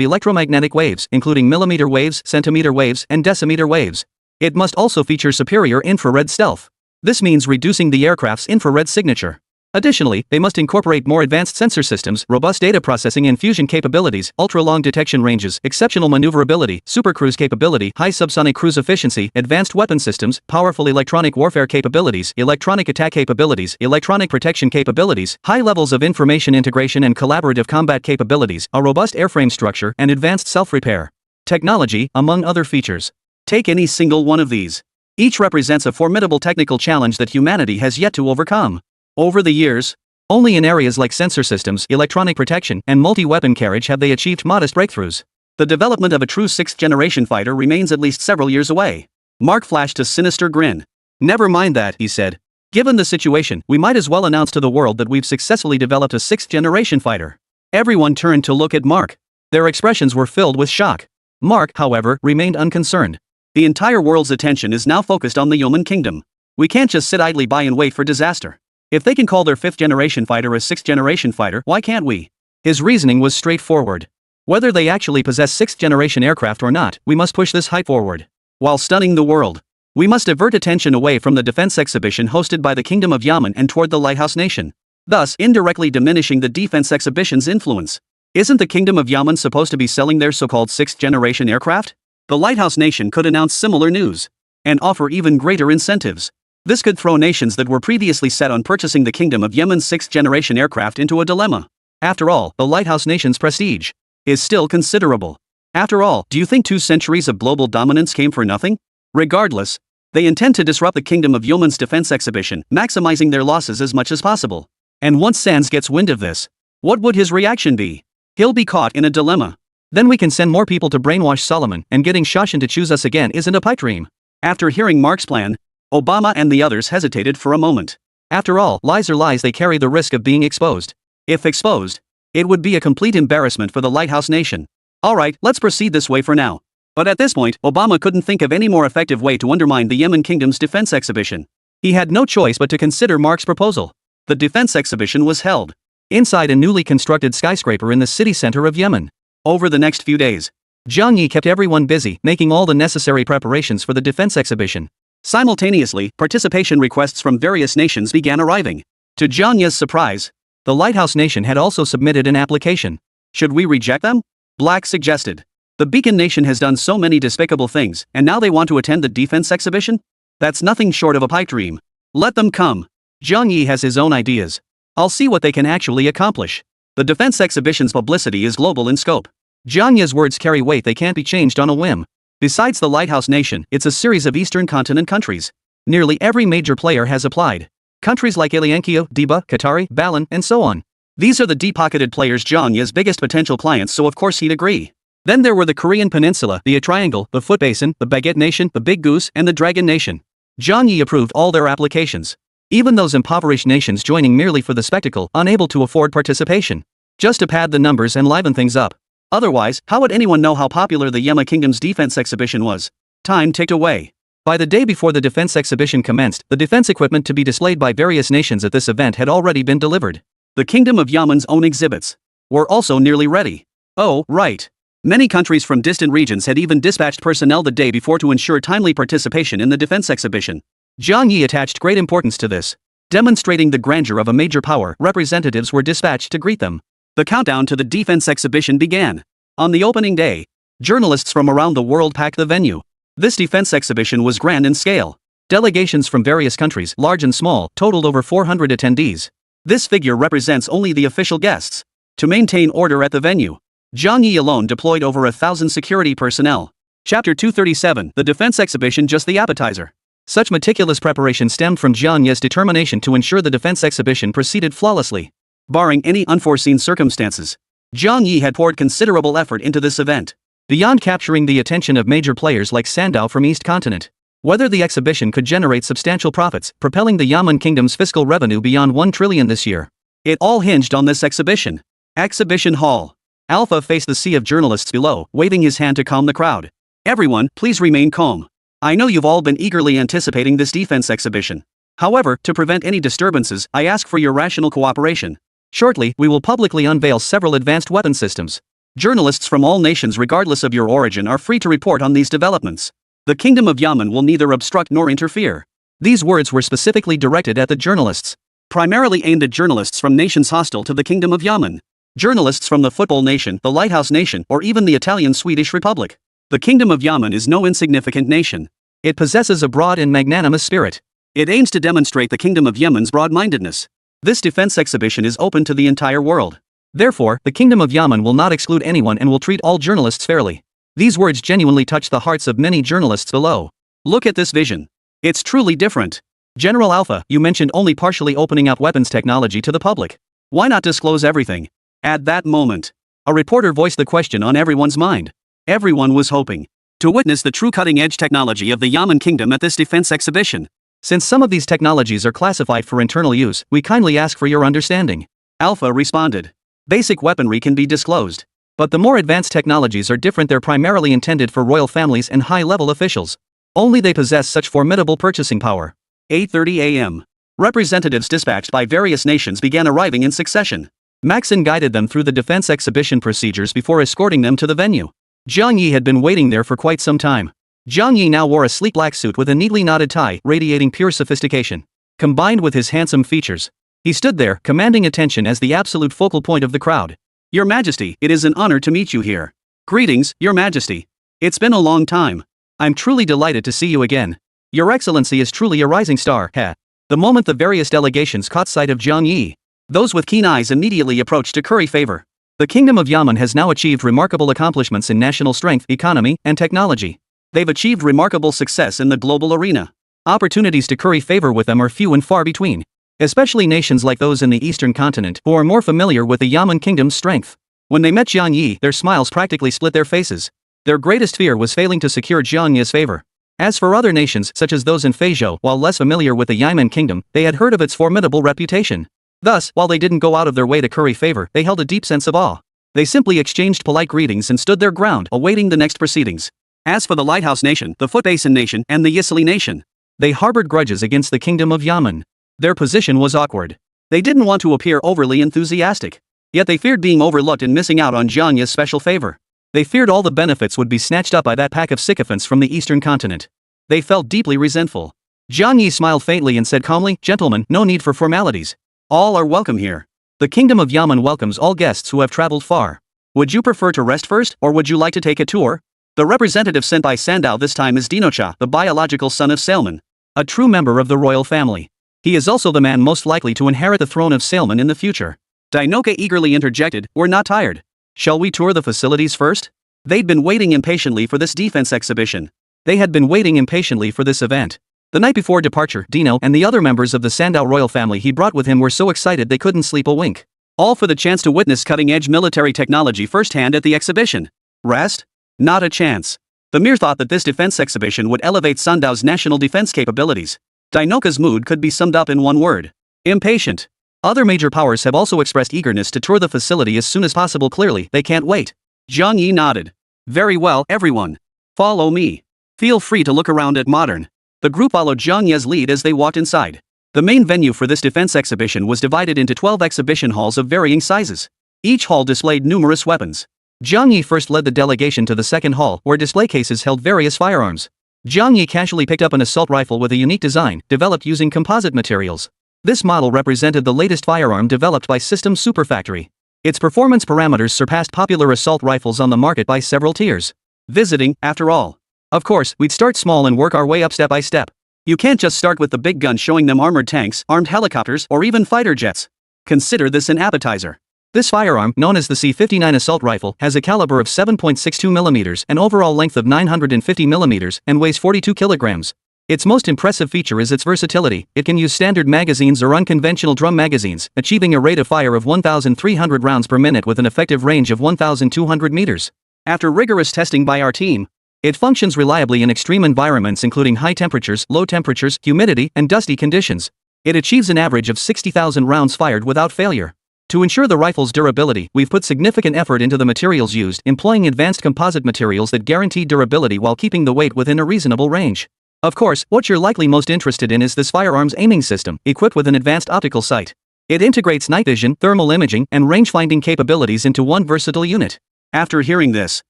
electromagnetic waves, including millimeter waves, centimeter waves, and decimeter waves. It must also feature superior infrared stealth. This means reducing the aircraft's infrared signature. Additionally, they must incorporate more advanced sensor systems, robust data processing and fusion capabilities, ultra-long detection ranges, exceptional maneuverability, supercruise capability, high subsonic cruise efficiency, advanced weapon systems, powerful electronic warfare capabilities, electronic attack capabilities, electronic protection capabilities, high levels of information integration and collaborative combat capabilities, a robust airframe structure, and advanced self-repair technology, among other features. Take any single one of these. Each represents a formidable technical challenge that humanity has yet to overcome. Over the years, only in areas like sensor systems, electronic protection, and multi-weapon carriage have they achieved modest breakthroughs. The development of a true 6th-generation fighter remains at least several years away. Mark flashed a sinister grin. Never mind that, he said. Given the situation, we might as well announce to the world that we've successfully developed a 6th-generation fighter. Everyone turned to look at Mark. Their expressions were filled with shock. Mark, however, remained unconcerned. The entire world's attention is now focused on the Yemen kingdom. We can't just sit idly by and wait for disaster. If they can call their 5th-generation fighter a 6th-generation fighter, why can't we? His reasoning was straightforward. Whether they actually possess 6th-generation aircraft or not, we must push this hype forward. While stunning the world, we must divert attention away from the defense exhibition hosted by the Kingdom of Yemen and toward the Lighthouse Nation, thus indirectly diminishing the defense exhibition's influence. Isn't the Kingdom of Yemen supposed to be selling their so-called 6th-generation aircraft? The Lighthouse Nation could announce similar news and offer even greater incentives. This could throw nations that were previously set on purchasing the Kingdom of Yemen's 6th-generation aircraft into a dilemma. After all, the Lighthouse Nation's prestige is still considerable. After all, do you think 2 centuries of global dominance came for nothing? Regardless, they intend to disrupt the Kingdom of Yemen's defense exhibition, maximizing their losses as much as possible. And once Sands gets wind of this, what would his reaction be? He'll be caught in a dilemma. Then we can send more people to brainwash Solomon, and getting Shoshan to choose us again isn't a pipe dream. After hearing Mark's plan, Obama and the others hesitated for a moment. After all, lies are lies, they carry the risk of being exposed. If exposed, it would be a complete embarrassment for the Lighthouse Nation. Alright, let's proceed this way for now. But at this point, Obama couldn't think of any more effective way to undermine the Yemen Kingdom's defense exhibition. He had no choice but to consider Mark's proposal. The defense exhibition was held inside a newly constructed skyscraper in the city center of Yemen. Over the next few days, Jiang Ye kept everyone busy, making all the necessary preparations for the defense exhibition. Simultaneously, participation requests from various nations began arriving. To Jiang Ye's surprise, the Lighthouse Nation had also submitted an application. Should we reject them? Black suggested. The Beacon Nation has done so many despicable things, and now they want to attend the defense exhibition? That's nothing short of a pipe dream. Let them come. Jiang Ye has his own ideas. I'll see what they can actually accomplish. The defense exhibition's publicity is global in scope. Jiang Ye's words carry weight, they can't be changed on a whim. Besides the Lighthouse Nation, it's a series of Eastern continent countries. Nearly every major player has applied. Countries like Aliankio, Diba, Qatari, Balan, and so on. These are the deep-pocketed players, Jiang Ye's biggest potential clients, so of course he'd agree. Then there were the Korean Peninsula, the Triangle, the Foot Basin, the Baguette Nation, the Big Goose, and the Dragon Nation. Jiang Ye approved all their applications. Even those impoverished nations joining merely for the spectacle, unable to afford participation. Just to pad the numbers and liven things up. Otherwise, how would anyone know how popular the Yemen Kingdom's defense exhibition was? Time ticked away. By the day before the defense exhibition commenced, the defense equipment to be displayed by various nations at this event had already been delivered. The Kingdom of Yemen's own exhibits were also nearly ready. Oh, right. Many countries from distant regions had even dispatched personnel the day before to ensure timely participation in the defense exhibition. Jiang Ye attached great importance to this. Demonstrating the grandeur of a major power, representatives were dispatched to greet them. The countdown to the defense exhibition began. On the opening day, journalists from around the world packed the venue. This defense exhibition was grand in scale. Delegations from various countries, large and small, totaled over 400 attendees. This figure represents only the official guests. To maintain order at the venue, Jiang Ye alone deployed over 1,000 security personnel. Chapter 237, the defense exhibition, just the appetizer. Such meticulous preparation stemmed from Jiang Ye's determination to ensure the defense exhibition proceeded flawlessly. Barring any unforeseen circumstances, Jiang Ye had poured considerable effort into this event. Beyond capturing the attention of major players like Sandow from East Continent, whether the exhibition could generate substantial profits, propelling the Yemen Kingdom's fiscal revenue beyond 1 trillion this year. It all hinged on this exhibition. Exhibition Hall. Alpha faced the sea of journalists below, waving his hand to calm the crowd. Everyone, please remain calm. I know you've all been eagerly anticipating this defense exhibition. However, to prevent any disturbances, I ask for your rational cooperation. Shortly, we will publicly unveil several advanced weapon systems. Journalists from all nations, regardless of your origin, are free to report on these developments. The Kingdom of Yemen will neither obstruct nor interfere. These words were specifically directed at the journalists. Primarily aimed at journalists from nations hostile to the Kingdom of Yemen. Journalists from the football nation, the lighthouse nation, or even the Italian-Swedish Republic. The Kingdom of Yemen is no insignificant nation. It possesses a broad and magnanimous spirit. It aims to demonstrate the Kingdom of Yemen's broad-mindedness. This defense exhibition is open to the entire world. Therefore, the Kingdom of Yemen will not exclude anyone and will treat all journalists fairly. These words genuinely touch the hearts of many journalists below. Look at this vision. It's truly different. General Alpha, you mentioned only partially opening up weapons technology to the public. Why not disclose everything? At that moment, a reporter voiced the question on everyone's mind. Everyone was hoping to witness the true cutting-edge technology of the Yemen Kingdom at this defense exhibition. Since some of these technologies are classified for internal use, we kindly ask for your understanding. Alpha responded. Basic weaponry can be disclosed. But the more advanced technologies are different. They're primarily intended for royal families and high-level officials. Only they possess such formidable purchasing power. 8:30 a.m. Representatives dispatched by various nations began arriving in succession. Maxon guided them through the defense exhibition procedures before escorting them to the venue. Jiang Ye had been waiting there for quite some time. Jiang Ye now wore a sleek black suit with a neatly knotted tie, radiating pure sophistication. Combined with his handsome features, he stood there, commanding attention as the absolute focal point of the crowd. Your Majesty, it is an honor to meet you here. Greetings, Your Majesty. It's been a long time. I'm truly delighted to see you again. Your Excellency is truly a rising star. The moment the various delegations caught sight of Jiang Ye, those with keen eyes immediately approached to curry favor. The Kingdom of Yemen has now achieved remarkable accomplishments in national strength, economy, and technology. They've achieved remarkable success in the global arena. Opportunities to curry favor with them are few and far between. Especially nations like those in the eastern continent who are more familiar with the Yemen Kingdom's strength. When they met Jiang Ye, their smiles practically split their faces. Their greatest fear was failing to secure Jiang Ye's favor. As for other nations, such as those in Fezhou, while less familiar with the Yemen Kingdom, they had heard of its formidable reputation. Thus, while they didn't go out of their way to curry favor, they held a deep sense of awe. They simply exchanged polite greetings and stood their ground, awaiting the next proceedings. As for the Lighthouse Nation, the Foot Basin Nation, and the Yisli Nation, they harbored grudges against the Kingdom of Yemen. Their position was awkward. They didn't want to appear overly enthusiastic. Yet they feared being overlooked and missing out on Jiang Ye's special favor. They feared all the benefits would be snatched up by that pack of sycophants from the eastern continent. They felt deeply resentful. Jiang Ye smiled faintly and said calmly, "Gentlemen, no need for formalities. All are welcome here. The Kingdom of Yemen welcomes all guests who have traveled far. Would you prefer to rest first, or would you like to take a tour?" The representative sent by Sandal this time is Dinocha, the biological son of Salman. A true member of the royal family. He is also the man most likely to inherit the throne of Salman in the future. Dinocha eagerly interjected, "We're not tired. Shall we tour the facilities first?" They'd been waiting impatiently for this defense exhibition. They had been waiting impatiently for this event. The night before departure, Dino and the other members of the Sandal royal family he brought with him were so excited they couldn't sleep a wink. All for the chance to witness cutting-edge military technology firsthand at the exhibition. Rest? Not a chance. The mere thought that this defense exhibition would elevate Sandal's national defense capabilities. Dinocha's mood could be summed up in one word. Impatient. Other major powers have also expressed eagerness to tour the facility as soon as possible. Clearly, they can't wait. Jiang Ye nodded. Very well, everyone. Follow me. Feel free to look around at modern. The group followed Jiang Ye's lead as they walked inside. The main venue for this defense exhibition was divided into 12 exhibition halls of varying sizes. Each hall displayed numerous weapons. Jiang Ye first led the delegation to the second hall, where display cases held various firearms. Jiang Ye casually picked up an assault rifle with a unique design, developed using composite materials. This model represented the latest firearm developed by System Super Factory. Its performance parameters surpassed popular assault rifles on the market by several tiers. Visiting, after all. Of course, we'd start small and work our way up step by step. You can't just start with the big gun showing them armored tanks, armed helicopters, or even fighter jets. Consider this an appetizer. This firearm, known as the C-59 assault rifle, has a caliber of 7.62 mm, an overall length of 950 mm, and weighs 42 kilograms. Its most impressive feature is its versatility. It can use standard magazines or unconventional drum magazines, achieving a rate of fire of 1,300 rounds per minute with an effective range of 1,200 meters. After rigorous testing by our team, it functions reliably in extreme environments including high temperatures, low temperatures, humidity, and dusty conditions. It achieves an average of 60,000 rounds fired without failure. To ensure the rifle's durability, we've put significant effort into the materials used, employing advanced composite materials that guarantee durability while keeping the weight within a reasonable range. Of course, what you're likely most interested in is this firearm's aiming system, equipped with an advanced optical sight. It integrates night vision, thermal imaging, and range-finding capabilities into one versatile unit. After hearing this,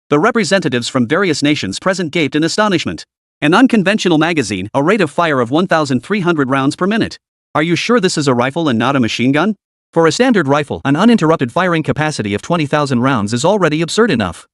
the representatives from various nations present gaped in astonishment. An unconventional magazine, a rate of fire of 1,300 rounds per minute. Are you sure this is a rifle and not a machine gun? For a standard rifle, an uninterrupted firing capacity of 20,000 rounds is already absurd enough.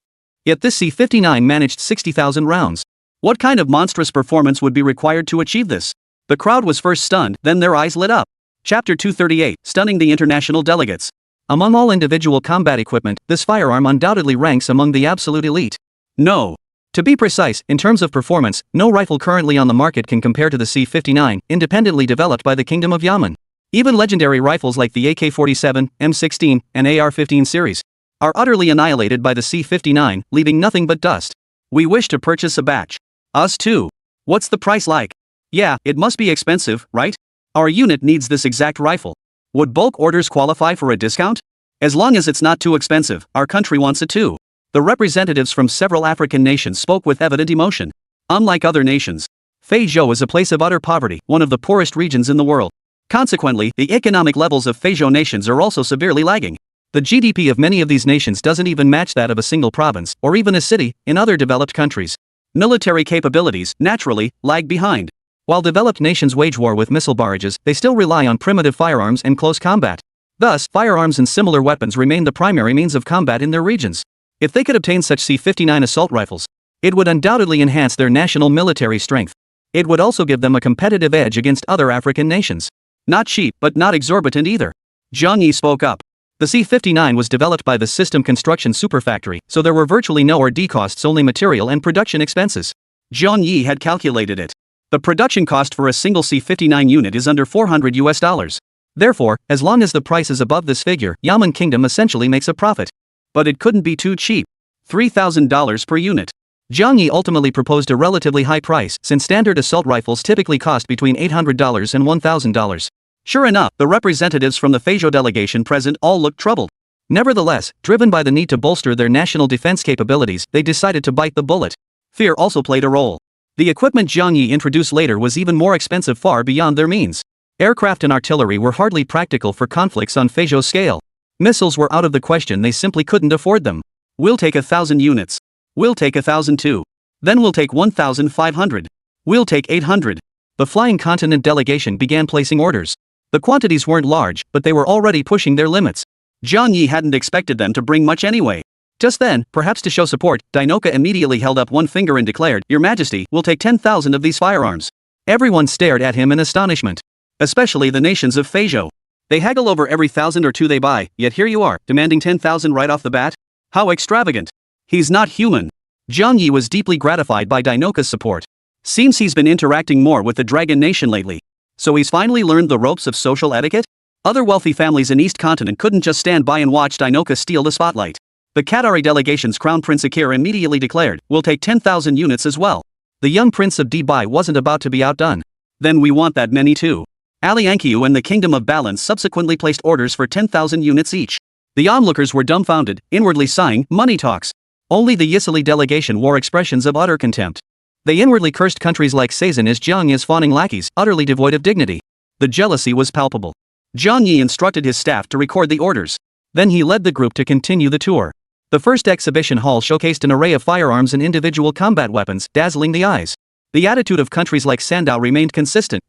Yet this C-59 managed 60,000 rounds. What kind of monstrous performance would be required to achieve this? The crowd was first stunned, then their eyes lit up. Chapter 238, Stunning the International Delegates. Among all individual combat equipment, this firearm undoubtedly ranks among the absolute elite. No. To be precise, in terms of performance, no rifle currently on the market can compare to the C-59, independently developed by the Kingdom of Yemen. Even legendary rifles like the AK-47, M16, and AR-15 series are utterly annihilated by the C-59, leaving nothing but dust. We wish to purchase a batch. Us too. What's the price like? Yeah, it must be expensive, right? Our unit needs this exact rifle. Would bulk orders qualify for a discount? As long as it's not too expensive, our country wants it too. The representatives from several African nations spoke with evident emotion. Unlike other nations, Feijo is a place of utter poverty, one of the poorest regions in the world. Consequently, the economic levels of Feijo nations are also severely lagging. The GDP of many of these nations doesn't even match that of a single province, or even a city, in other developed countries. Military capabilities, naturally, lag behind. While developed nations wage war with missile barrages, they still rely on primitive firearms and close combat. Thus, firearms and similar weapons remain the primary means of combat in their regions. If they could obtain such C-59 assault rifles, it would undoubtedly enhance their national military strength. It would also give them a competitive edge against other African nations. Not cheap, but not exorbitant either. Jiang Ye spoke up. The C-59 was developed by the System Construction Superfactory, so there were virtually no R&D costs, only material and production expenses. Jiang Ye had calculated it. The production cost for a single C-59 unit is under $400. Therefore, as long as the price is above this figure, Yemen Kingdom essentially makes a profit. But it couldn't be too cheap. $3,000 per unit. Jiang Ye ultimately proposed a relatively high price, since standard assault rifles typically cost between $800 and $1,000. Sure enough, the representatives from the Feijo delegation present all looked troubled. Nevertheless, driven by the need to bolster their national defense capabilities, they decided to bite the bullet. Fear also played a role. The equipment Jiang Ye introduced later was even more expensive, far beyond their means. Aircraft and artillery were hardly practical for conflicts on Feijo's scale. Missiles were out of the question, they simply couldn't afford them. We'll take 1,000 units. We'll take 1,000 too. Then we'll take 1,500. We'll take 800. The Flying Continent delegation began placing orders. The quantities weren't large, but they were already pushing their limits. Jiang Ye hadn't expected them to bring much anyway. Just then, perhaps to show support, Dinoka immediately held up one finger and declared, "Your Majesty, we'll take 10,000 of these firearms." Everyone stared at him in astonishment. Especially the nations of Feijo. They haggle over every 1,000 or 2 they buy, yet here you are, demanding 10,000 right off the bat? How extravagant. He's not human. Jiang Ye was deeply gratified by Dinoka's support. Seems he's been interacting more with the Dragon Nation lately. So he's finally learned the ropes of social etiquette? Other wealthy families in East Continent couldn't just stand by and watch Dinoka steal the spotlight. The Qatari delegation's Crown Prince Akir immediately declared, "We'll take 10,000 units as well." The young Prince of Dubai wasn't about to be outdone. "Then we want that many too." Ali Ankiu and the Kingdom of Balance subsequently placed orders for 10,000 units each. The onlookers were dumbfounded, inwardly sighing, "Money talks." Only the Yisili delegation wore expressions of utter contempt. They inwardly cursed countries like Sazin as Jiang Ye's fawning lackeys, utterly devoid of dignity. The jealousy was palpable. Jiang Ye instructed his staff to record the orders. Then he led the group to continue the tour. The first exhibition hall showcased an array of firearms and individual combat weapons, dazzling the eyes. The attitude of countries like Sandow remained consistent.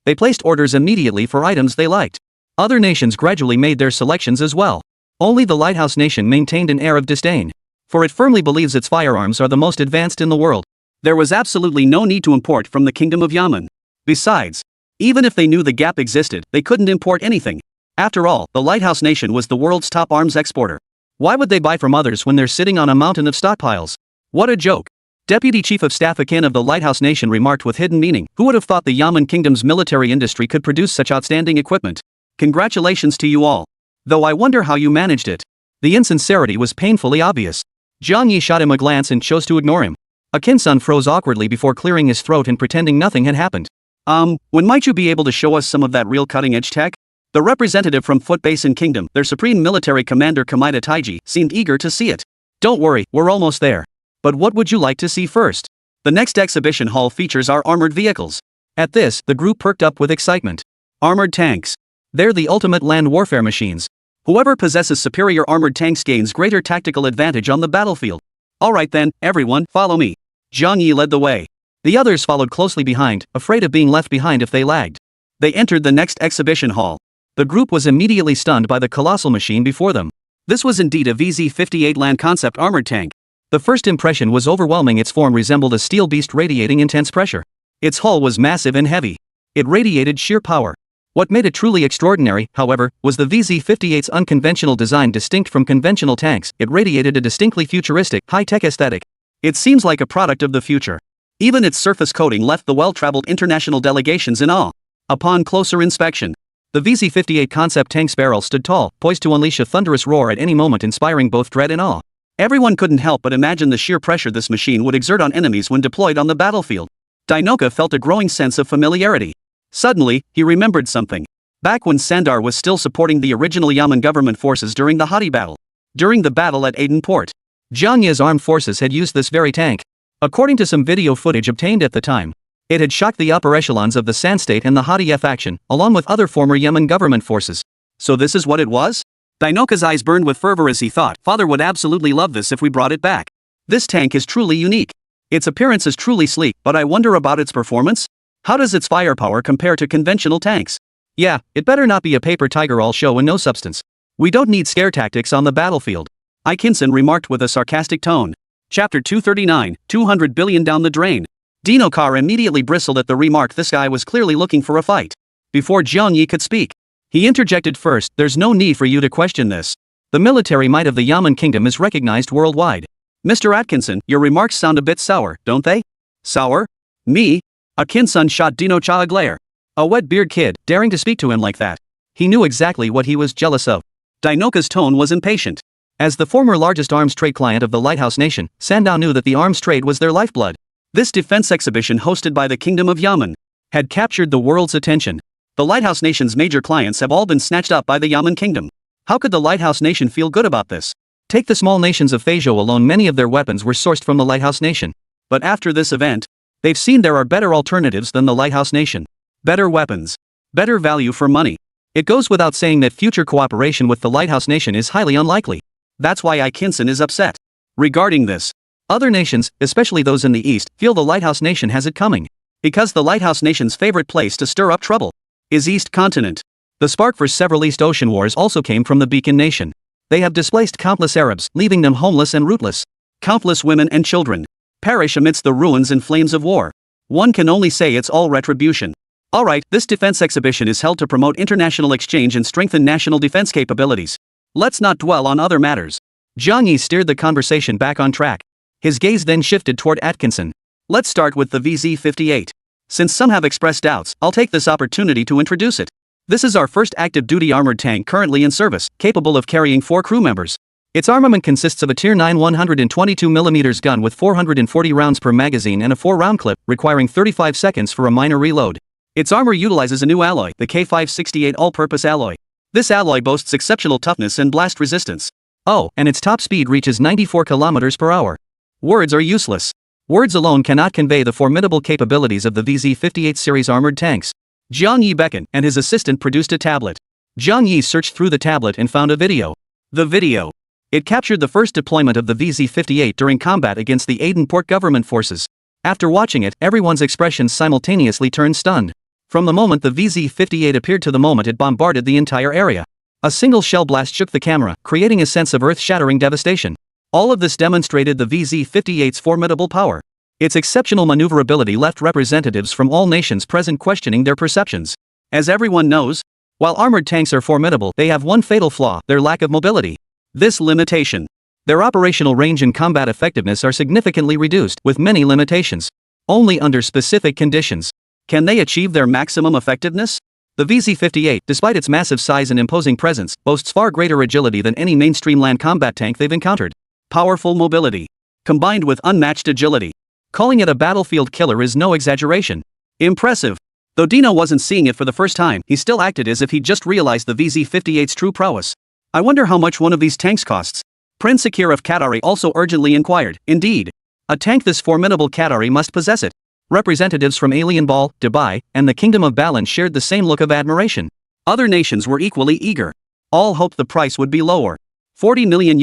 They placed orders immediately for items they liked. Other nations gradually made their selections as well. Only the Lighthouse Nation maintained an air of disdain. For it firmly believes its firearms are the most advanced in the world. There was absolutely no need to import from the Kingdom of Yemen. Besides, even if they knew the gap existed, they couldn't import anything. After all, the Lighthouse Nation was the world's top arms exporter. Why would they buy from others when they're sitting on a mountain of stockpiles? What a joke. Deputy Chief of Staff Akin of the Lighthouse Nation remarked with hidden meaning, "Who would have thought the Yemen Kingdom's military industry could produce such outstanding equipment? Congratulations to you all. Though I wonder how you managed it." The insincerity was painfully obvious. Jiang Ye shot him a glance and chose to ignore him. Akin-san froze awkwardly before clearing his throat and pretending nothing had happened. When might you be able to show us some of that real cutting-edge tech?" The representative from Foot Basin Kingdom, their supreme military commander Kamaita Taiji, seemed eager to see it. "Don't worry, we're almost there. But what would you like to see first?" "The next exhibition hall features our armored vehicles." At this, the group perked up with excitement. Armored tanks. They're the ultimate land warfare machines. Whoever possesses superior armored tanks gains greater tactical advantage on the battlefield. "Alright then, everyone, follow me." Jiang Ye led the way. The others followed closely behind, afraid of being left behind if they lagged. They entered the next exhibition hall. The group was immediately stunned by the colossal machine before them. This was indeed a VZ-58 land concept armored tank. The first impression was overwhelming. Its form resembled a steel beast radiating intense pressure. Its hull was massive and heavy. It radiated sheer power. What made it truly extraordinary, however, was the VZ-58's unconventional design. Distinct from conventional tanks, it radiated a distinctly futuristic, high-tech aesthetic. It seems like a product of the future. Even its surface coating left the well-traveled international delegations in awe. Upon closer inspection, the VZ-58 concept tank's barrel stood tall, poised to unleash a thunderous roar at any moment, inspiring both dread and awe. Everyone couldn't help but imagine the sheer pressure this machine would exert on enemies when deployed on the battlefield. Dinoka felt a growing sense of familiarity. Suddenly, he remembered something. Back when Sandar was still supporting the original Yemen government forces during the Houthi battle. During the battle at Aden port, Jiang Ye's armed forces had used this very tank. According to some video footage obtained at the time, it had shocked the upper echelons of the Sand State and the Houthi faction, along with other former Yemen government forces. So this is what it was? Dinoka's eyes burned with fervor as he thought, Father would absolutely love this if we brought it back. This tank is truly unique. Its appearance is truly sleek, but I wonder about its performance? How does its firepower compare to conventional tanks? Yeah, it better not be a paper tiger all show and no substance. We don't need scare tactics on the battlefield. Ikinson remarked with a sarcastic tone. Chapter 239, 200 billion down the drain. Dinokar immediately bristled at the remark. This guy was clearly looking for a fight. Before Jiang Ye could speak, he interjected first, there's no need for you to question this. The military might of the Yemen kingdom is recognized worldwide. Mr. Atkinson, your remarks sound a bit sour, don't they? Sour? Me? Atkinson shot Dinocha a glare. A wet-beard kid, daring to speak to him like that. He knew exactly what he was jealous of. Dinoka's tone was impatient. As the former largest arms trade client of the Lighthouse Nation, Sandow knew that the arms trade was their lifeblood. This defense exhibition hosted by the Kingdom of Yemen had captured the world's attention. The Lighthouse Nation's major clients have all been snatched up by the Yemen Kingdom. How could the Lighthouse Nation feel good about this? Take the small nations of Fazio alone, many of their weapons were sourced from the Lighthouse Nation. But after this event, they've seen there are better alternatives than the Lighthouse Nation. Better weapons. Better value for money. It goes without saying that future cooperation with the Lighthouse Nation is highly unlikely. That's why Ikinson is upset. Regarding this, other nations, especially those in the East, feel the Lighthouse Nation has it coming. Because the Lighthouse Nation's favorite place to stir up trouble is East Continent. The spark for several East Ocean wars also came from the Beacon Nation. They have displaced countless Arabs, leaving them homeless and rootless. Countless women and children perish amidst the ruins and flames of war. One can only say it's all retribution. Alright, this defense exhibition is held to promote international exchange and strengthen national defense capabilities. Let's not dwell on other matters. Jiang Ye steered the conversation back on track. His gaze then shifted toward Atkinson. Let's start with the VZ-58. Since some have expressed doubts, I'll take this opportunity to introduce it. This is our first active-duty armored tank currently in service, capable of carrying 4 crew members. Its armament consists of a Tier 9 122mm gun with 440 rounds per magazine and a 4-round clip, requiring 35 seconds for a minor reload. Its armor utilizes a new alloy, the K568 all-purpose alloy. This alloy boasts exceptional toughness and blast resistance. Oh, and its top speed reaches 94 km per hour. Words are useless. Words alone cannot convey the formidable capabilities of the VZ-58 series armored tanks. Jiang Ye beckoned, and his assistant produced a tablet. Jiang Ye searched through the tablet and found a video. The video. It captured the first deployment of the VZ-58 during combat against the Aden port government forces. After watching it, everyone's expressions simultaneously turned stunned. From the moment the VZ-58 appeared to the moment it bombarded the entire area. A single shell blast shook the camera, creating a sense of earth-shattering devastation. All of this demonstrated the VZ-58's formidable power. Its exceptional maneuverability left representatives from all nations present questioning their perceptions. As everyone knows, while armored tanks are formidable, they have one fatal flaw: their lack of mobility. This limitation. Their operational range and combat effectiveness are significantly reduced, with many limitations. Only under specific conditions can they achieve their maximum effectiveness. The VZ-58, despite its massive size and imposing presence, boasts far greater agility than any mainstream land combat tank they've encountered. Powerful mobility, combined with unmatched agility. Calling it a battlefield killer is no exaggeration. Impressive. Though Dino wasn't seeing it for the first time, he still acted as if he'd just realized the VZ-58's true prowess. I wonder how much one of these tanks costs. Prince Akir of Qatari also urgently inquired. Indeed, a tank this formidable Qatari must possess it. Representatives from Alien Ball, Dubai, and the Kingdom of Balan shared the same look of admiration. Other nations were equally eager. All hoped the price would be lower. $40 million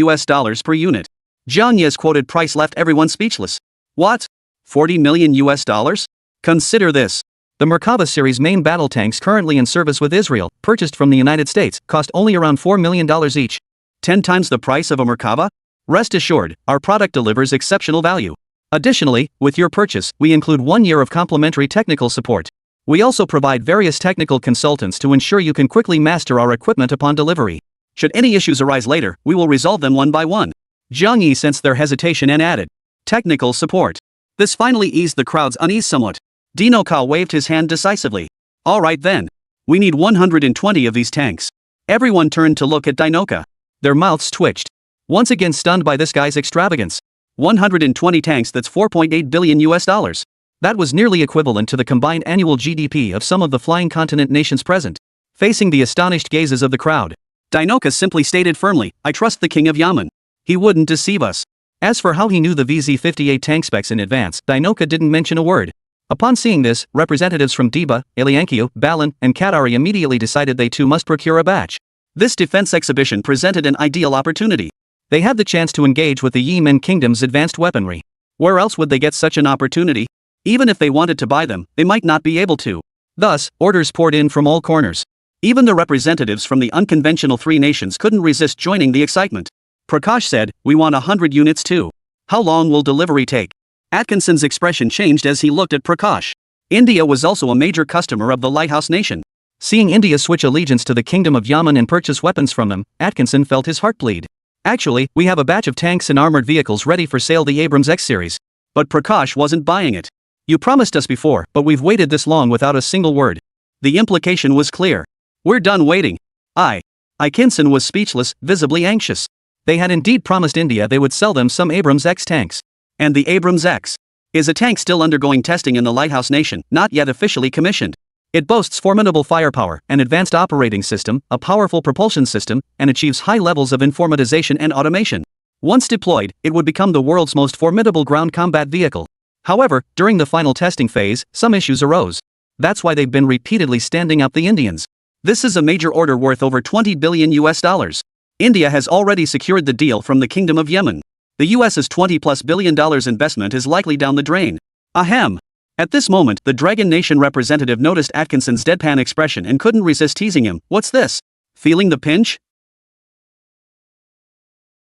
per unit. Jiang Ye's quoted price left everyone speechless. What? $40 million US dollars? Consider this. The Merkava series main battle tanks currently in service with Israel, purchased from the United States, cost only around $4 million each. 10 times the price of a Merkava? Rest assured, our product delivers exceptional value. Additionally, with your purchase, we include 1 year of complimentary technical support. We also provide various technical consultants to ensure you can quickly master our equipment upon delivery. Should any issues arise later, we will resolve them one by one. Jiang Ye sensed their hesitation and added, technical support. This finally eased the crowd's unease somewhat. Dino Ka waved his hand decisively. All right then. We need 120 of these tanks. Everyone turned to look at Dinoka. Their mouths twitched. Once again stunned by this guy's extravagance. 120 tanks, that's $4.8 billion US dollars. That was nearly equivalent to the combined annual GDP of some of the flying continent nations present. Facing the astonished gazes of the crowd, Dinoka simply stated firmly, I trust the king of Yemen. He wouldn't deceive us. As for how he knew the VZ-58 tank specs in advance, Dinoka didn't mention a word. Upon seeing this, representatives from Deba, Eliankio, Balin, and Qatari immediately decided they too must procure a batch. This defense exhibition presented an ideal opportunity. They had the chance to engage with the Yemen kingdom's advanced weaponry. Where else would they get such an opportunity? Even if they wanted to buy them, they might not be able to. Thus, orders poured in from all corners. Even the representatives from the unconventional three nations couldn't resist joining the excitement. Prakash said, we want 100 units too. How long will delivery take? Atkinson's expression changed as he looked at Prakash. India was also a major customer of the lighthouse nation. Seeing India switch allegiance to the kingdom of Yemen and purchase weapons from them, Atkinson felt his heart bleed. Actually, we have a batch of tanks and armored vehicles ready for sale, the Abrams X series. But Prakash wasn't buying it. You promised us before, but we've waited this long without a single word. The implication was clear. We're done waiting. Atkinson was speechless, visibly anxious. They had indeed promised India they would sell them some Abrams X tanks. And the Abrams X is a tank still undergoing testing in the lighthouse nation, not yet officially commissioned. It boasts formidable firepower, an advanced operating system, a powerful propulsion system, and achieves high levels of informatization and automation. Once deployed, it would become the world's most formidable ground combat vehicle. However, during the final testing phase, some issues arose. That's why they've been repeatedly standing up the Indians. This is a major order worth over $20 billion US dollars. India has already secured the deal from the Kingdom of Yemen. The US's $20+ billion investment is likely down the drain. Ahem. At this moment, the Dragon Nation representative noticed Atkinson's deadpan expression and couldn't resist teasing him. What's this? Feeling the pinch?